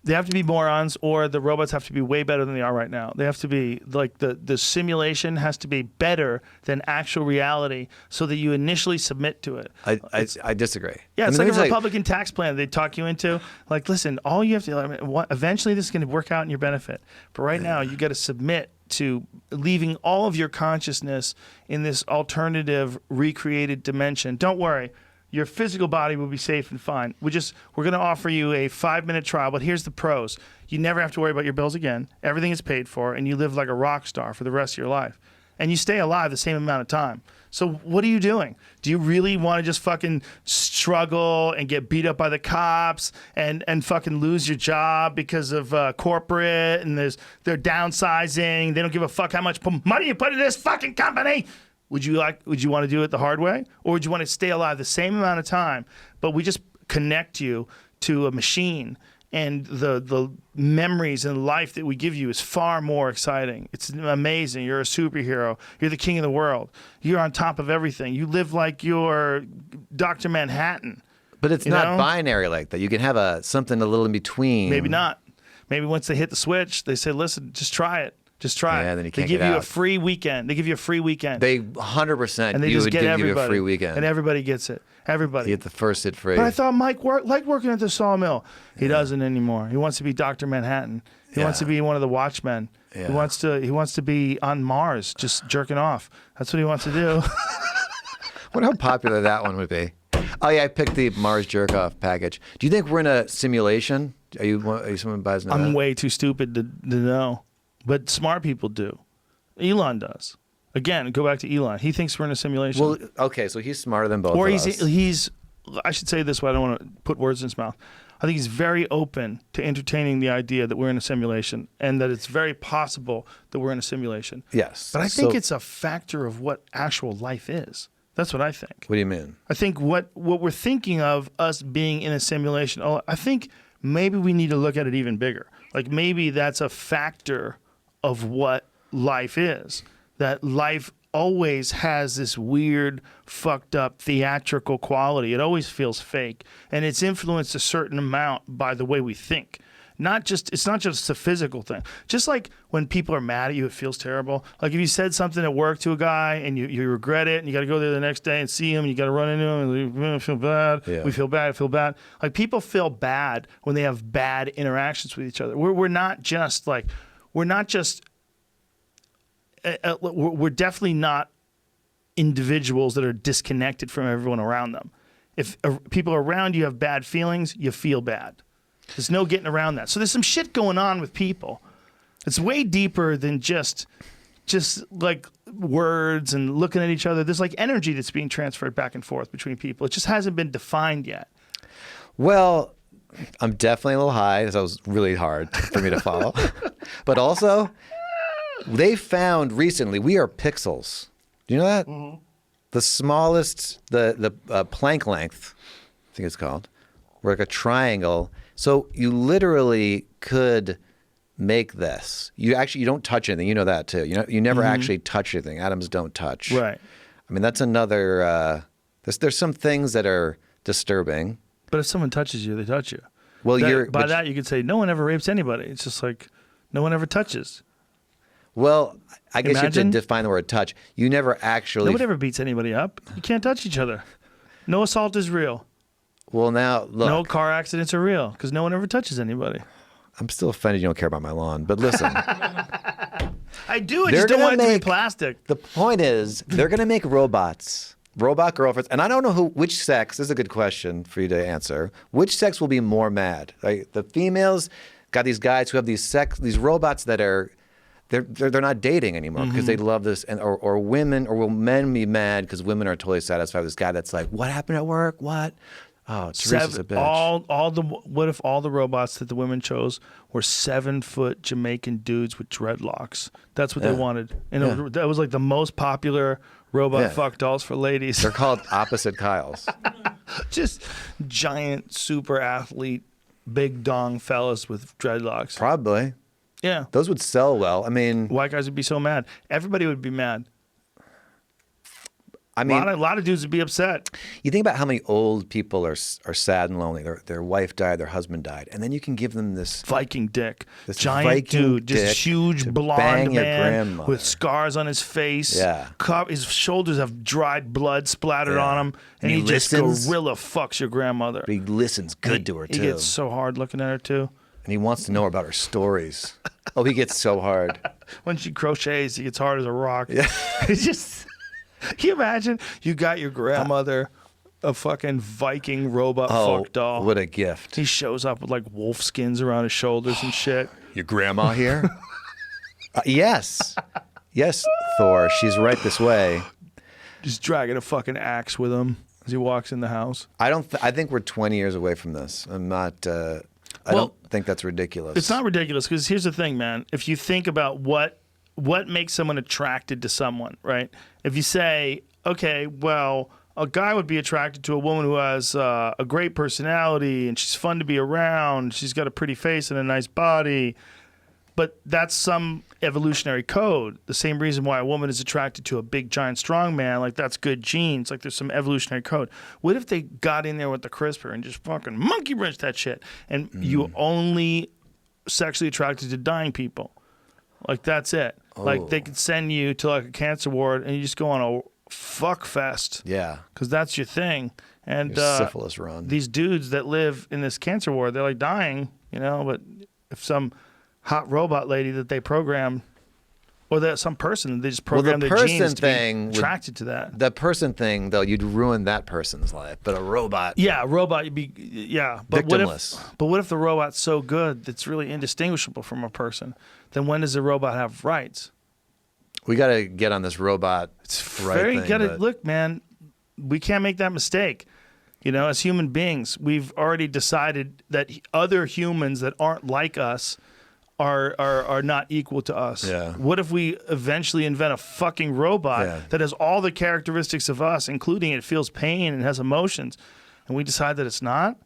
They have to be morons, or the robots have to be way better than they are right now. They have to be like the simulation has to be better than actual reality, so that you initially submit to it. I disagree. Yeah, it's like a Republican tax plan they talk you into. Like, listen, all you have to eventually this is going to work out in your benefit, but right now you got to submit to leaving all of your consciousness in this alternative recreated dimension. Don't worry. Your physical body will be safe and fine. We're going to offer you a 5-minute trial, but here's the pros. You never have to worry about your bills again. Everything is paid for, and you live like a rock star for the rest of your life. And you stay alive the same amount of time. So what are you doing? Do you really want to just fucking struggle and get beat up by the cops and fucking lose your job because of corporate and they're downsizing? They don't give a fuck how much money you put in this fucking company. Would you want to do it the hard way? Or would you want to stay alive the same amount of time, but we just connect you to a machine, and the memories and life that we give you is far more exciting. It's amazing. You're a superhero. You're the king of the world. You're on top of everything. You live like you're Dr. Manhattan. But it's not binary like that. You can have something a little in between. Maybe not. Maybe once they hit the switch, they say, listen, just try it. Just try it. Then you can't they give get you out. a free weekend. They give you a free weekend. They 100%. And they you just would get give everybody. you a free weekend. And everybody gets it. Everybody. You get the first hit free. But I thought Mike liked working at the sawmill. He doesn't anymore. He wants to be Dr. Manhattan. He wants to be one of the Watchmen. Yeah. He wants to be on Mars, just jerking off. That's what he wants to do. Wonder how popular that one would be. Oh yeah, I picked the Mars jerk off package. Do you think we're in a simulation? Are you someone who buys into I'm that? way too stupid to know, but smart people do. Elon does. Again, go back to Elon. He thinks we're in a simulation. Well, okay, so he's smarter than both or of he's us. I should say this way, I don't want to put words in his mouth. I think he's very open to entertaining the idea that we're in a simulation and that it's very possible that we're in a simulation. Yes. But I think it's a factor of what actual life is. That's what I think. What do you mean? I think what we're thinking of us being in a simulation, I think maybe we need to look at it even bigger. Like maybe that's a factor of what life is. That life always has this weird, fucked up theatrical quality. It always feels fake. And it's influenced a certain amount by the way we think. It's not just a physical thing. Just like when people are mad at you, it feels terrible. Like if you said something at work to a guy and you regret it and you got to go there the next day and see him and you got to run into him and you feel bad. Yeah. We feel bad. I feel bad. Like people feel bad when they have bad interactions with each other. We're definitely not individuals that are disconnected from everyone around them. If people around you have bad feelings, you feel bad. There's no getting around that. So there's some shit going on with people. It's way deeper than just like words and looking at each other. There's like energy that's being transferred back and forth between people. It just hasn't been defined yet. Well, I'm definitely a little high. That was really hard for me to follow. But also, they found recently we are pixels. Do you know that? Mm-hmm. The smallest, the Planck length, I think it's called, we're like a triangle. So you literally could make this. You don't touch anything. You know that too. You never actually touch anything. Atoms don't touch. Right. I mean, that's another. There's some things that are disturbing. But if someone touches you, they touch you. Well, that you could say no one ever rapes anybody. It's just like no one ever touches. Well, I guess Imagine. you have to define the word touch. You never actually. Nobody ever beats anybody up. You can't touch each other. No assault is real. Well, now look. No car accidents are real because no one ever touches anybody. I'm still offended you don't care about my lawn, but listen. I do. I just don't want it to be plastic. The point is, they're going to make robots, robot girlfriends, and I don't know which sex. This is a good question for you to answer. Which sex will be more mad? Like the females got these guys who have these robots that are. They're not dating anymore because they love this, or women, or will men be mad because women are totally satisfied with this guy that's like, what happened at work? What? Oh, Teresa's a bitch. What if all the robots that the women chose were 7-foot Jamaican dudes with dreadlocks? That's what they wanted, and that was like the most popular robot fuck dolls for ladies. They're called opposite Kyles. Just giant super athlete, big dong fellas with dreadlocks. Probably. Yeah. Those would sell well. I mean, white guys would be so mad. Everybody would be mad. I mean, a lot of dudes would be upset. You think about how many old people are sad and lonely. Their wife died, their husband died, and then you can give them this Viking dick, this giant Viking dude, dick just huge to blonde bang your man grandmother. with scars on his face. Yeah, his shoulders have dried blood splattered on him, and he just gorilla fucks your grandmother. But he listens good to her too. He gets so hard looking at her too. And he wants to know about her stories. Oh, he gets so hard. When she crochets, he gets hard as a rock. Yeah. It's just, can you imagine? You got your grandmother a fucking Viking robot fuck doll. What a gift. He shows up with like wolf skins around his shoulders and shit. Your grandma here? Yes. Yes, Thor. She's right this way. Just dragging a fucking axe with him as he walks in the house. I think we're 20 years away from this. I'm not. I don't think that's ridiculous. It's not ridiculous because here's the thing, man. If you think about what makes someone attracted to someone, right? If you say, okay, well, a guy would be attracted to a woman who has a great personality and she's fun to be around. She's got a pretty face and a nice body. But that's some evolutionary code. The same reason why a woman is attracted to a big, giant, strong man, like that's good genes. Like there's some evolutionary code. What if they got in there with the CRISPR and just fucking monkey wrenched that shit? And you only sexually attracted to dying people. Like that's it. Oh. Like they could send you to like a cancer ward and you just go on a fuck fest. Yeah. Because that's your thing. And syphilis run. These dudes that live in this cancer ward, they're like dying, you know, but if some hot robot lady that they program, or that some person they just program their genes to be attracted to that. The person thing, though, you'd ruin that person's life. But a robot, yeah, a robot, you'd be But victimless. What if the robot's so good that's really indistinguishable from a person? Then when does the robot have rights? We got to get on this robot. It's very good. Look, man, we can't make that mistake. You know, as human beings, we've already decided that other humans that aren't like us are not equal to us. Yeah. What if we eventually invent a fucking robot that has all the characteristics of us, including it feels pain and has emotions, and we decide that it's not?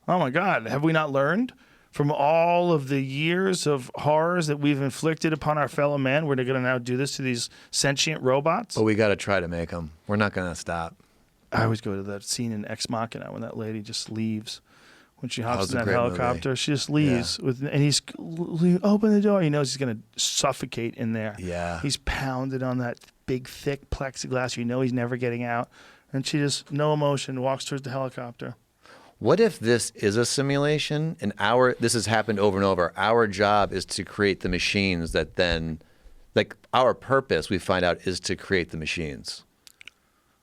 Oh my God, have we not learned from all of the years of horrors that we've inflicted upon our fellow man? We're going to now do this to these sentient robots? But we got to try to make them. We're not going to stop. I always go to that scene in Ex Machina when that lady just leaves. When she hops in that helicopter, movie. She just leaves and he's open the door. He knows he's gonna suffocate in there. Yeah, he's pounded on that big, thick plexiglass. You know he's never getting out, and she just no emotion walks towards the helicopter. What if this is a simulation and this has happened over and over? Our job is to create the machines that then, like our purpose, we find out is to create the machines.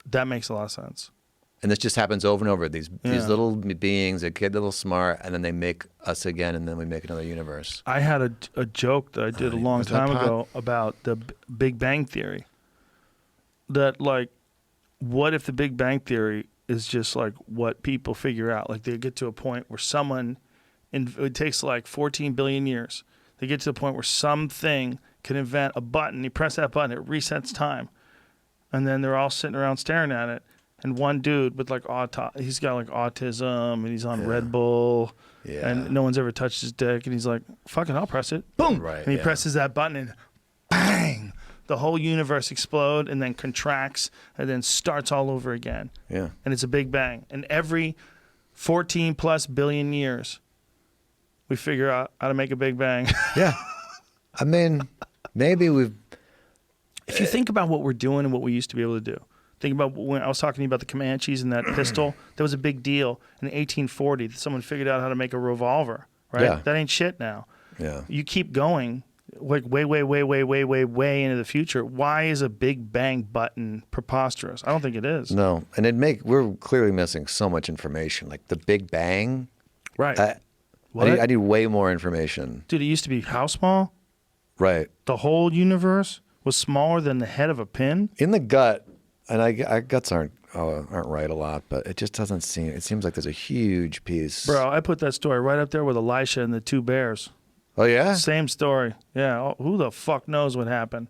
That makes a lot of sense. And this just happens over and over. These little beings that get a little smart, and then they make us again, and then we make another universe. I had a joke that I did a long time ago about the Big Bang Theory. That, like, what if the Big Bang Theory is just, like, what people figure out? Like, they get to a point where it takes, like, 14 billion years. They get to the point where something can invent a button. You press that button, it resets time. And then they're all sitting around staring at it. And one dude with like he's got like autism and he's on Red Bull and no one's ever touched his dick and he's like, fucking I'll press it. Boom. Right, and he presses that button and bang, the whole universe explodes and then contracts and then starts all over again. Yeah. And it's a big bang. And every 14 plus billion years, we figure out how to make a big bang. Yeah. I mean, maybe if you think about what we're doing and what we used to be able to do. Think about when I was talking to you about the Comanches and that pistol. That was a big deal in 1840. Someone figured out how to make a revolver, right? Yeah. That ain't shit now. Yeah. You keep going, like way into the future. Why is a Big Bang button preposterous? I don't think it is. No, and we're clearly missing so much information. Like the Big Bang. Right. I need way more information. Dude, it used to be how small? Right. The whole universe was smaller than the head of a pin? In the gut. And our guts aren't right a lot, but it just doesn't seem. It seems like there's a huge piece. Bro, I put that story right up there with Elisha and the two bears. Oh yeah, same story. Yeah, who the fuck knows what happened?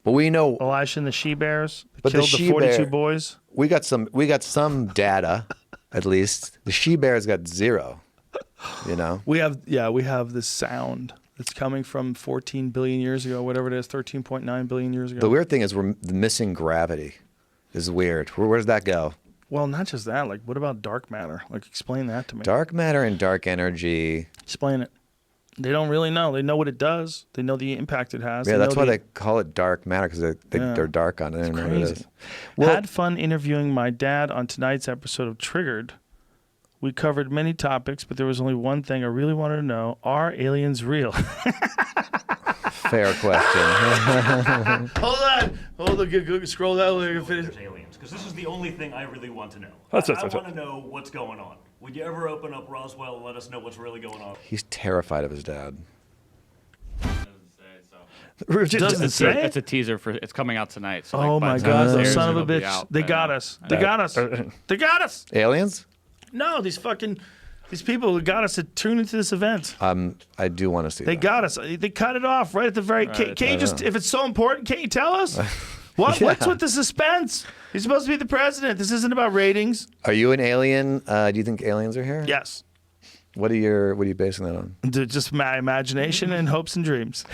But we know Elisha and the she bears killed the 42 boys. We got some data, at least. The she bears got zero. You know. We have this sound that's coming from 14 billion years ago, whatever it is, 13.9 billion years ago. The weird thing is we're missing gravity. Is weird. Where does that go? Well, not just that. Like, what about dark matter? Like, explain that to me. Dark matter and dark energy. Explain it. They don't really know. They know what it does. They know the impact it has. Yeah, that's why they call it dark matter, because they're dark on it. It's crazy. Well, had fun interviewing my dad on tonight's episode of Triggered We covered many topics, but there was only one thing I really wanted to know. Are aliens real? Fair question. Hold on. Scroll down. There's aliens, because this is the only thing I really want to know. I want to know what's going on. Would you ever open up Roswell and let us know what's really going on? He's terrified of his dad. Doesn't say? It's a teaser for it's coming out tonight. So Oh my by the time God, this those airs, son of a it'll be bitch. out They by got then. us. They got us. They got us. Aliens? No, these people who got us to tune into this event. I do want to see They that. got us. They cut it off right at the very. Can't you just, if it's so important, can't you tell us? What's with the suspense? He's supposed to be the president. This isn't about ratings. Are you an alien? Do you think aliens are here? Yes. What are you basing that on? Just my imagination and hopes and dreams.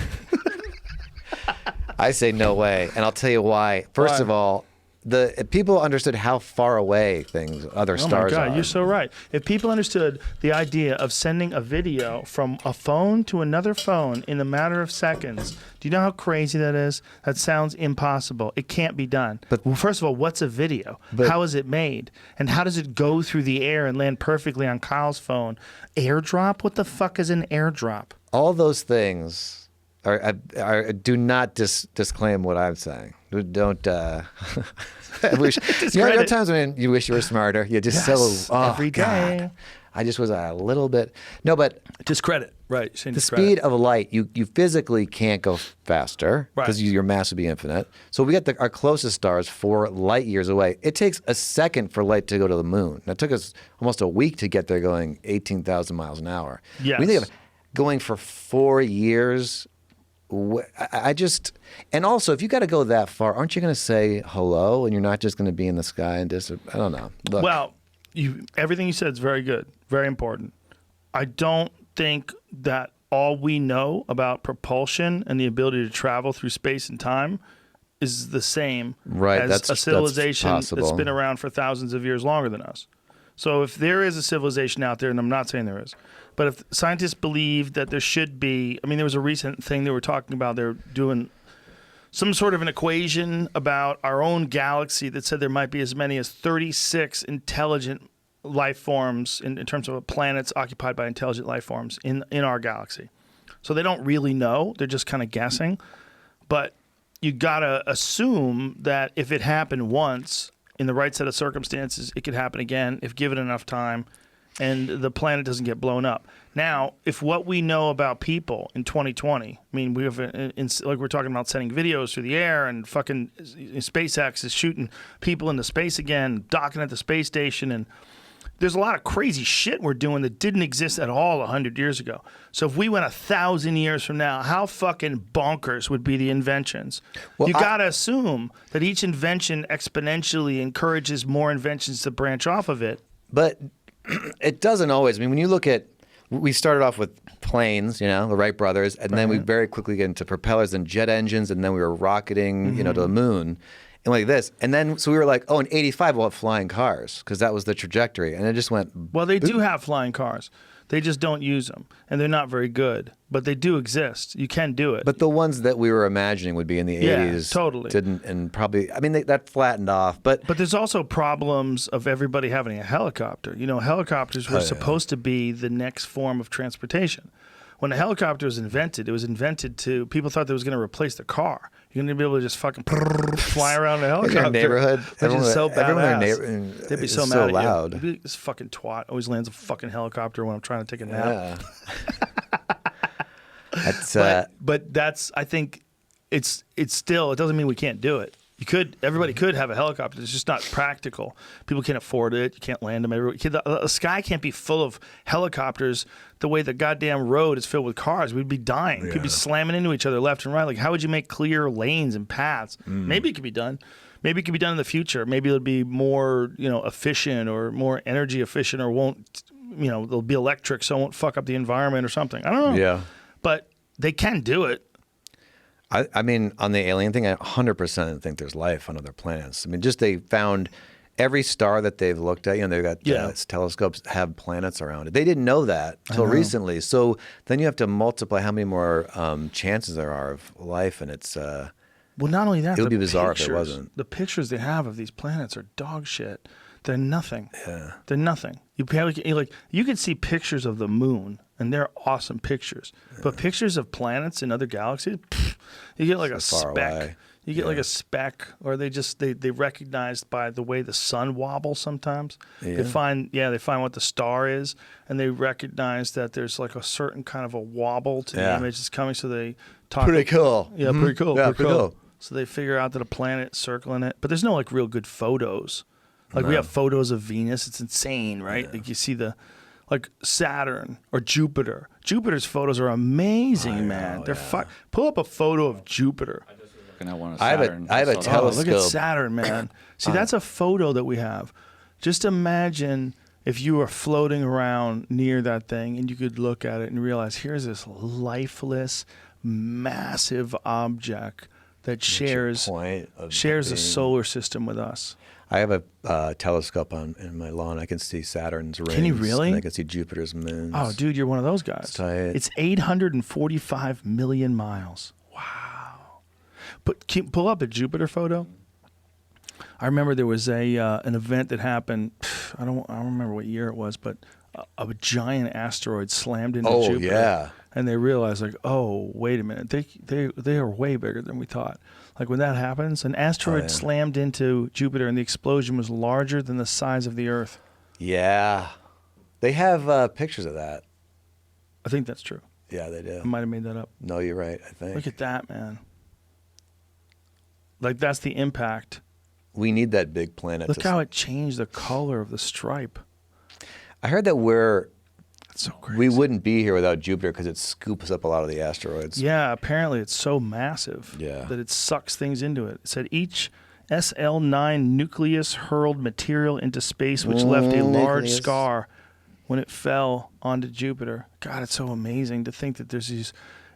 I say no way, and I'll tell you why. First of all, the people understood how far away other stars Oh my God, are. you're so right. If people understood the idea of sending a video from a phone to another phone in a matter of seconds, do you know how crazy that is? That sounds impossible. It can't be done. Well, first of all, what's a video? How is it made? And how does it go through the air and land perfectly on Kyle's phone? Airdrop? What the fuck is an airdrop? All those things do not disclaim what I'm saying. Don't. I wish. There are times when you wish you were smarter. You just every day. God. I just was a little bit. No, but Discredit. Right. the speed of light, you physically can't go faster because your mass would be infinite. So we got our closest stars 4 light years away. It takes a second for light to go to the moon. It took us almost a week to get there going 18,000 miles an hour. Yes. We think of going for 4 years. And also, if you got to go that far, aren't you going to say hello and you're not just going to be in the sky and I don't know. Look. Well, everything you said is very good, very important. I don't think that all we know about propulsion and the ability to travel through space and time is the same as a civilization that's been around for thousands of years longer than us. So if there is a civilization out there, and I'm not saying there is, but if scientists believe that there should be, there was a recent thing they were talking about, they're doing some sort of an equation about our own galaxy that said there might be as many as 36 intelligent life forms in terms of planets occupied by intelligent life forms in our galaxy. So they don't really know. They're just kind of guessing. But you got to assume that if it happened once in the right set of circumstances, it could happen again if given enough time and the planet doesn't get blown up. Now, if what we know about people in 2020, we have, like we're talking about sending videos through the air and fucking SpaceX is shooting people into space again, docking at the space station, and there's a lot of crazy shit we're doing that didn't exist at all 100 years ago. So if we went 1,000 years from now, how fucking bonkers would be the inventions? Well, you got to assume that each invention exponentially encourages more inventions to branch off of it. But it doesn't always. When you look at, we started off with planes, the Wright brothers, and then we very quickly get into propellers and jet engines, and then we were rocketing, to the moon. And like this. And then, so we were like, oh, in 85, we'll have flying cars because that was the trajectory. And it just went. Well, they do have flying cars. They just don't use them. And they're not very good. But they do exist. You can do it. But the ones that we were imagining would be in the 80s. Totally. Didn't, and probably, that flattened off. But there's also problems of everybody having a helicopter. Helicopters were supposed to be the next form of transportation. When a helicopter was invented, it was invented to, people thought that it was going to replace the car. You're going to be able to just fucking fly around in a helicopter. In your neighborhood, which is so badass. They'd be so mad loud. at you. This fucking twat always lands a fucking helicopter when I'm trying to take a nap. Yeah. But that's, I think, it's still, it doesn't mean we can't do it. Everybody could have a helicopter. It's just not practical. People can't afford it. You can't land them everywhere. The sky can't be full of helicopters the way the goddamn road is filled with cars. We'd be dying. We'd be slamming into each other left and right. Like, how would you make clear lanes and paths? Maybe it could be done. Maybe it could be done in the future. Maybe it'll be more, efficient or more energy efficient, or won't, they'll be electric, so it won't fuck up the environment or something. I don't know. Yeah. But they can do it. On the alien thing, I 100% think there's life on other planets. Just they found every star that they've looked at, they've got telescopes have planets around it. They didn't know that until recently. So then you have to multiply how many more chances there are of life, and it's... well, not only that, it would be bizarre if it wasn't. The pictures they have of these planets are dog shit. They're nothing. Yeah. They're nothing. You can see pictures of the moon, and they're awesome pictures. Yeah. But pictures of planets in other galaxies, you get like a speck. Away. You get like a speck, or they recognized by the way the sun wobbles sometimes. Yeah. They find what the star is, and they recognize that there's like a certain kind of a wobble to the image that's coming. So they talk. Pretty cool. Yeah, pretty cool. Yeah, pretty cool. So they figure out that a planet circling it, but there's no like real good photos. Like we have photos of Venus. It's insane, right? Yeah. Like you see like Saturn or Jupiter. Jupiter's photos are amazing, man. They're pull up a photo of Jupiter. I have a telescope. Look at Saturn, man. See, that's a photo that we have. Just imagine if you were floating around near that thing and you could look at it and realize here's this lifeless, massive object that shares a solar system with us. I have a telescope in my lawn. I can see Saturn's rings. Can you really? And I can see Jupiter's moons. Oh, dude, you're one of those guys. It's 845 million miles. Wow. But pull up a Jupiter photo. I remember there was an event that happened. I don't remember what year it was, but a giant asteroid slammed into Jupiter. Oh yeah. And they realized, like, oh, wait a minute, they are way bigger than we thought. Like when that happens, an asteroid slammed into Jupiter, and the explosion was larger than the size of the Earth. Yeah, they have pictures of that. I think that's true. Yeah, they do. I might have made that up. No, you're right. I think. Look at that, man. Like that's the impact. We need that big planet. Look how it changed the color of the stripe. I heard that so crazy. We wouldn't be here without Jupiter because it scoops up a lot of the asteroids. Yeah, apparently it's so massive that it sucks things into it. It said each SL9 nucleus hurled material into space, which left a large scar when it fell onto Jupiter. God, it's so amazing to think that there's these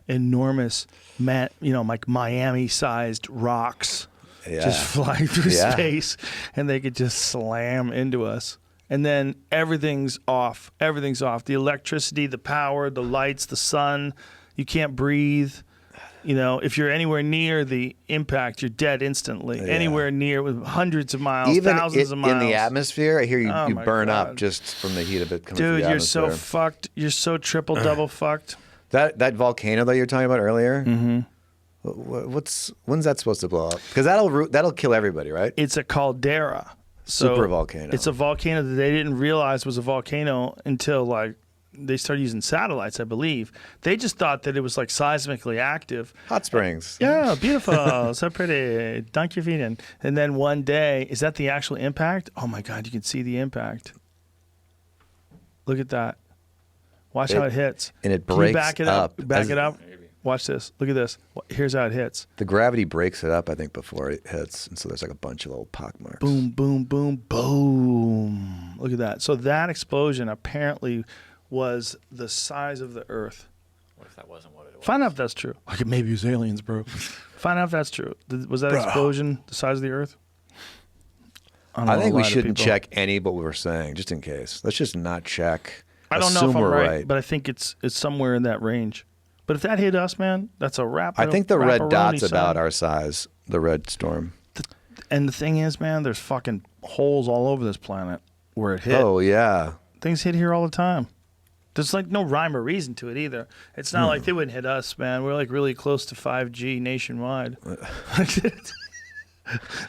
enormous, like Miami-sized rocks just flying through space, and they could just slam into us. And then everything's off. Everything's off. The electricity, the power, the lights, the sun. You can't breathe. If you're anywhere near the impact, you're dead instantly. Yeah. Anywhere near with hundreds of miles, thousands of miles. In the atmosphere, I hear you burn up just from the heat of it coming through the atmosphere. Dude, you're so fucked. You're so triple, double fucked. That volcano that you were talking about earlier, when's that supposed to blow up? Because that'll kill everybody, right? It's a caldera. Super volcano. It's a volcano that they didn't realize was a volcano until they started using satellites, I believe. They just thought that it was like seismically active. Hot springs. Yeah, beautiful. So pretty. Dunk your feet in. And then one day, is that the actual impact? Oh my God, you can see the impact. Look at that. Watch how it hits. And it breaks back it up. Back it up. Watch this. Look at this. Here's how it hits. The gravity breaks it up, I think, before it hits. And so there's like a bunch of little pockmarks. Boom, boom, boom, boom. Look at that. So that explosion apparently was the size of the Earth. What if that wasn't what it was? Find out if that's true. Like maybe it was aliens, bro. Find out if that's true. Was that explosion the size of the Earth? I think we shouldn't check any of what we were saying, just in case. Let's just not check. I don't know if I'm right, but I think it's somewhere in that range. But if that hit us, man, that's a wrap. I think the red dot's about our size, the red storm. And the thing is, man, there's fucking holes all over this planet where it hit. Oh, yeah. Things hit here all the time. There's like no rhyme or reason to it either. It's not like they wouldn't hit us, man. We're like really close to 5G nationwide.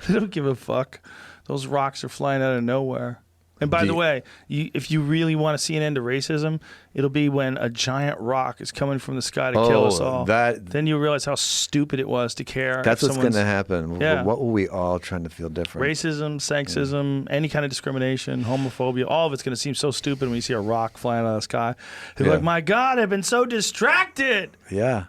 They don't give a fuck. Those rocks are flying out of nowhere. And by the way, if you really want to see an end to racism, it'll be when a giant rock is coming from the sky to kill us all. Then you realize how stupid it was to care. That's what's going to happen. Yeah. What were we all trying to feel different? Racism, sexism, any kind of discrimination, homophobia, all of it's going to seem so stupid when you see a rock flying out of the sky. You're like, my God, I've been so distracted. Yeah.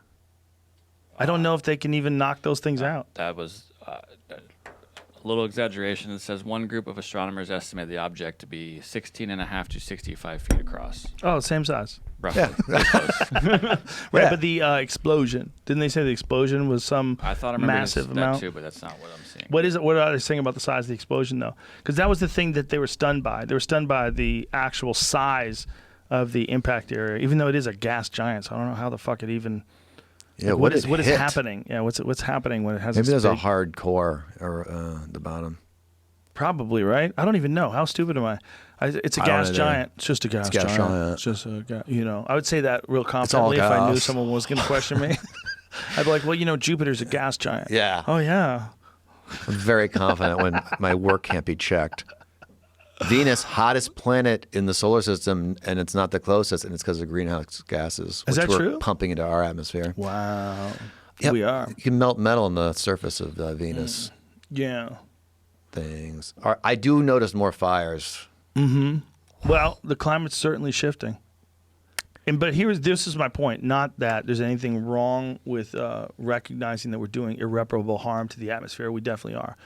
I don't know if they can even knock those things out. That was a little exaggeration. It says one group of astronomers estimated the object to be 16.5 to 65 feet across. Oh, same size. Roughly. Yeah. Right, but the explosion. Didn't they say the explosion was some massive amount? That too, but that's not what I'm seeing. What are they saying about the size of the explosion, though? Because that was the thing that they were stunned by. They were stunned by the actual size of the impact area, even though it is a gas giant. So I don't know how the fuck it even... Yeah, what is happening? Yeah, what's happening when it has? Maybe there's a hard core or the bottom. Probably, right? I don't even know. How stupid am I? It's a gas giant. It's just a gas giant. It's just a I would say that real confidently if I knew someone was going to question me. I'd be like, well, Jupiter's a gas giant. Yeah. Oh, yeah. I'm very confident when my work can't be checked. Venus, hottest planet in the solar system, and it's not the closest, and it's because of greenhouse gases, which we're true? pumping into our atmosphere. Wow. Yep. We are. You can melt metal on the surface of Venus. Yeah. Things. I do notice more fires. Well, the climate's certainly shifting. But this is my point. Not that there's anything wrong with recognizing that we're doing irreparable harm to the atmosphere. We definitely are.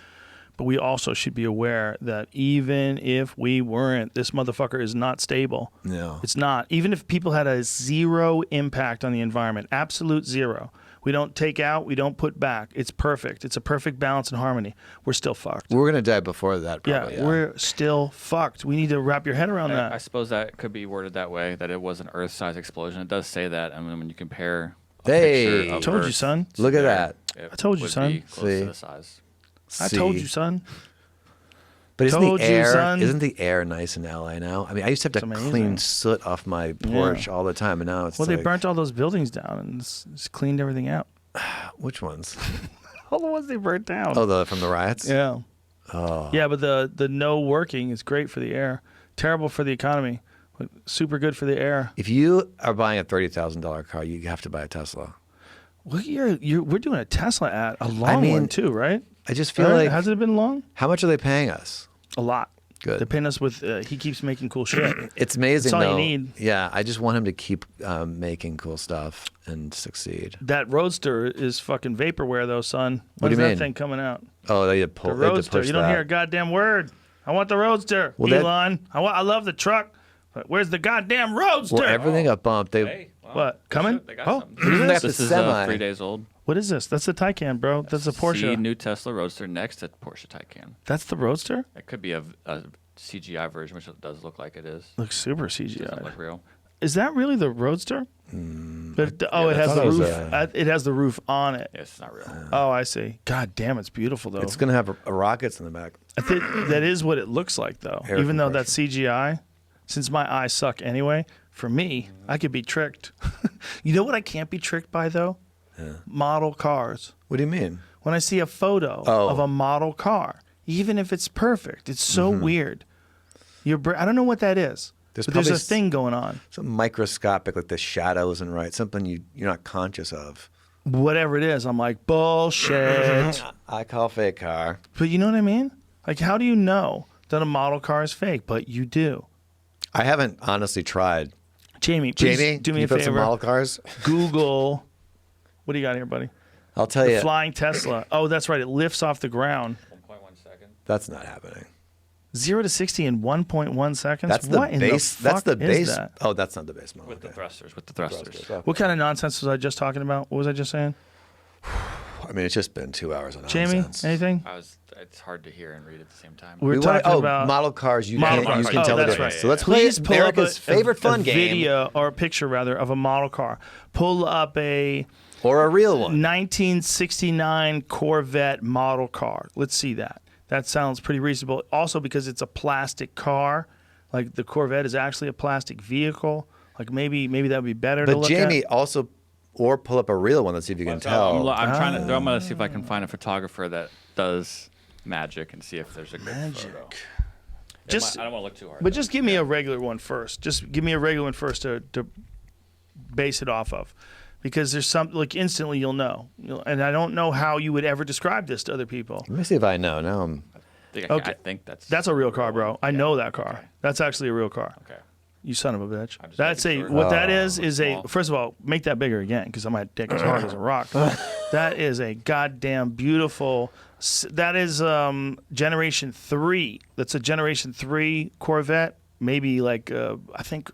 But we also should be aware that even if we weren't, this motherfucker is not stable. No. It's not. Even if people had a zero impact on the environment, absolute zero. We don't take out, we don't put back. It's perfect. It's a perfect balance and harmony. We're still fucked. We're going to die before that, probably. Yeah, we're still fucked. We need to wrap your head around that. I suppose that could be worded that way, that it was an Earth-sized explosion. It does say that. I mean, when you compare a picture of I told you, Earth, son. Look at that. I told you, would son. be close to the size. I told you, son. But Told you, son. isn't the air nice in LA now? I mean, I used to have to clean soot off my porch all the time, and now it's they burnt all those buildings down and just cleaned everything out. Which ones? All the ones they burnt down. Oh, from the riots? Yeah. Oh. Yeah, but the no working is great for the air. Terrible for the economy. But super good for the air. If you are buying a $30,000 car, you have to buy a Tesla. Well, we're doing a Tesla ad, a long one too, right? I just feel like... Has it been long? How much are they paying us? A lot. Good. They're paying us with, he keeps making cool shit. It's amazing, That's all though. you need. Yeah, I just want him to keep making cool stuff and succeed. That Roadster is fucking vaporware, though, son. What do you When's mean? that thing coming out? Oh, they had The Roadster. You don't hear a goddamn word. I want the Roadster, Elon. I love the truck, but where's the goddamn Roadster? Well, everything got bumped. Hey, well, What? Coming? They got Oh, something. This is semi. 3 days old. what is this? That's the Taycan, bro. That's a Porsche. See new Tesla Roadster next to Porsche Taycan. That's the Roadster? It could be a CGI version, which it does look like it is. Looks super Doesn't CGI. look real. Is that really the Roadster? But, it has thought the it was roof. It has the roof on it. Yeah, it's not real. Oh, I see. God damn, it's beautiful though. It's going to have rockets in the back. I think that is what it looks like though. Air Even though that's CGI, since my eyes suck anyway, for me, I could be tricked. You know what I can't be tricked by though? Model cars. What do you mean? When I see a photo of a model car, even if it's perfect, it's so weird. I don't know what that is. But there's a thing going on. Something microscopic, like the shadow isn't right. Something you're not conscious of. Whatever it is, I'm like, bullshit. I call fake car. But you know what I mean? Like, how do you know that a model car is fake? But you do. I haven't honestly tried. Jamie, please do me a put some favor. model cars? Google. What do you got here, buddy? I'll tell you. Flying Tesla. Oh, that's right. It lifts off the ground. 1.1 second. That's not happening. 0 to 60 in 1.1 seconds. That's the what in base. the That's fuck the is base. that? Oh, that's not the base model. With the okay. thrusters. With the thrusters. Okay. What kind of nonsense was I just talking about? What was I just saying? I mean, it's just been 2 hours of Jamie, nonsense. anything? It's hard to hear and read at the same time. We're talking about model cars. You model can cars. tell the that's difference. right. So let's Please play pull America's up favorite fun game. video or a picture rather of a model car. Pull up a Or a real one. 1969 Corvette model car. Let's see that. That sounds pretty reasonable. Also because it's a plastic car. Like the Corvette is actually a plastic vehicle. Like maybe that would be better to But look Jamie, at. also, or pull up a real one. Let's see if you can tell. I'm going to see if I can find a photographer that does magic and see if there's a good photo. I don't want to look too hard. But just give me a regular one first. Just give me a regular one first to base it off of. Because there's something, like instantly you'll know. And I don't know how you would ever describe this to other people. Let me see if I know. Now I'm. I think That's a real car, bro. I know that car. Okay. That's actually a real car. Okay. You son of a bitch. I'm just That's making a sure. what that is a Small. first of all, make that bigger again because my dick is hard as a rock. That is a goddamn beautiful. That is Generation 3. That's a Generation 3 Corvette. Maybe like I think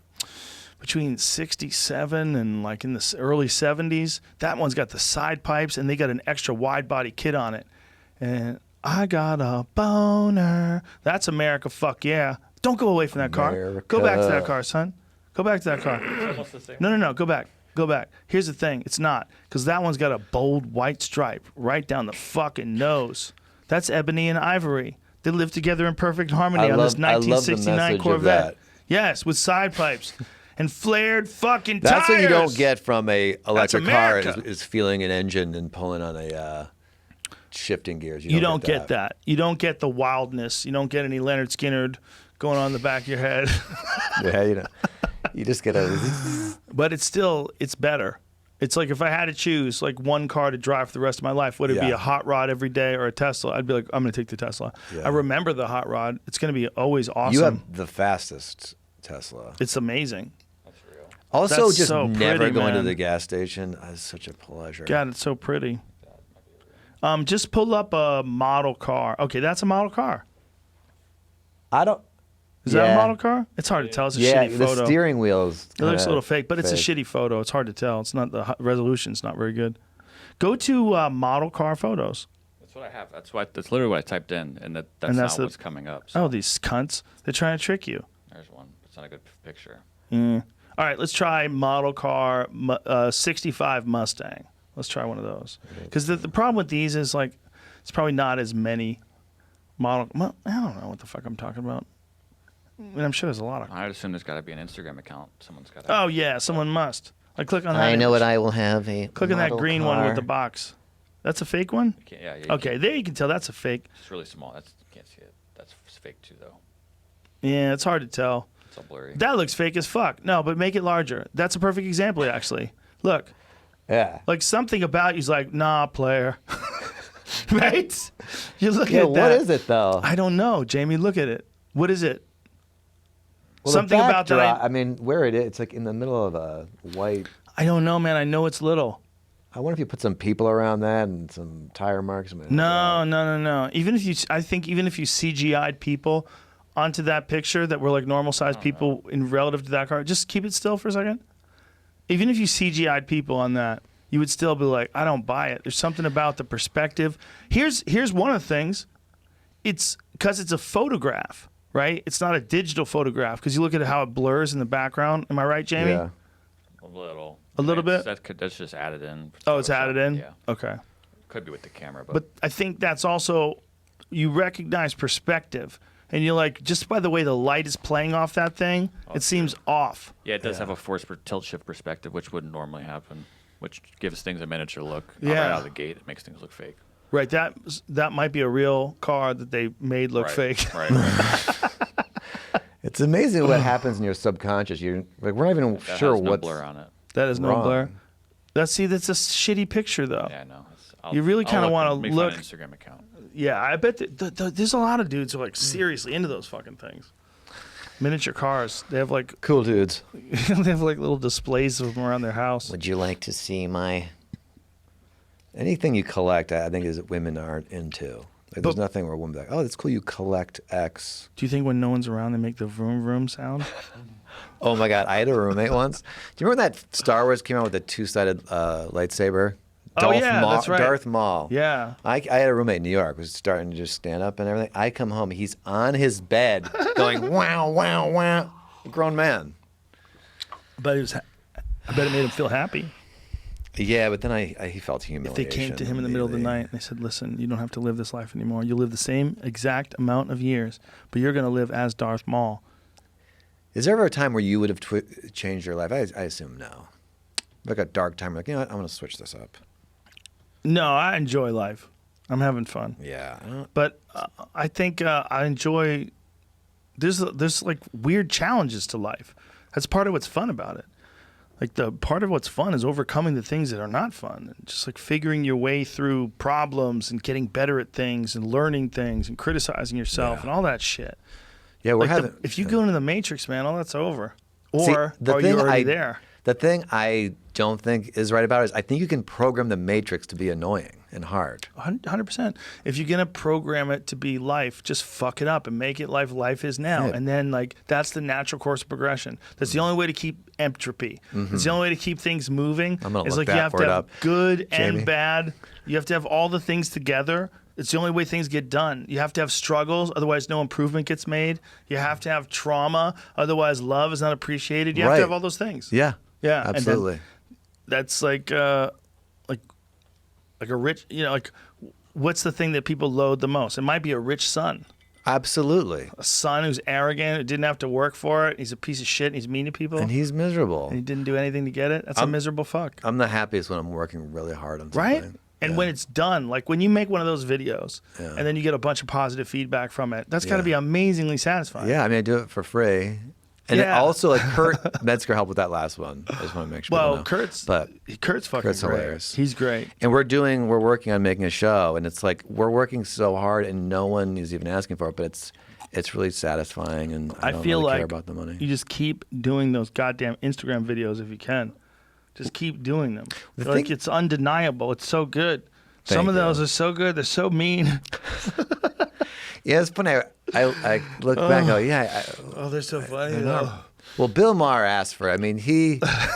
between 67 and like in the early 70s. That one's got the side pipes and they got an extra wide body kit on it. And I got a boner. That's America. Fuck yeah. Don't go away from that car. America. Go back to that car, son. Go back to that car. Almost the same. No. Go back. Go back. Here's the thing. It's not. Because that one's got a bold white stripe right down the fucking nose. That's ebony and ivory. They live together in perfect harmony on this I love the 1969 message of Corvette. that. Yes, with side pipes and flared fucking tires. That's what you don't get from a electric car America. is feeling an engine and pulling on a shifting gears. You don't get that. You don't get the wildness. You don't get any Leonard Skinner going on in the back of your head. Yeah, you just get a. But it's better. It's like if I had to choose like one car to drive for the rest of my life, would it be a hot rod every day or a Tesla? I'd be like, I'm going to take the Tesla. Yeah. I remember the hot rod. It's going to be always awesome. You have the fastest Tesla. It's amazing. That's real. Also, That's just so never pretty, going to man. the gas station is such a pleasure. God, it's so pretty. Just pull up a model car. Okay, that's a model car. I don't. Is that a model car? It's hard to tell. It's a shitty the photo. steering wheels. It looks a little fake, but it's a shitty photo. It's hard to tell. It's not the resolution's not very good. Go to model car photos. That's what I have. That's literally what I typed in, and that's not what's coming up. So. Oh, these cunts! They're trying to trick you. There's one. It's not a good picture. All right, let's try model car 65 Mustang. Let's try one of those. Because the problem with these is like it's probably not as many model. Well, I don't know what the fuck I'm talking about. I mean, I'm sure there's a lot of. I'd assume there's got to be an Instagram account. Someone's got. Oh yeah, someone must. Like click on that. I know image. what I will have a. Click on that green car. one with the box. That's a fake one. Yeah. Okay, there you can tell that's a fake. It's really small. You can't see it. That's fake too, though. Yeah, it's hard to tell. It's all blurry. That looks fake as fuck. No, but make it larger. That's a perfect example, actually. Look, Yeah. like something about you's like, nah, player. Right? You look Yeah. at that. What is it though? I don't know, Jamie. Look at it. What is it? Well, Something the about that. backdrop, I mean, where it is, it's like in the middle of a white. I don't know, man. I know it's little. I wonder if you put some people around that and some tire marks. No. Even if you CGI'd people onto that picture that were like normal sized people in relative to that car, just keep it still for a second. Even if you CGI'd people on that, you would still be like, I don't buy it. There's something about the perspective. Here's one of the things. It's because it's a photograph, right? It's not a digital photograph because you look at how it blurs in the background. Am I right, Jamie? Yeah. A little. A little bit? That's just added in. Oh, it's added in? Yeah. Okay. Could be with the camera, But I think that's also, you recognize perspective. And you're like, just by the way the light is playing off that thing, it seems off. yeah, it does have a forced tilt shift perspective, which wouldn't normally happen, which gives things a miniature look. Yeah. Right out of the gate, it makes things look fake. Right, that might be a real car that they made look fake. Right. It's amazing what happens in your subconscious. You're like, we're not even That sure has no what's blur on it. That is no wrong. blur. That's a shitty picture though. Yeah, I know. You really kinda wanna make look- an Instagram account. Yeah, I bet there's a lot of dudes who are like seriously into those fucking things. Miniature cars. They have like cool dudes. they have like little displays of them around their house. Would you like to see my? Anything you collect, I think is women aren't into. Like, there's nothing where a woman's like, oh, that's cool. You collect X. Do you think when no one's around they make the vroom vroom sound? Oh my God, I had a roommate once. Do you remember when that Star Wars came out with the two-sided lightsaber? That's right. Darth Maul. Yeah. I had a roommate in New York, was starting to just stand up and everything. I come home, he's on his bed going, wow, wow, wow. A grown man. But I bet it made him feel happy. Yeah, but then he felt If humiliation. they came to him in the middle of the night and they said, listen, you don't have to live this life anymore. You live the same exact amount of years, but you're going to live as Darth Maul. Is there ever a time where you would have changed your life? I assume no. Like a dark time, like, you know what, I'm going to switch this up. No, I enjoy life. I'm having fun. Yeah. But I think I enjoy, there's like weird challenges to life. That's part of what's fun about it. Like the part of what's fun is overcoming the things that are not fun. And just like figuring your way through problems and getting better at things and learning things and criticizing yourself and all that shit. Yeah, we're Like if you go into the Matrix, man, all that's over. Or See, are you already there? The thing I don't think is right about it is I think you can program the Matrix to be annoying and hard. 100%. If you're going to program it to be life, just fuck it up and make it life is now. Yeah. And then like that's the natural course of progression. That's the only way to keep entropy. It's the only way to keep things moving. I'm gonna is look like you that have for to it have up, good Jamie. and bad. You have to have all the things together. It's the only way things get done. You have to have struggles, otherwise no improvement gets made. You have to have trauma, otherwise love is not appreciated. You have Right. to have all those things. Yeah. Yeah, and then Absolutely. that's like a rich, like what's the thing that people loathe the most? It might be a rich son. Absolutely. A son who's arrogant, who didn't have to work for it. He's a piece of shit. And he's mean to people. And he's miserable. And he didn't do anything to get it. That's a miserable fuck. I'm the happiest when I'm working really hard on something. Right? And when it's done, like when you make one of those videos and then you get a bunch of positive feedback from it, that's got to be amazingly satisfying. Yeah, I mean, I do it for free. And also, like, Kurt Metzger helped with that last one. I just want to make sure. Well, Kurt's fucking Kurt's great. hilarious. He's great. And we're working on making a show, and it's like we're working so hard, and no one is even asking for it, but it's really satisfying, and I don't feel really like care about the money. You just keep doing those goddamn Instagram videos if you can. Just keep doing them. Like it's undeniable. It's so good. Some of those are so good. They're so mean. Yeah, it's funny. I look back and go, yeah. They're so funny. Well, Bill Maher asked for it. I mean,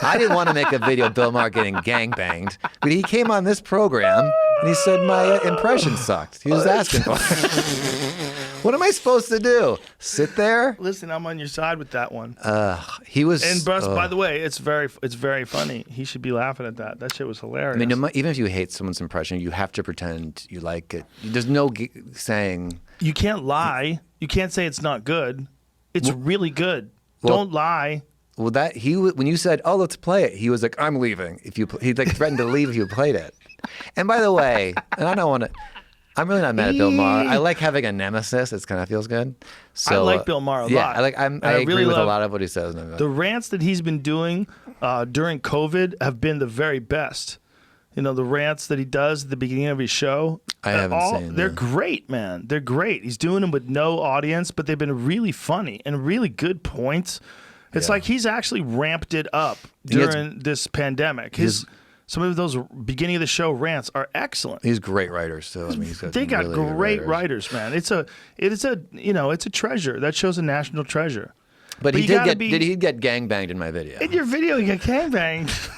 I didn't want to make a video of Bill Maher getting gangbanged, but he came on this program and he said my impression sucked. He was asking for it. What am I supposed to do? Sit there? Listen, I'm on your side with that one. He was. And by the way, it's very funny. He should be laughing at that. That shit was hilarious. I mean, even if you hate someone's impression, you have to pretend you like it. There's no saying. You can't lie. You can't say it's not good. It's really good. Don't lie. Well, when you said, "Oh, let's play it," he was like, "I'm leaving." He like threatened to leave if you played it. And by the way, and I don't want to. I'm really not mad at Bill Maher. I like having a nemesis. It kind of feels good. So, I like Bill Maher a lot. Yeah, I agree with a lot of what he says. The rants that he's been doing during COVID have been the very best. You know, the rants that he does at the beginning of his show. I haven't seen They're great, man. They're great. He's doing them with no audience, but they've been really funny and really good points. It's like he's actually ramped it up during this pandemic. Some of those beginning of the show rants are excellent. He's great writers too. I mean, they got really great writers, man. It's a treasure. That show's a national treasure. But he did get gangbanged in my video. In your video, he got gangbanged.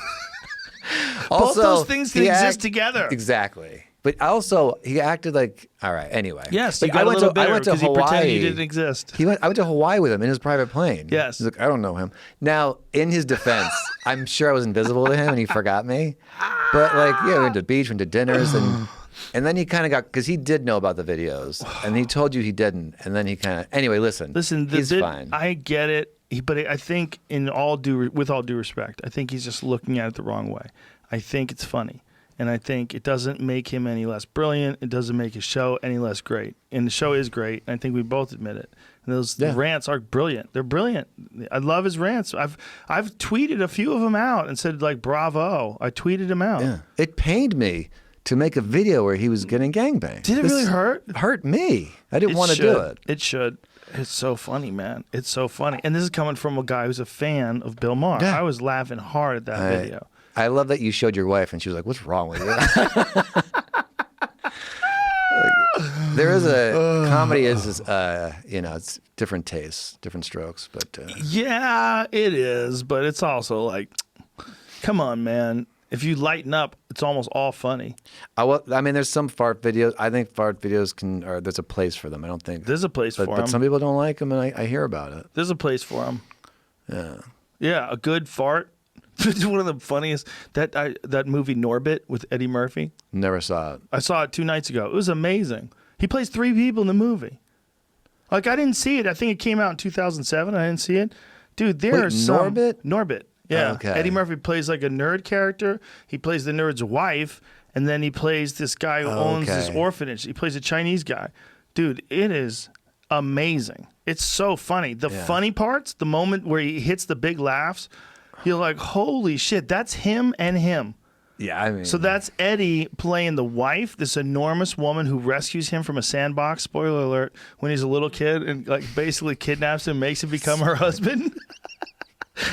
Also, both those things can exist together. Exactly. But also, he acted like, all right, anyway. Yes, I went to Hawaii. He pretended he didn't exist. I went to Hawaii with him in his private plane. Yes. He's like, I don't know him. Now, in his defense, I'm sure I was invisible to him and he forgot me. But like, we went to the beach, went to dinners, and then he kind of got, because he did know about the videos, and he told you he didn't, and then he kind of, anyway, listen, he's fine. I get it, but I think with all due respect, I think he's just looking at it the wrong way. I think it's funny. And I think it doesn't make him any less brilliant. It doesn't make his show any less great. And the show is great. And I think we both admit it. And those rants are brilliant. They're brilliant. I love his rants. I've tweeted a few of them out and said, like, bravo. I tweeted him out. Yeah. It pained me to make a video where he was getting gangbanged. Did it really hurt? Hurt me. I didn't want to do it. It should. It's so funny, man. It's so funny. And this is coming from a guy who's a fan of Bill Maher. Yeah. I was laughing hard at that video. I love that you showed your wife, and she was like, "What's wrong with you?" There is comedy is it's different tastes, different strokes, but yeah, it is. But it's also like, come on, man. If you lighten up, it's almost all funny. I mean, there's some fart videos. I think fart videos there's a place for them. I don't think there's a place for them. But some people don't like them, and I hear about it. There's a place for them. Yeah. Yeah, a good fart. It's one of the funniest. That movie Norbit with Eddie Murphy. Never saw it. I saw it 2 nights ago. It was amazing. He plays 3 people in the movie. Like, I didn't see it. I think it came out in 2007. I didn't see it. Dude, Norbit? Norbit. Yeah. Okay. Eddie Murphy plays like a nerd character. He plays the nerd's wife, and then he plays this guy who owns this orphanage. He plays a Chinese guy. Dude, it is amazing. It's so funny. The funny parts, the moment where he hits the big laughs, you're like, holy shit, that's him and him. Yeah, I mean. So that's Eddie playing the wife, this enormous woman who rescues him from a sandbox, spoiler alert, when he's a little kid and like basically kidnaps him, makes him become her husband.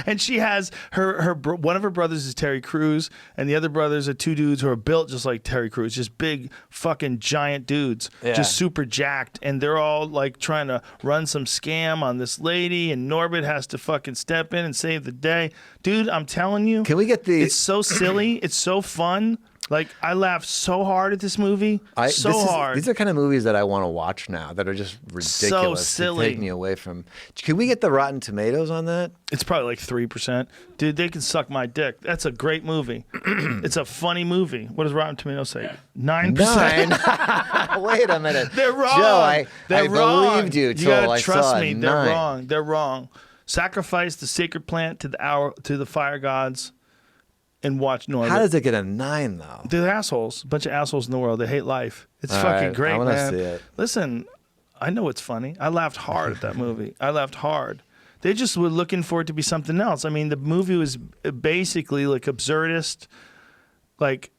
And she has one of her brothers is Terry Crews, and the other brothers are 2 dudes who are built just like Terry Crews, just big fucking giant dudes, just super jacked, and they're all like trying to run some scam on this lady, and Norbit has to fucking step in and save the day. Dude, I'm telling you, can we get the? It's so silly, it's so fun. Like, I laughed so hard at this movie. Hard. These are kind of movies that I want to watch now that are just ridiculous. So silly. To take me away from. Can we get the Rotten Tomatoes on that? It's probably like 3%. Dude, they can suck my dick. That's a great movie. It's a funny movie. What does Rotten Tomatoes say? 9%. Wait a minute. They're wrong. Joe, I wrong. believed you You gotta I trust saw me. 9. They're wrong. They're wrong. Sacrifice the sacred plant to the fire gods. And watch Norbit. How does it get a 9 though? They're assholes. A bunch of assholes in the world. They hate life. It's All fucking right, great, I wanna man. see it. Listen, I know it's funny. I laughed hard at that movie. I laughed hard. They just were looking for it to be something else. I mean, the movie was basically like absurdist. Like,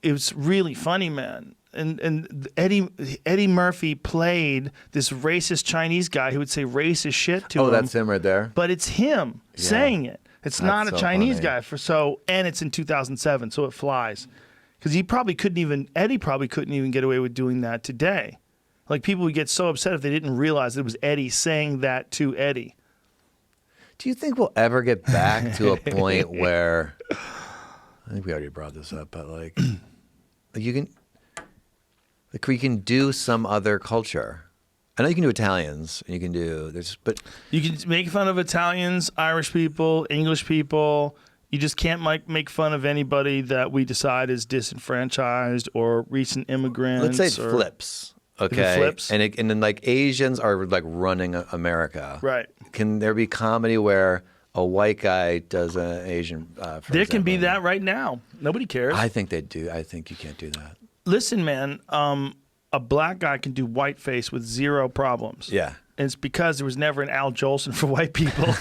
it was really funny, man. And Eddie Murphy played this racist Chinese guy who would say racist shit to him. Oh, that's him right there. But it's him saying it. It's not a so Chinese funny. guy and it's in 2007, so it flies. Because Eddie probably couldn't even get away with doing that today. Like, people would get so upset if they didn't realize it was Eddie saying that to Eddie. Do you think we'll ever get back to a point where I think we already brought this up, but like you can we can do some other culture. I know you can do Italians, and you can do this, but you can make fun of Italians, Irish people, English people. You just can't make fun of anybody that we decide is disenfranchised or recent immigrants. let's say it flips, okay? It flips, and then like Asians are like running America, right? Can there be comedy where a white guy does an Asian? There can be that right now. Nobody cares. I think they do. I think you can't do that. Listen, man. A black guy can do whiteface with zero problems. Yeah. And it's because there was never an Al Jolson for white people.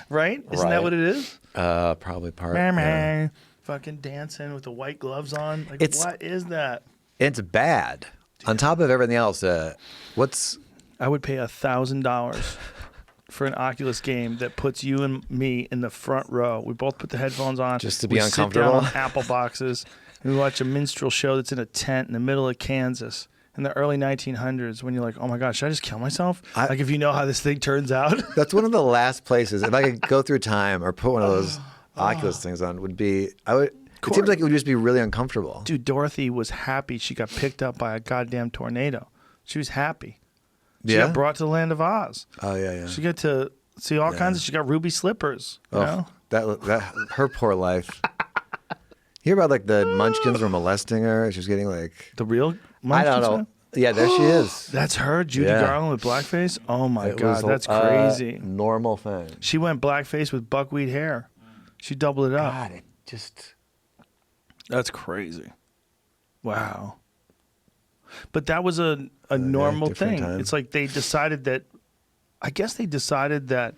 Right? Isn't that what it is? Probably part. Yeah. Fucking dancing with the white gloves on. Like, what is that? It's bad. On top of everything else, I would pay $1,000 for an Oculus game that puts you and me in the front row. We both put the headphones on. Just to be We uncomfortable? sit down on Apple boxes. And we watch a minstrel show that's in a tent in the middle of Kansas in the early 1900s when you're like, oh my gosh, should I just kill myself? Like, if you know how this thing turns out. That's one of the last places. If I could go through time or put one of those Oculus things on, it seems like it would just be really uncomfortable. Dude, Dorothy was happy she got picked up by a goddamn tornado. She was happy. She got brought to the land of Oz. Oh, yeah. She got to see all kinds of, she got ruby slippers. You know? That her poor life. Hear about like the Munchkins were molesting her? She was getting like the real Munchkins? I don't know. Yeah, there she is. That's her, Judy Garland with blackface? Oh my God, that's a crazy. Normal thing. She went blackface with buckwheat hair. She doubled it up. God, it just... That's crazy. Wow. But that was a normal thing. Time. It's like they decided that, I guess they decided that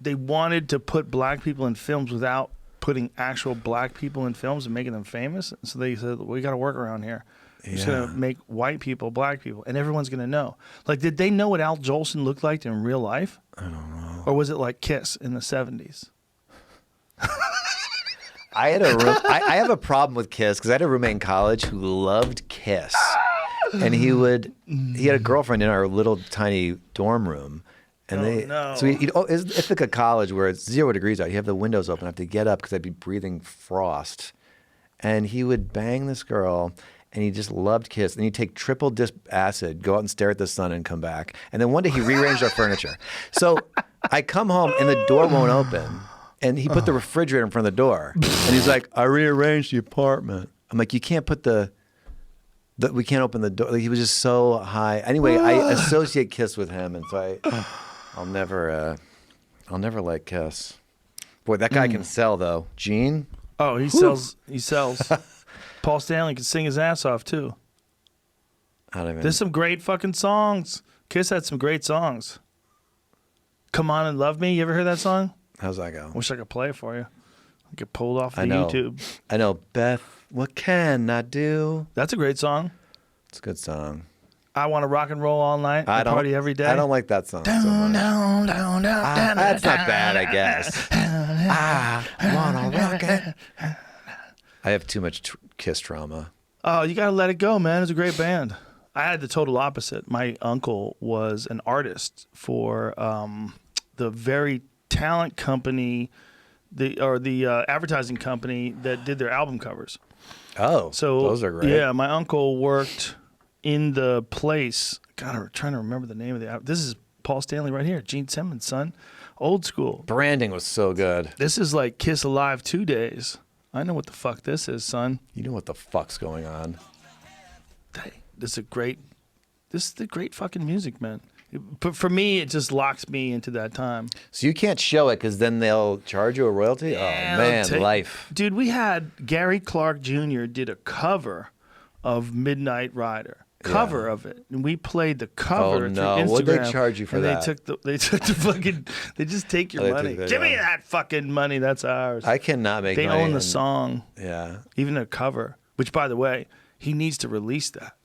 they wanted to put black people in films without putting actual black people in films and making them famous. So they said, we got to work around here. We're just going to make white people black people, and everyone's going to know. Like, did they know what Al Jolson looked like in real life? I don't know. Or was it like Kiss in the 70s? I have a problem with Kiss because I had a roommate in college who loved Kiss. And he had a girlfriend in our little tiny dorm room. And so it's like a college where it's 0 degrees out. You have the windows open. I have to get up because I'd be breathing frost. And he would bang this girl, and he just loved Kiss. And he'd take triple disc acid, go out and stare at the sun, and come back. And then one day he rearranged our furniture. So I come home, and the door won't open. And he put the refrigerator in front of the door. And he's like, I rearranged the apartment. I'm like, you can't put we can't open the door. Like, he was just so high. Anyway, I associate Kiss with him, and so I'll never like Kiss. Boy, that guy can sell though. Gene? Oh, he sells. He sells. Paul Stanley can sing his ass off too. There's some great fucking songs. Kiss had some great songs. Come On and Love Me. You ever heard that song? How's that go? Wish I could play it for you. I get pulled off the YouTube. I know. Beth, what can I do? That's a great song. It's a good song. I Want to Rock and Roll All Night. I party every day. I don't like that song so much. That's not bad, I guess. I wanna rock it. I have too much Kiss trauma. Oh, you got to let it go, man. It's a great band. I had the total opposite. My uncle was an artist for the very talent company the advertising company that did their album covers. Oh, so those are great. Yeah, my uncle worked in the place. God, I'm trying to remember the name of the. This is Paul Stanley right here, Gene Simmons' son, old school. Branding was so good. This is like Kiss Alive 2 days. I know what the fuck this is, son. You know what the fuck's going on. Hey, this is the great fucking music, man. But for me, it just locks me into that time. So you can't show it because then they'll charge you a royalty? Yeah, oh, man, life. Dude, we had Gary Clark Jr. did a cover of Midnight Rider. Cover of it. And we played the cover through Instagram. What'd they charge you for and that? They took the fucking, they just take your money. Give me that fucking money. That's ours. I cannot make money. They own the song. Yeah. Even a cover, which, by the way, he needs to release that.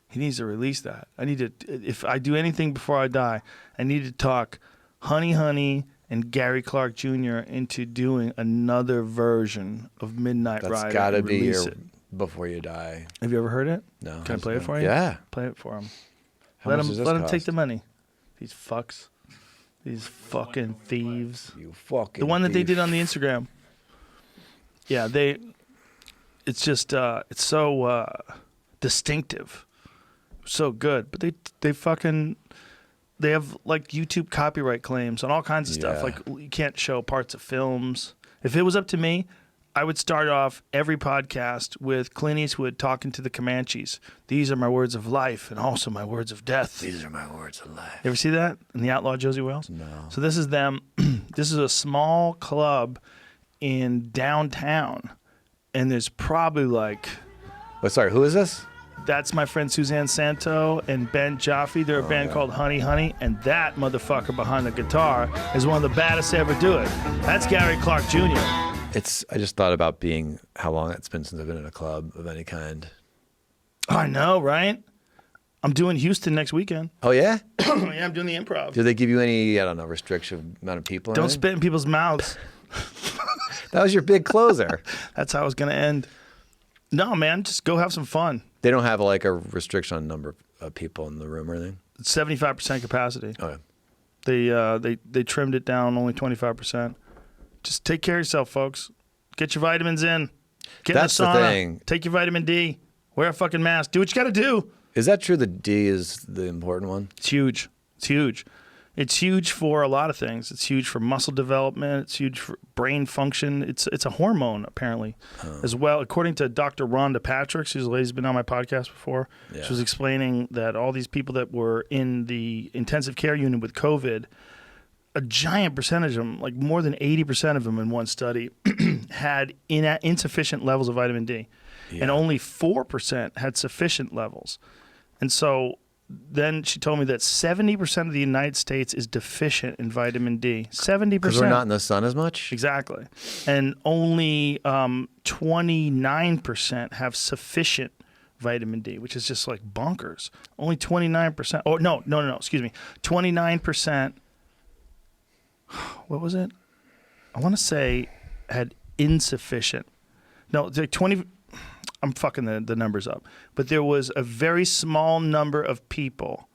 He needs to release that. I need to, if I do anything before I die, I need to talk Honey Honey and Gary Clark Jr. into doing another version of Midnight Rider. That's got to be your before you die. Have you ever heard it? No. Can I play it for you? Yeah. Play it for him. How much does this let him cost? take the money. These fucks. These fucking thieves. You fucking The one that they thief. did on the Instagram. Yeah, it's just, it's so distinctive. So good. But they have like YouTube copyright claims on all kinds of stuff. Yeah. Like you can't show parts of films. If it was up to me, I would start off every podcast with Clint Eastwood talking to the Comanches. These are my words of life and also my words of death. These are my words of life. You ever see that in The Outlaw Josie Wales? No. So this is them. This is a small club in downtown. And there's probably like... Wait, sorry, who is this? That's my friend Suzanne Santo and Ben Jaffe. They're a band called Honey Honey. And that motherfucker behind the guitar is one of the baddest to ever do it. That's Gary Clark Jr. I just thought about how long it's been since I've been in a club of any kind. I know, right? I'm doing Houston next weekend. Oh, yeah? Yeah, I'm doing the Improv. Do they give you any, I don't know, restriction amount of people? Don't spit in people's mouths. That was your big closer. That's how it's going to end. No, man, just go have some fun. They don't have like a restriction on number of people in the room or anything? It's 75% capacity. Oh, yeah. They trimmed it down only 25%. Just take care of yourself, folks. Get your vitamins in. Get That's in the sauna. the thing. Take your vitamin D. Wear a fucking mask. Do what you got to do. Is that true? The D is the important one? It's huge. It's huge. It's huge for a lot of things. It's huge for muscle development. It's huge for brain function. It's a hormone, apparently, as well. According to Dr. Rhonda Patrick, she's a lady who's been on my podcast before. Yeah. She was explaining that all these people that were in the intensive care unit with COVID, a giant percentage of them, like more than 80% of them in one study, had insufficient levels of vitamin D. Yeah. And only 4% had sufficient levels. And so then she told me that 70% of the United States is deficient in vitamin D. 70%. Because we're not in the sun as much? Exactly. And only 29% have sufficient vitamin D, which is just like bonkers. Only 29%. Oh, no, excuse me. 29%. What was it? I want to say had insufficient. No, like 20. I'm fucking the numbers up. But there was a very small number of people.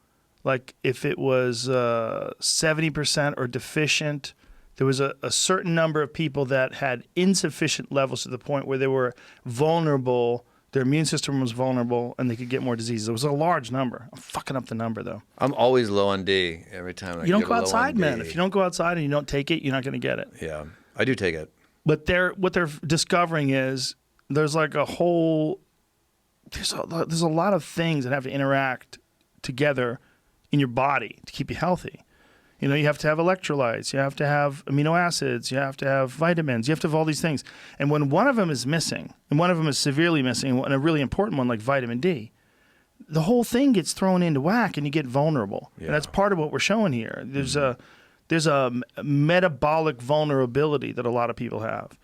Like if it was 70% or deficient, there was a certain number of people that had insufficient levels to the point where they were vulnerable. Their immune system was vulnerable and they could get more diseases. It was a large number. I'm fucking up the number, though. I'm always low on D every time I You don't go outside, man. If you don't go outside and you don't take it, you're not going to get it. Yeah, I do take it. But what they're discovering is there's like a whole there's a lot of things that have to interact together in your body to keep you healthy. You know, you have to have electrolytes, you have to have amino acids, you have to have vitamins, you have to have all these things. And when one of them is missing, and one of them is severely missing, and a really important one like vitamin D, the whole thing gets thrown into whack and you get vulnerable. Yeah. And that's part of what we're showing here. There's a metabolic vulnerability that a lot of people have.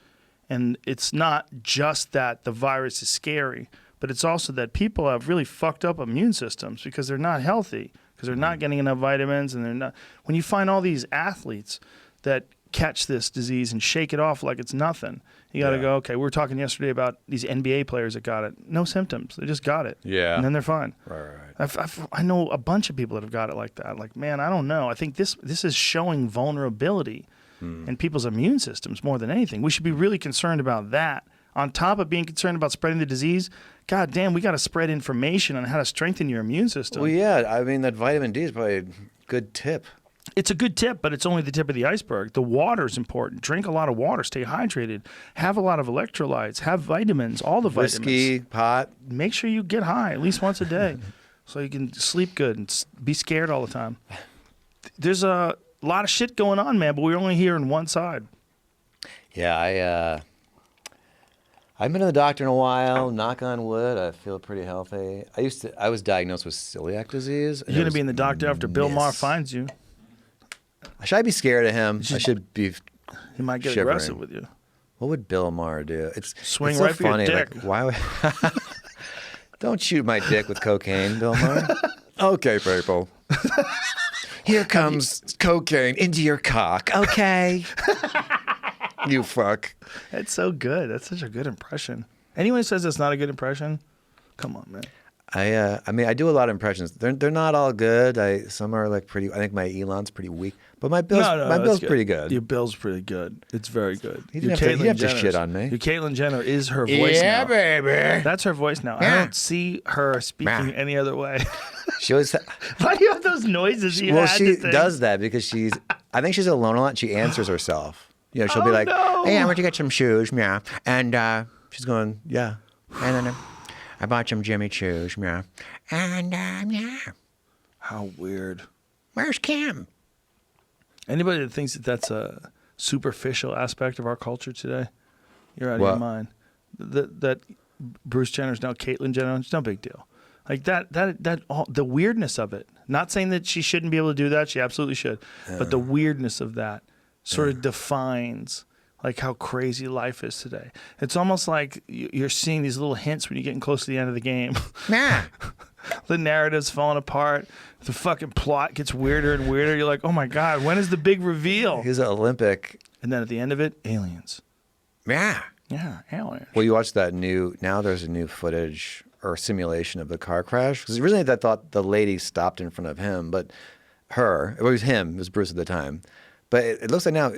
And it's not just that the virus is scary, but it's also that people have really fucked up immune systems because they're not healthy, because they're not getting enough vitamins, and they're not. When you find all these athletes that catch this disease and shake it off like it's nothing, you got to go, okay, we were talking yesterday about these NBA players that got it. No symptoms. They just got it. Yeah. And then they're fine. Right. I know a bunch of people that have got it like that. Like, man, I don't know. I think this is showing vulnerability and people's immune systems more than anything. We should be really concerned about that. On top of being concerned about spreading the disease, God damn, we got to spread information on how to strengthen your immune system. Well, yeah, I mean, that vitamin D is probably a good tip. It's a good tip, but it's only the tip of the iceberg. The water's important. Drink a lot of water. Stay hydrated. Have a lot of electrolytes. Have vitamins, all the vitamins. Whiskey, pot. Make sure you get high at least once a day so you can sleep good and be scared all the time. There's a lot of shit going on, man, but we're only hearing one side. Yeah, I haven't been to the doctor in a while. Knock on wood. I feel pretty healthy. I was diagnosed with celiac disease. You're going to be in the doctor after Bill Maher finds you. Should I be scared of him? I should be. He might get shivering. aggressive with you. What would Bill Maher do? Swing it's right so for funny. your dick. Like, why would... Don't shoot my dick with cocaine, Bill Maher. Okay, people. Here comes cocaine into your cock. Okay. You fuck. That's so good. That's such a good impression. Anyone who says it's not a good impression, come on, man. I mean, I do a lot of impressions. They're not all good. Some are like pretty. I think my Elon's pretty weak, but my Bill's pretty good. Your Bill's pretty good. It's very good. He didn't have to shit on me. Your Caitlyn Jenner is her voice now. Yeah, baby. That's her voice now. Yeah. I don't see her speaking any other way. She always. Why do you have those noises? She does that because I think she's alone a lot. She answers herself. You know, she'll be like, no. "Hey, I went to get some shoes, yeah," and she's going, "Yeah," and then I bought some Jimmy shoes, yeah, and yeah. How weird. Where's Kim? Anybody that thinks that that's a superficial aspect of our culture today, you're out of your mind. That Bruce Jenner's now Caitlyn Jenner, it's no big deal. Like the weirdness of it. Not saying that she shouldn't be able to do that. She absolutely should. But the weirdness of that sort of defines like how crazy life is today. It's almost like you're seeing these little hints when you're getting close to the end of the game. Nah. The narrative's falling apart. The fucking plot gets weirder and weirder. You're like, oh my God, when is the big reveal? He's an Olympic. And then at the end of it, aliens. Yeah. Yeah, aliens. Well, you watch that now there's a new footage or simulation of the car crash. Because originally I thought the lady stopped in front of him, but it was him, it was Bruce at the time. But it looks like now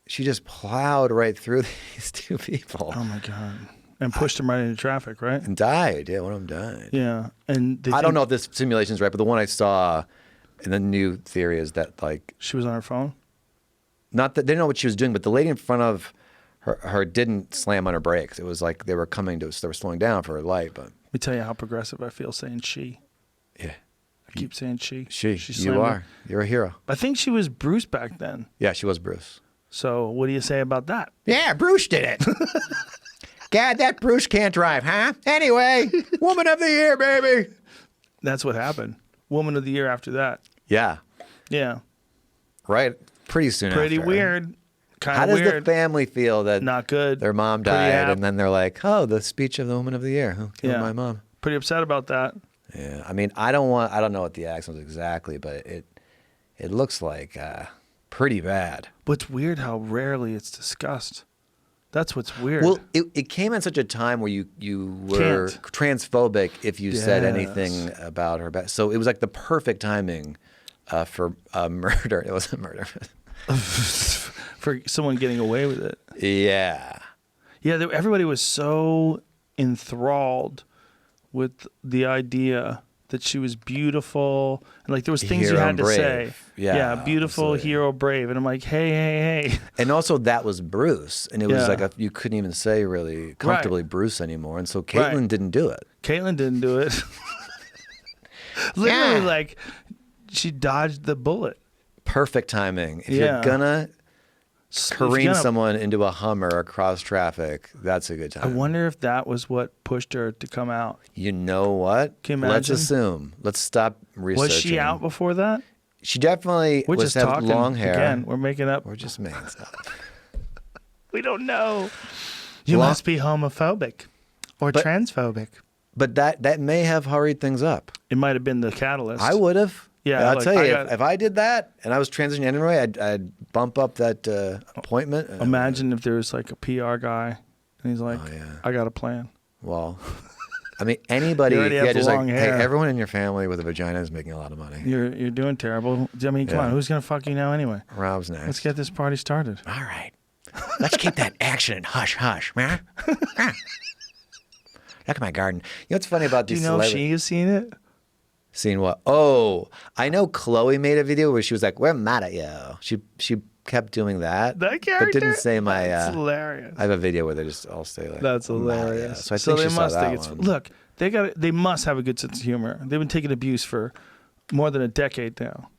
she just plowed right through these two people. Oh my God. And pushed them right into traffic, right? And died. Yeah, one of them died. Yeah. And I don't know if this simulation is right, but the one I saw in the new theory is that like she was on her phone? Not that they didn't know what she was doing, but the lady in front of her didn't slam on her brakes. It was like they were slowing down for her light. But let me tell you how progressive I feel saying she. Yeah. I keep saying she. You are. You're a hero. I think she was Bruce back then. Yeah, she was Bruce. So what do you say about that? Yeah, Bruce did it. God, that Bruce can't drive, huh? Anyway, Woman of the Year, baby. That's what happened. Woman of the Year after that. Yeah. Yeah. Right. Pretty soon Pretty after. weird. Kind How of does weird. the family feel that not good? Their mom died, and then they're like, "Oh, the speech of the Woman of the Year. Who killed my mom?" Pretty upset about that. Yeah. I mean, I don't know what the accent was exactly, but it looks like pretty bad. But it's weird how rarely it's discussed. That's what's weird. Well, it came at such a time where you were transphobic if you said anything about her. So it was like the perfect timing for murder. It wasn't murder. For someone getting away with it. Yeah. Yeah, everybody was so enthralled with the idea that she was beautiful. And like there was things you had to say. Yeah, beautiful, absolutely. Hero, brave. And I'm like, hey. And also that was Bruce. And it was like you couldn't even say really comfortably Bruce anymore. And so Caitlyn didn't do it. Caitlyn didn't do it. Literally like she dodged the bullet. Perfect timing. If you're gonna careen someone into a Hummer across traffic, that's a good time. I wonder if that was what pushed her to come out. You know what? Can you imagine? Let's assume. Let's stop researching. Was she out before that? She definitely was have long hair. Again, we're making up. We're just making stuff. We don't know. You must be homophobic or transphobic. But that may have hurried things up. It might have been the catalyst. I would have. Yeah, I'll tell you, if I did that and I was transitioning anyway, I'd bump up that appointment. Imagine if there was like a PR guy and he's like, I got a plan. Well, I mean, anybody. You already have just long like, hair. hey, everyone in your family with a vagina is making a lot of money. You're doing terrible. I mean, come on, who's gonna fuck you now anyway? Rob's next. Let's get this party started. All right. Let's keep that action and hush hush, man. Look at my garden. You know what's funny about Do these you know if she has seen it? Seen what? Oh, I know Chloe made a video where she was like, "We're mad at you." She kept doing that. That character? But didn't say my. That's hilarious. I have a video where they just all say like, That's "I'm mad at you." hilarious. So I think they she saw must that think it's one. look. They must have a good sense of humor. They've been taking abuse for more than a decade now.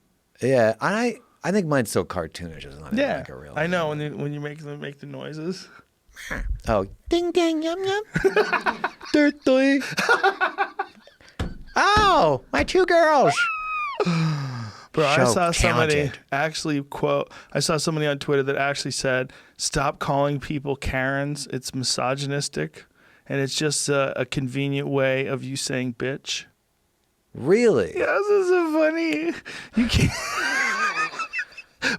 Yeah, I think mine's so cartoonish. It's not even like a real. I know when you make them make the noises. Oh, ding ding yum yum. Dirty. Oh, my two girls. Bro, I So saw somebody talented. actually quote. I saw somebody on Twitter that actually said, "Stop calling people Karens. It's misogynistic, and it's just a convenient way of you saying bitch." Really? Yeah, this is so funny. You can't.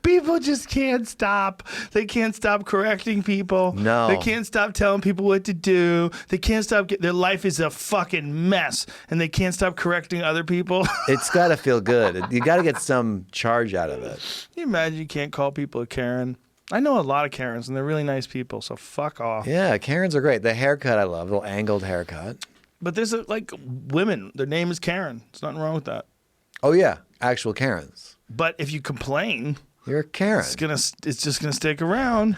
People just can't stop. They can't stop correcting people. No. They can't stop telling people what to do. They can't stop. Their life is a fucking mess, and they can't stop correcting other people. It's got to feel good. You got to get some charge out of it. Can you imagine you can't call people a Karen? I know a lot of Karens, and they're really nice people, so fuck off. Yeah, Karens are great. The haircut I love, the little angled haircut. But there's like women, their name is Karen. There's nothing wrong with that. Oh yeah, actual Karens. But if you complain, You're a Karen. it's just gonna stick around.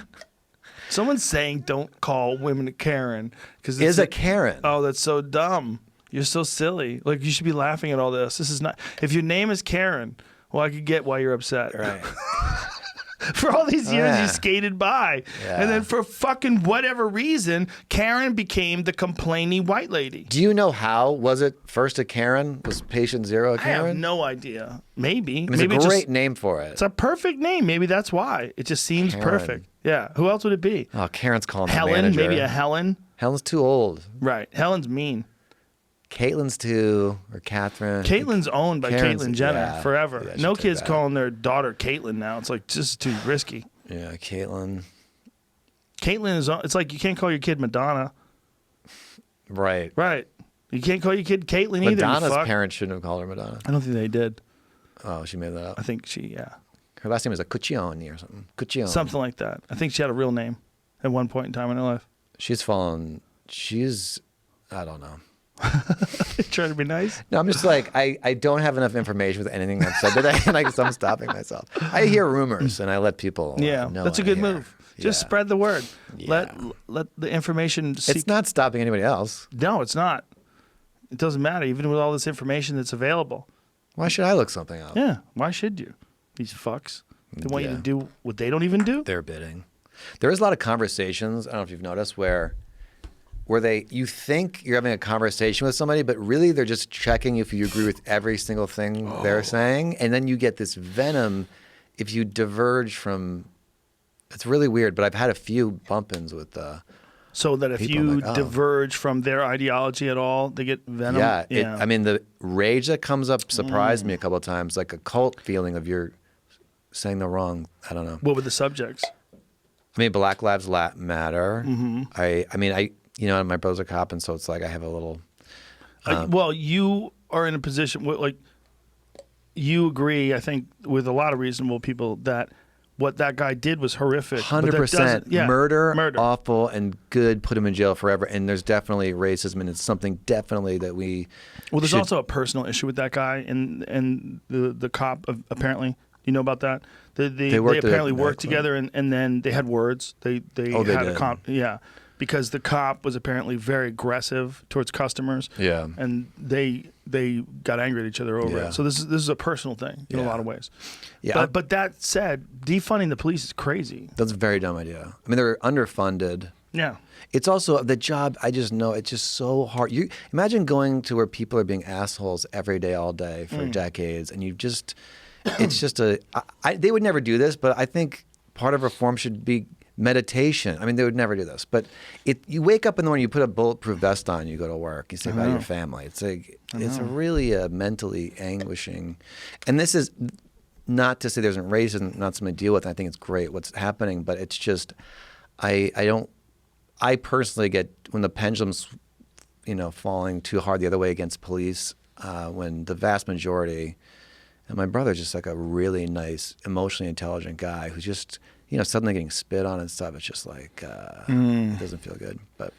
Someone's saying don't call women a Karen because Is a Karen. Oh, that's so dumb. You're so silly. Like you should be laughing at all this. This is not. If your name is Karen, well, I could get why you're upset. Right. For all these years, Yeah. you skated by, Yeah. and then for fucking whatever reason, Karen became the complaining white lady. Do you know how? Was it first a Karen? Was patient zero a I Karen? have no idea. Maybe. I mean, it's Maybe a it's great just, name for it. it's a perfect name. Maybe that's why. It just seems Karen. perfect. Yeah. Who else would it be? Oh, Karen's calling the Helen? manager. Maybe a Helen? Helen's too old. Right. Helen's mean. Caitlin's too, or Catherine. Caitlin's owned by Karen's- Caitlyn Jenner yeah. forever. Yeah, No she'll take kid's that. calling their daughter Caitlyn now. It's like just too risky. Yeah, Caitlin. Caitlyn is. It's like you can't call your kid Madonna. Right. Right. You can't call your kid Caitlyn either. you Madonna's fuck. parents shouldn't have called her Madonna. I don't think they did. Oh, she made that up. I think she, yeah. Her last name is a Cuccione or something. Cuccione. Something like that. I think she had a real name at one point in time in her life. She's fallen. She's. I don't know. Trying to be nice. No, I'm just like I don't have enough information with anything I've said today, and I guess I'm stopping myself. I hear rumors and I let people. Yeah, know that's a I good hear. move. Just Yeah. spread the word. Yeah. Let the information. It's not stopping anybody else. No, it's not. It doesn't matter, even with all this information that's available. Why should I look something up? Yeah, why should you? These fucks. They want you Yeah. to do what they don't even do. They're bidding. There is a lot of conversations. I don't know if you've noticed where you think you're having a conversation with somebody, but really they're just checking if you agree with every single thing they're saying, and then you get this venom if you diverge from. It's really weird, but I've had a few bump-ins with. So that if People you like, oh. diverge from their ideology at all, they get venom. Yeah, I mean the rage that comes up surprised me a couple of times, like a cult feeling of you're saying the wrong. I don't know. What were the subjects? I mean, Black Lives Matter. Mm-hmm. I mean, my brother's a cop, and so it's like I have a little. Well, you are in a position where, like, you agree, I think, with a lot of reasonable people that what that guy did was horrific. but that 100% doesn't- yeah, murder, murder. awful and good. Put him in jail forever. And there's definitely racism, and it's something definitely that we. Well, there's should- also a personal issue with that guy and the cop. Apparently, you know about that. They apparently worked together, and then they had words. They they had did. yeah, because the cop was apparently very aggressive towards customers. Yeah. and they got angry at each other over Yeah. it. So this is a personal thing in a Yeah. lot of ways. Yeah, But that said, defunding the police is crazy. that's a very dumb idea. I mean, they're underfunded. Yeah. It's also the job. I just know it's just so hard. You imagine going to where people are being assholes every day, all day for decades, and you just. It's just they would never do this, but I think part of reform should be meditation. I mean, they would never do this, but you wake up in the morning, you put a bulletproof vest on, you go to work, you say about your family. It's like it's really mentally anguishing, and this is not to say there isn't racism, not something to deal with. I think it's great what's happening, but it's just I personally get when the pendulum falling too hard the other way against police when the vast majority, and my brother's just like a really nice, emotionally intelligent guy who's just, suddenly getting spit on and stuff. It's just like, it doesn't feel good. But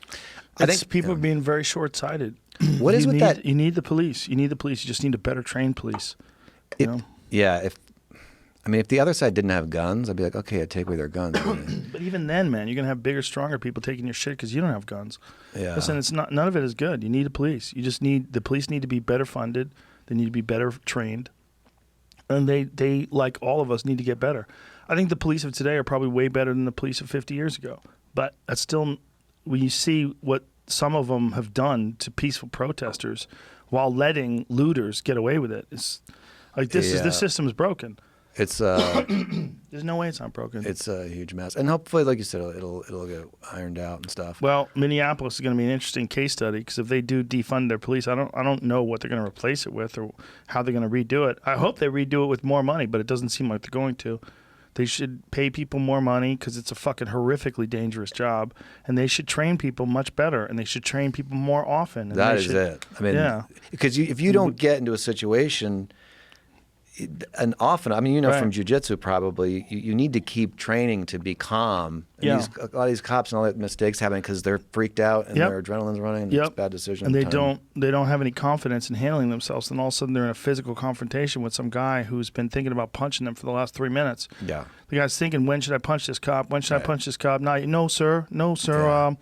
I think people are being very short-sighted. What is with that? You need the police. You need the police. You just need a better trained police. Yeah. If the other side didn't have guns, I'd be like, okay, I'd take away their guns. But even then, man, you're gonna have bigger, stronger people taking your shit because you don't have guns. Yeah. Listen, it's not. None of it is good. You need the police. The police need to be better funded. They need to be better trained, and they like all of us need to get better. I think the police of today are probably way better than the police of 50 years ago. But that's still, when you see what some of them have done to peaceful protesters while letting looters get away with it, it's like this system is broken. It's there's no way it's not broken. It's a huge mess, and hopefully, like you said, it'll get ironed out and stuff. Well, Minneapolis is going to be an interesting case study because if they do defund their police, I don't know what they're going to replace it with or how they're going to redo it. I hope they redo it with more money, but it doesn't seem like they're going to. They should pay people more money because it's a fucking horrifically dangerous job, and they should train people much better, and they should train people more often. And that is it. I mean, because if you don't get into a situation. And often, from jiu-jitsu probably, you need to keep training to be calm. And a lot of these cops and all that mistakes happen because they're freaked out and their adrenaline's running and it's bad decisions. And they don't have any confidence in handling themselves. And all of a sudden they're in a physical confrontation with some guy who's been thinking about punching them for the last 3 minutes. Yeah. The guy's thinking, when should I punch this cop? When should I punch this cop? No, sir. Yeah.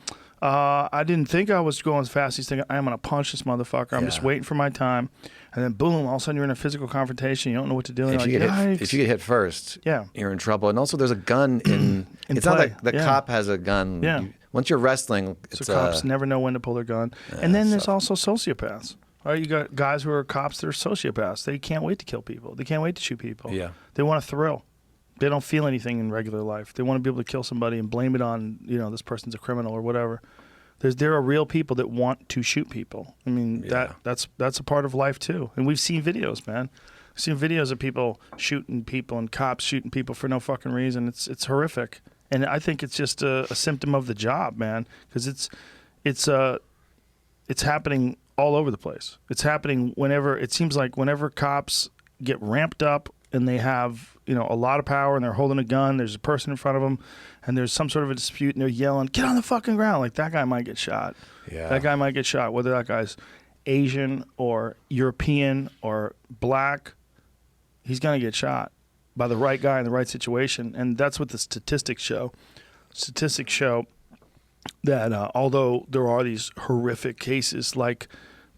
I didn't think I was going as fast. He's thinking, I'm going to punch this motherfucker. I'm just waiting for my time. And then boom, all of a sudden you're in a physical confrontation. You don't know what to do. If you get hit first, you're in trouble. And also there's a gun in it's play. Not like the cop has a gun. Yeah. Once you're wrestling, so cops never know when to pull their gun. And then there's also sociopaths. Right? You got guys who are cops that are sociopaths. They can't wait to kill people. They can't wait to shoot people. Yeah. They want a thrill. They don't feel anything in regular life. They want to be able to kill somebody and blame it on, this person's a criminal or whatever. There are real people that want to shoot people. I mean, that's a part of life too. And we've seen videos, man. We've seen videos of people shooting people and cops shooting people for no fucking reason. It's horrific. And I think it's just a symptom of the job, man, because it's happening all over the place. It's happening whenever cops get ramped up and they have, a lot of power and they're holding a gun, there's a person in front of them and there's some sort of a dispute and they're yelling, get on the fucking ground. Like that guy might get shot. Yeah. That guy might get shot, whether that guy's Asian or European or black, he's going to get shot by the right guy in the right situation. And that's what the statistics show. Statistics show that although there are these horrific cases like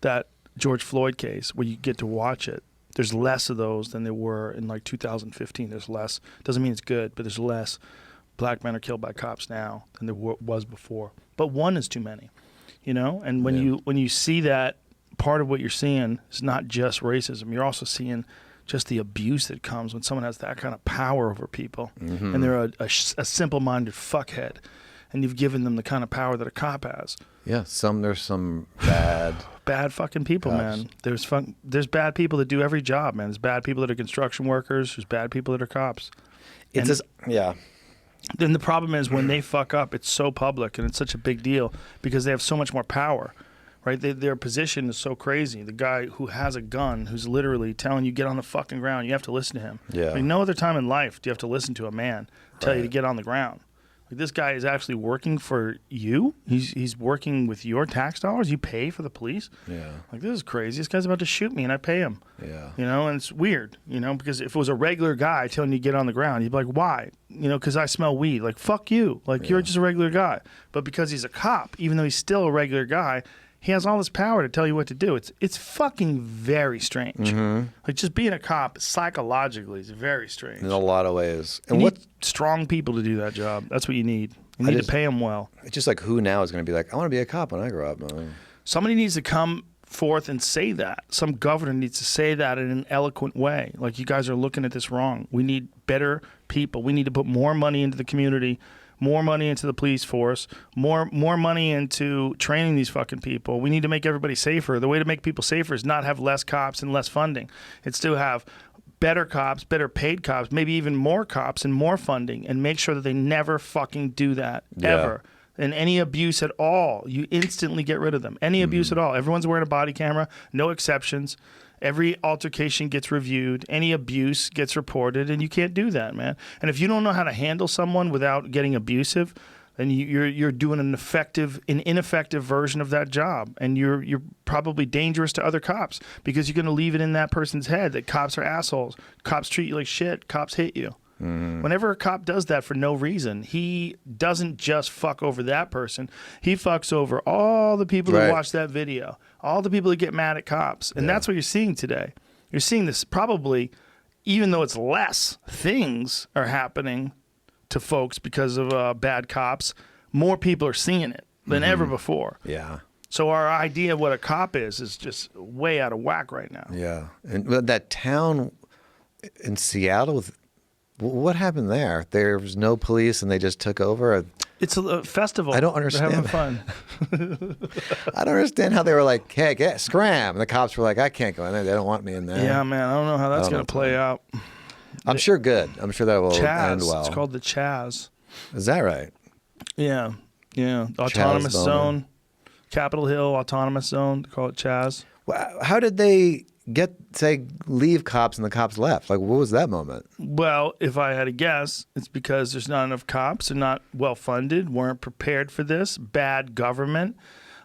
that George Floyd case where you get to watch it, there's less of those than there were in like 2015. There's less. Doesn't mean it's good, but there's less black men are killed by cops now than there was before. But one is too many, And when you see that, part of what you're seeing is not just racism. You're also seeing just the abuse that comes when someone has that kind of power over people, and they're a simple-minded fuckhead, and you've given them the kind of power that a cop has. Yeah, there's some bad fucking people, cops. Man. There's bad people that do every job, man. There's bad people that are construction workers. There's bad people that are cops. Then the problem is when they fuck up, it's so public and it's such a big deal because they have so much more power, right? Their position is so crazy. The guy who has a gun, who's literally telling you get on the fucking ground, you have to listen to him. Yeah. Like no other time in life do you have to listen to a man tell you to get on the ground. Like this guy is actually working for you. He's working with your tax dollars. You pay for the police. Yeah. Like this is crazy. This guy's about to shoot me, and I pay him. Yeah. And it's weird. Because if it was a regular guy telling you to get on the ground, you'd be like, why? Because I smell weed. Like fuck you. Like you're just a regular guy. But because he's a cop, even though he's still a regular guy, he has all this power to tell you what to do. It's fucking very strange. Mm-hmm. Like just being a cop psychologically is very strange. In a lot of ways. And you need strong people to do that job. That's what you need. You need to pay them well. It's just like who now is going to be like, I want to be a cop when I grow up. Somebody needs to come forth and say that. Some governor needs to say that in an eloquent way. Like you guys are looking at this wrong. We need better people. We need to put more money into the community. More money into the police force, more money into training these fucking people. We need to make everybody safer. The way to make people safer is not have less cops and less funding. It's to have better cops, better paid cops, maybe even more cops and more funding, and make sure that they never fucking do that, ever. and any abuse at all, you instantly get rid of them. Any abuse at all. Everyone's wearing a body camera, no exceptions. Every altercation gets reviewed. Any abuse gets reported, and you can't do that, man. And if you don't know how to handle someone without getting abusive, then you're doing an ineffective version of that job, and you're probably dangerous to other cops because you're going to leave it in that person's head that cops are assholes. Cops treat you like shit. Cops hit you. Whenever a cop does that for no reason, he doesn't just fuck over that person. He fucks over all the people who watch that video, all the people that get mad at cops. And that's what you're seeing today. You're seeing this probably, even though it's less, things are happening to folks because of bad cops. More people are seeing it than ever before. Yeah. So our idea of what a cop is just way out of whack right now. Yeah. And that town in Seattle with... What happened there? There was no police and they just took over? It's a festival. I don't understand. They're having fun. I don't understand how they were like, hey, scram. And the cops were like, I can't go in there. They don't want me in there. Yeah, man. I don't know how that's going to play out. I'm sure good. I'm sure that will end well. It's called the Chaz. Is that right? Yeah. Yeah. Autonomous Zone. Capitol Hill Autonomous Zone. They call it Chaz. Well, how did they leave cops and the cops left? Like, what was that moment? Well, if I had to guess, it's because there's not enough cops. They're not well funded, weren't prepared for this. Bad government.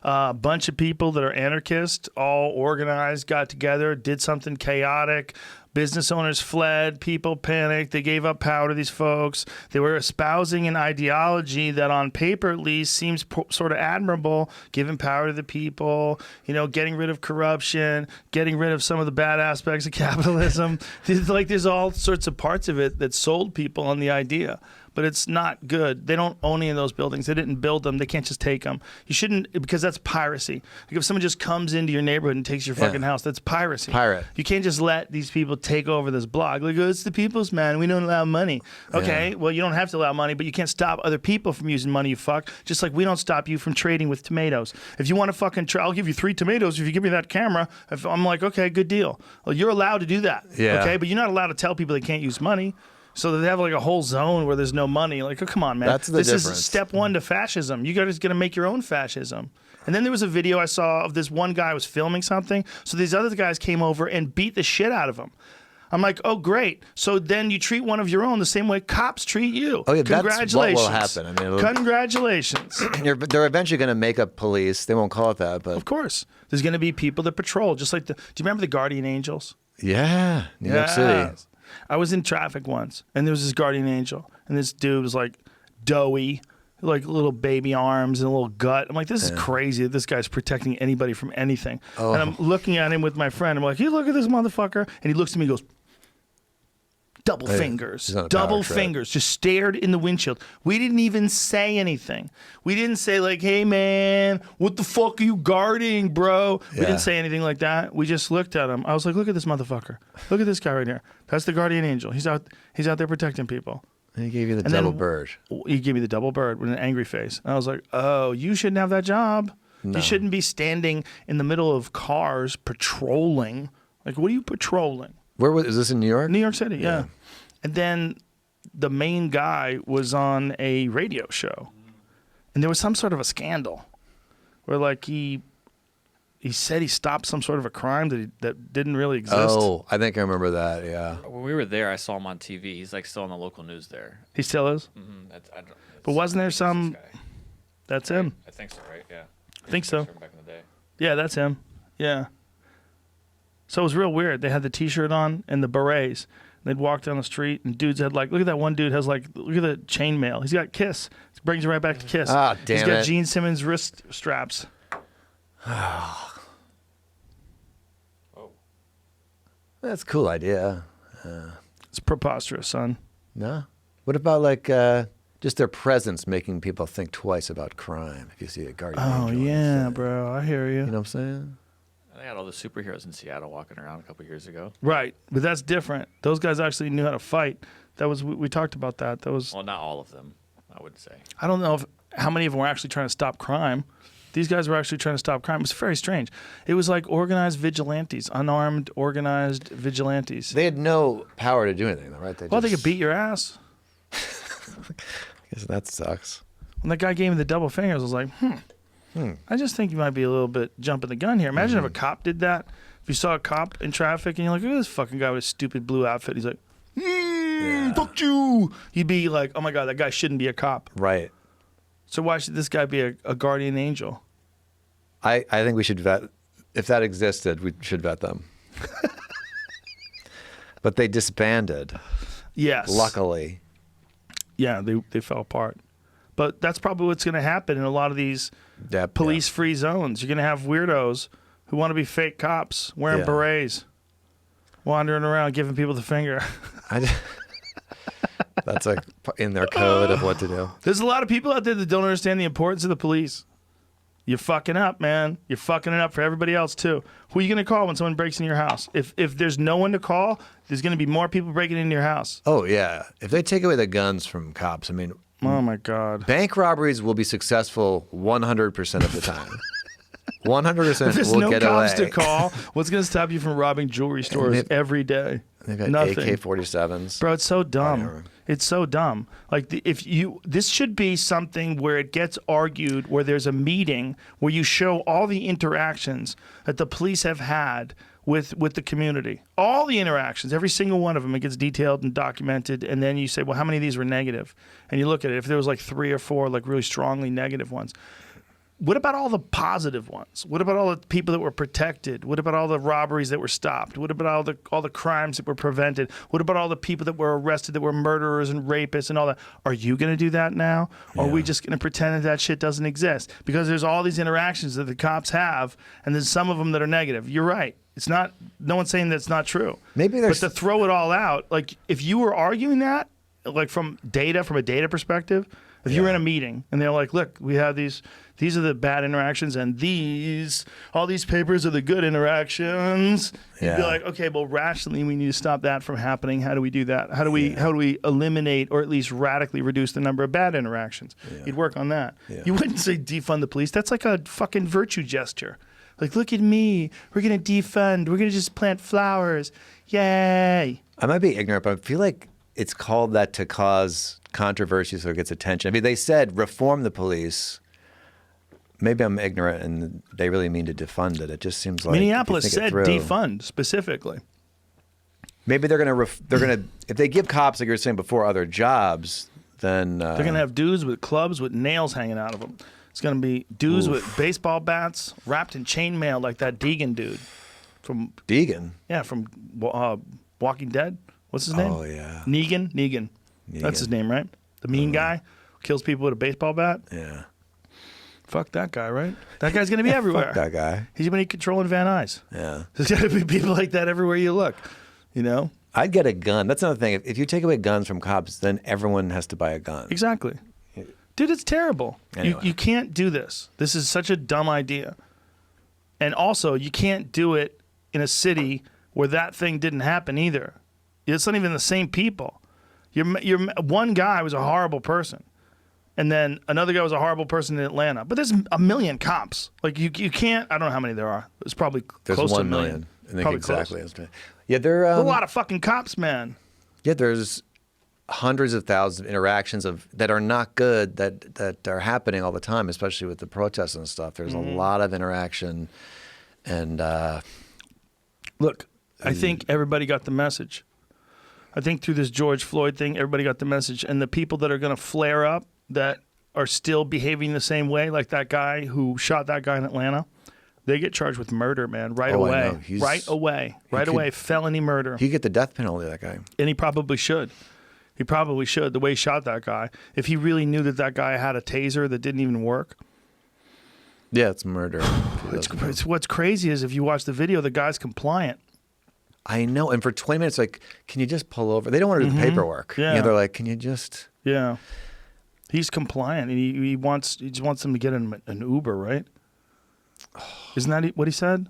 A bunch of people that are anarchists, all organized, got together, did something chaotic. Business owners fled, people panicked, they gave up power to these folks. They were espousing an ideology that on paper at least seems sort of admirable, giving power to the people, getting rid of corruption, getting rid of some of the bad aspects of capitalism. There's all sorts of parts of it that sold people on the idea. But it's not good. They don't own any of those buildings. They didn't build them. They can't just take them. You shouldn't, because that's piracy. Like if someone just comes into your neighborhood and takes your fucking house, that's piracy. Pirate. You can't just let these people take over this block. Like, it's the people's, man. We don't allow money. Okay, well, you don't have to allow money, but you can't stop other people from using money, you fuck. Just like we don't stop you from trading with tomatoes. If you want to fucking I'll give you 3 tomatoes if you give me that camera. If I'm like, okay, good deal. Well, you're allowed to do that. Yeah. Okay, but you're not allowed to tell people they can't use money. So they have like a whole zone where there's no money. Like, oh, come on, man. That's the this difference. Is step 1 to fascism. You guys got to make your own fascism. And then there was a video I saw of this one guy was filming something. So these other guys came over and beat the shit out of him. I'm like, oh, great. So then you treat one of your own the same way cops treat you. Oh, yeah, congratulations. that's what will happen. I mean, congratulations. They're eventually going to make up police. They won't call it that, but... Of course. There's going to be people that patrol, just like do you remember the Guardian Angels? Yeah, New York City. I was in traffic once, and there was this guardian angel, and this dude was like doughy, like little baby arms and a little gut. I'm like, this is crazy that this guy's protecting anybody from anything. Oh. And I'm looking at him with my friend. I'm like, you look at this motherfucker. And he looks at me and goes, double fingers, just stared in the windshield. We didn't even say anything. We didn't say like, hey man, what the fuck are you guarding, bro? We didn't say anything like that. We just looked at him. I was like, look at this motherfucker. Look at this guy right here. That's the guardian angel. He's out there protecting people. And he gave you the double bird. He gave me the double bird with an angry face. And I was like, oh, you shouldn't have that job. No. You shouldn't be standing in the middle of cars patrolling. Like, what are you patrolling? Is this in New York? New York City, yeah. And then the main guy was on a radio show, and there was some sort of a scandal where, like, he said he stopped some sort of a crime that didn't really exist. Oh, I think I remember that. Yeah. When we were there, I saw him on TV. He's like still on the local news there. He still is. Mm-hmm. But wasn't there some? That's him. I think so, right? Yeah. I think so. Back in the day. Yeah, that's him. Yeah. So it was real weird. They had the T-shirt on and the berets. They'd walk down the street, and dudes had like, look at that one dude has like, look at the chainmail. He's got Kiss. It brings you right back to Kiss. Ah, damn He's got Gene Simmons wrist straps. Oh. That's a cool idea. It's preposterous, son. No? What about like just their presence making people think twice about crime if you see a guardian angel? Oh, yeah, bro. I hear you. You know what I'm saying? They had all the superheroes in Seattle walking around a couple years ago. Right, but that's different. Those guys actually knew how to fight. That was we talked about that. That was well, not all of them, I would say. I don't know how many of them were actually trying to stop crime. These guys were actually trying to stop crime. It was very strange. It was like organized vigilantes, unarmed, organized vigilantes. They had no power to do anything, though, right? They could beat your ass. I guess that sucks. When that guy gave me the double fingers, I was like, I just think you might be a little bit jumping the gun here. Imagine if a cop did that. If you saw a cop in traffic and you're like, look at this fucking guy with a stupid blue outfit. He's like, fuck you. You'd be like, oh my God, that guy shouldn't be a cop. Right. So why should this guy be a guardian angel? I think we should vet. If that existed, we should vet them. But they disbanded. Yes. Luckily. Yeah, they fell apart. But that's probably what's going to happen in a lot of these police-free zones. You're going to have weirdos who want to be fake cops wearing berets, wandering around giving people the finger. That's like in their code of what to do. There's a lot of people out there that don't understand the importance of the police. You're fucking up, man. You're fucking it up for everybody else, too. Who are you going to call when someone breaks into your house? If there's no one to call, there's going to be more people breaking into your house. Oh, yeah. If they take away the guns from cops, I mean... Oh, my God. Bank robberies will be successful 100% of the time. 100% if there's will no get cops away. to call, what's going to stop you from robbing jewelry stores every day? They've got Nothing. AK-47s. Bro, it's so dumb. It's so dumb. Like this should be something where it gets argued, where there's a meeting where you show all the interactions that the police have had with the community. All the interactions, every single one of them, it gets detailed and documented, and then you say, well, how many of these were negative? And you look at it. If there was like 3 or 4 like really strongly negative ones, what about all the positive ones? What about all the people that were protected? What about all the robberies that were stopped? What about all the crimes that were prevented? What about all the people that were arrested that were murderers and rapists and all that? Are you going to do that now? Or are we just going to pretend that shit doesn't exist? Because there's all these interactions that the cops have, and there's some of them that are negative. You're right. It's not. No one's saying that's not true. Maybe there's. But to throw it all out, like if you were arguing that, like from a data perspective, if you were in a meeting and they're like, look, we have these are the bad interactions and all these papers are the good interactions. You'd be like, okay, well, rationally, we need to stop that from happening. How do we do that? How do we eliminate or at least radically reduce the number of bad interactions? You'd work on that. You wouldn't say defund the police. That's like a fucking virtue gesture. Like, look at me. We're going to defund. We're going to just plant flowers. Yay. I might be ignorant, but I feel like it's called that to cause controversy so it gets attention. I mean, they said reform the police. Maybe I'm ignorant and they really mean to defund it. It just seems like Minneapolis said defund specifically. Maybe they're gonna if they give cops, like you were saying before, other jobs, then they're gonna have dudes with clubs with nails hanging out of them. It's gonna be dudes with baseball bats wrapped in chainmail like that Deegan dude from Deegan. Yeah, from Walking Dead. What's his name? Oh yeah, Negan. That's his name, right? The mean guy kills people with a baseball bat. Yeah. Fuck that guy, right? That guy's going to be everywhere. Fuck that guy. He's going to be controlling Van Nuys. Yeah. There's got to be people like that everywhere you look, you know? I'd get a gun. That's another thing. If you take away guns from cops, then everyone has to buy a gun. Exactly. Dude, it's terrible. Anyway. You can't do this. This is such a dumb idea. And also, you can't do it in a city where that thing didn't happen either. It's not even the same people. One guy was a horrible person. And then another guy was a horrible person in Atlanta. But there's a million cops. Like, you can't... I don't know how many there are. It's probably close to 1 million. I think probably exactly. Close. Yeah, there are a lot of fucking cops, man. Yeah, there's hundreds of thousands of interactions that are not good that are happening all the time, especially with the protests and stuff. There's a lot of interaction. And look, I think everybody got the message. I think through this George Floyd thing, everybody got the message. And the people that are going to flare up that are still behaving the same way, like that guy who shot that guy in Atlanta, they get charged with murder, man, right away. Right away, felony murder. He get the death penalty, that guy. And he probably should. He probably should, the way he shot that guy. If he really knew that guy had a taser that didn't even work. Yeah, it's murder. It's what's crazy is if you watch the video, the guy's compliant. I know. And for 20 minutes, like, can you just pull over? They don't want to do the paperwork. Yeah. You know, they're like, can you just... Yeah. He's compliant, and he just wants them to get an Uber, right? Isn't that what he said?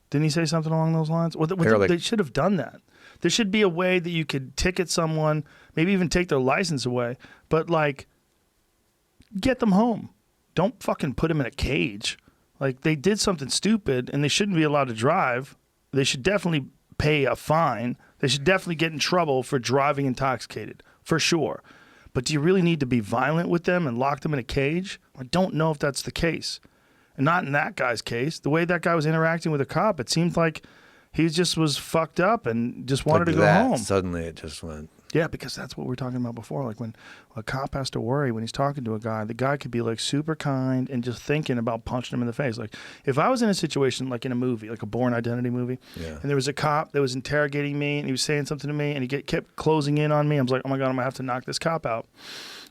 Didn't he say something along those lines? Well, they should have done that. There should be a way that you could ticket someone, maybe even take their license away, but like, get them home. Don't fucking put them in a cage. Like, they did something stupid, and they shouldn't be allowed to drive. They should definitely pay a fine. They should definitely get in trouble for driving intoxicated, for sure. But do you really need to be violent with them and lock them in a cage? I don't know if that's the case. And not in that guy's case. The way that guy was interacting with a cop, it seemed like he just was fucked up and just wanted to go home. Suddenly it just went. Yeah, because that's what we were talking about before. Like when a cop has to worry when he's talking to a guy, the guy could be like super kind and just thinking about punching him in the face. Like if I was in a situation like in a movie, like a Bourne Identity movie, and there was a cop that was interrogating me and he was saying something to me and he kept closing in on me, I was like, oh my God, I'm going to have to knock this cop out.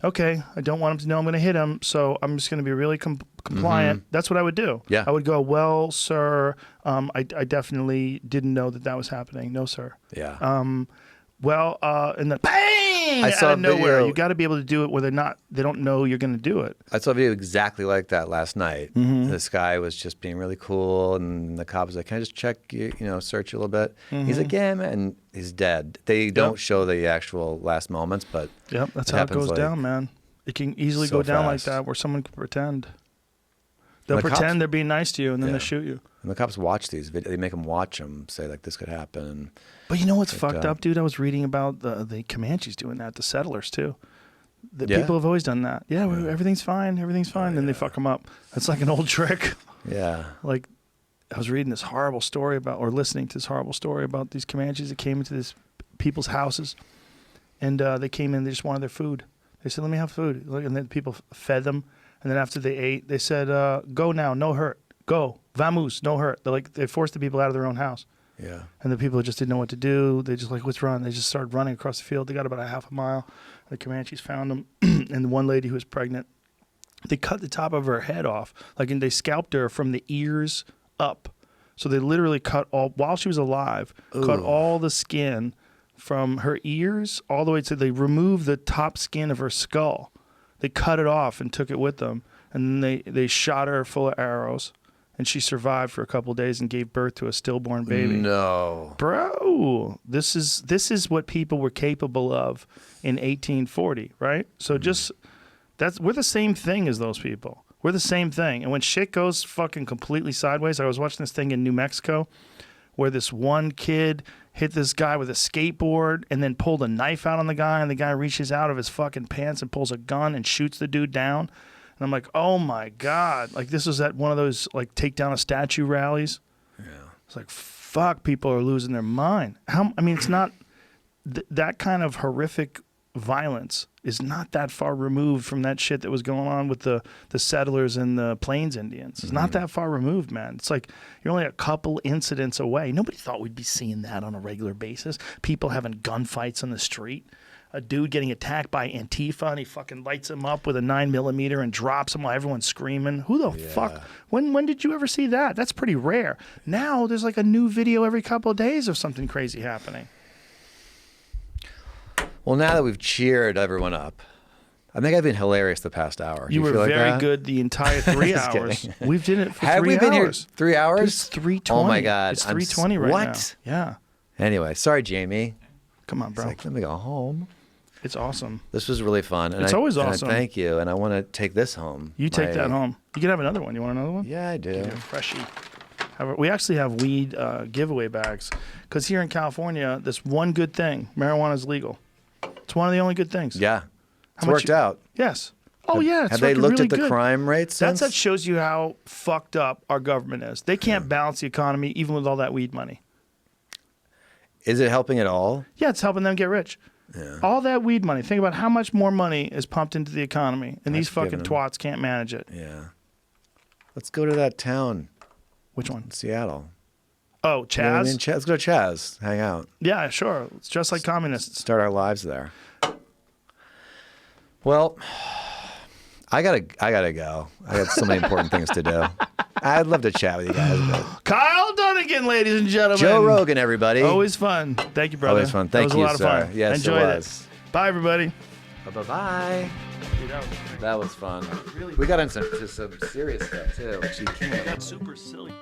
Okay, I don't want him to know I'm going to hit him, so I'm just going to be really compliant. That's what I would do. Yeah. I would go, well, sir, I definitely didn't know that was happening. No, sir. Yeah. And then bang! I saw out of nowhere. video. You got to be able to do it where they don't know you're going to do it. I saw a video exactly like that last night. This guy was just being really cool, and the cop was like, "Can I just check you? Search you a little bit?" He's like, "Yeah, man." And he's dead. They don't show the actual last moments, but that's how it goes down, man. It can easily so go down like fast. that, where someone can pretend. They'll the pretend cops- they're being nice to you, and then they shoot you. And the cops watch these videos. They make them watch them, say like this could happen. But you know what's fucked up, dude? I was reading about the Comanches doing that, the settlers too. Yeah? People have always done that. Yeah, everything's fine, everything's fine. Then they fuck them up. That's like an old trick. Yeah. Like, I was reading this horrible story listening to this horrible story about these Comanches that came into these people's houses, and they came in, they just wanted their food. They said, "Let me have food," and then people fed them, and then after they ate, they said, "Go now, no hurt. Go, vamos, no hurt." They forced the people out of their own house. Yeah. And the people just didn't know what to do. They just let's run. They just started running across the field. They got about a half a mile. The Comanches found them, and the one lady who was pregnant, they cut the top of her head off, and they scalped her from the ears up. So they literally cut while she was alive, cut all the skin from her ears all the way to, they removed the top skin of her skull. They cut it off and took it with them. And then they shot her full of arrows. And she survived for a couple of days and gave birth to a stillborn baby. No. Bro, this is what people were capable of in 1840, right? So we're the same thing as those people. We're the same thing. And when shit goes fucking completely sideways, I was watching this thing in New Mexico where this one kid hit this guy with a skateboard and then pulled a knife out on the guy, and the guy reaches out of his fucking pants and pulls a gun and shoots the dude down. And I'm like, oh my God. This was at one of those take down a statue rallies. Yeah. It's like, fuck, people are losing their mind. It's not that kind of horrific violence is not that far removed from that shit that was going on with the settlers and the Plains Indians. It's not that far removed, man. It's like you're only a couple incidents away. Nobody thought we'd be seeing that on a regular basis. People having gunfights on the street. A dude getting attacked by Antifa, and he fucking lights him up with a 9mm and drops him while everyone's screaming. Who the fuck? When did you ever see that? That's pretty rare. Now there's a new video every couple of days of something crazy happening. Well, now that we've cheered everyone up, I think I've been hilarious the past hour. You were feel like very that? good the entire 3 hours. kidding. We've did it for 3 hours. Have we been here 3 hours? It's 3:20. Oh my God. It's 3:20 right now. What? Yeah. Anyway, sorry, Jamie. Come on, bro. Let me go home. It's awesome. This was really fun. It's always awesome. Thank you. And I want to take this home. You take that home. You can have another one. You want another one? Yeah, I do. Give you a freshie. We actually have weed giveaway bags because here in California, this one good thing: marijuana is legal. It's one of the only good things. Yeah, it's worked out. Yes. Oh yeah. It's have they looked really at the good. crime rates? That shows you how fucked up our government is. They can't balance the economy even with all that weed money. Is it helping at all? Yeah, it's helping them get rich. Yeah. All that weed money. Think about how much more money is pumped into the economy, and these fucking twats can't manage it. Yeah. Let's go to that town. Which one? Seattle. Oh, Chaz? You know what I mean? Let's go to Chaz. Hang out. Yeah, sure. It's just like communists. Start our lives there. Well, I gotta go. I got so many important things to do. I'd love to chat with you guys. But... Kyle Dunnigan, ladies and gentlemen. Joe Rogan, everybody. Always fun. Thank you, brother. Always fun. Thank you, That was a lot of fun. Yes, Enjoyed it was. Bye, everybody. Bye-bye. That was fun. We got into some serious stuff, too. Super silly.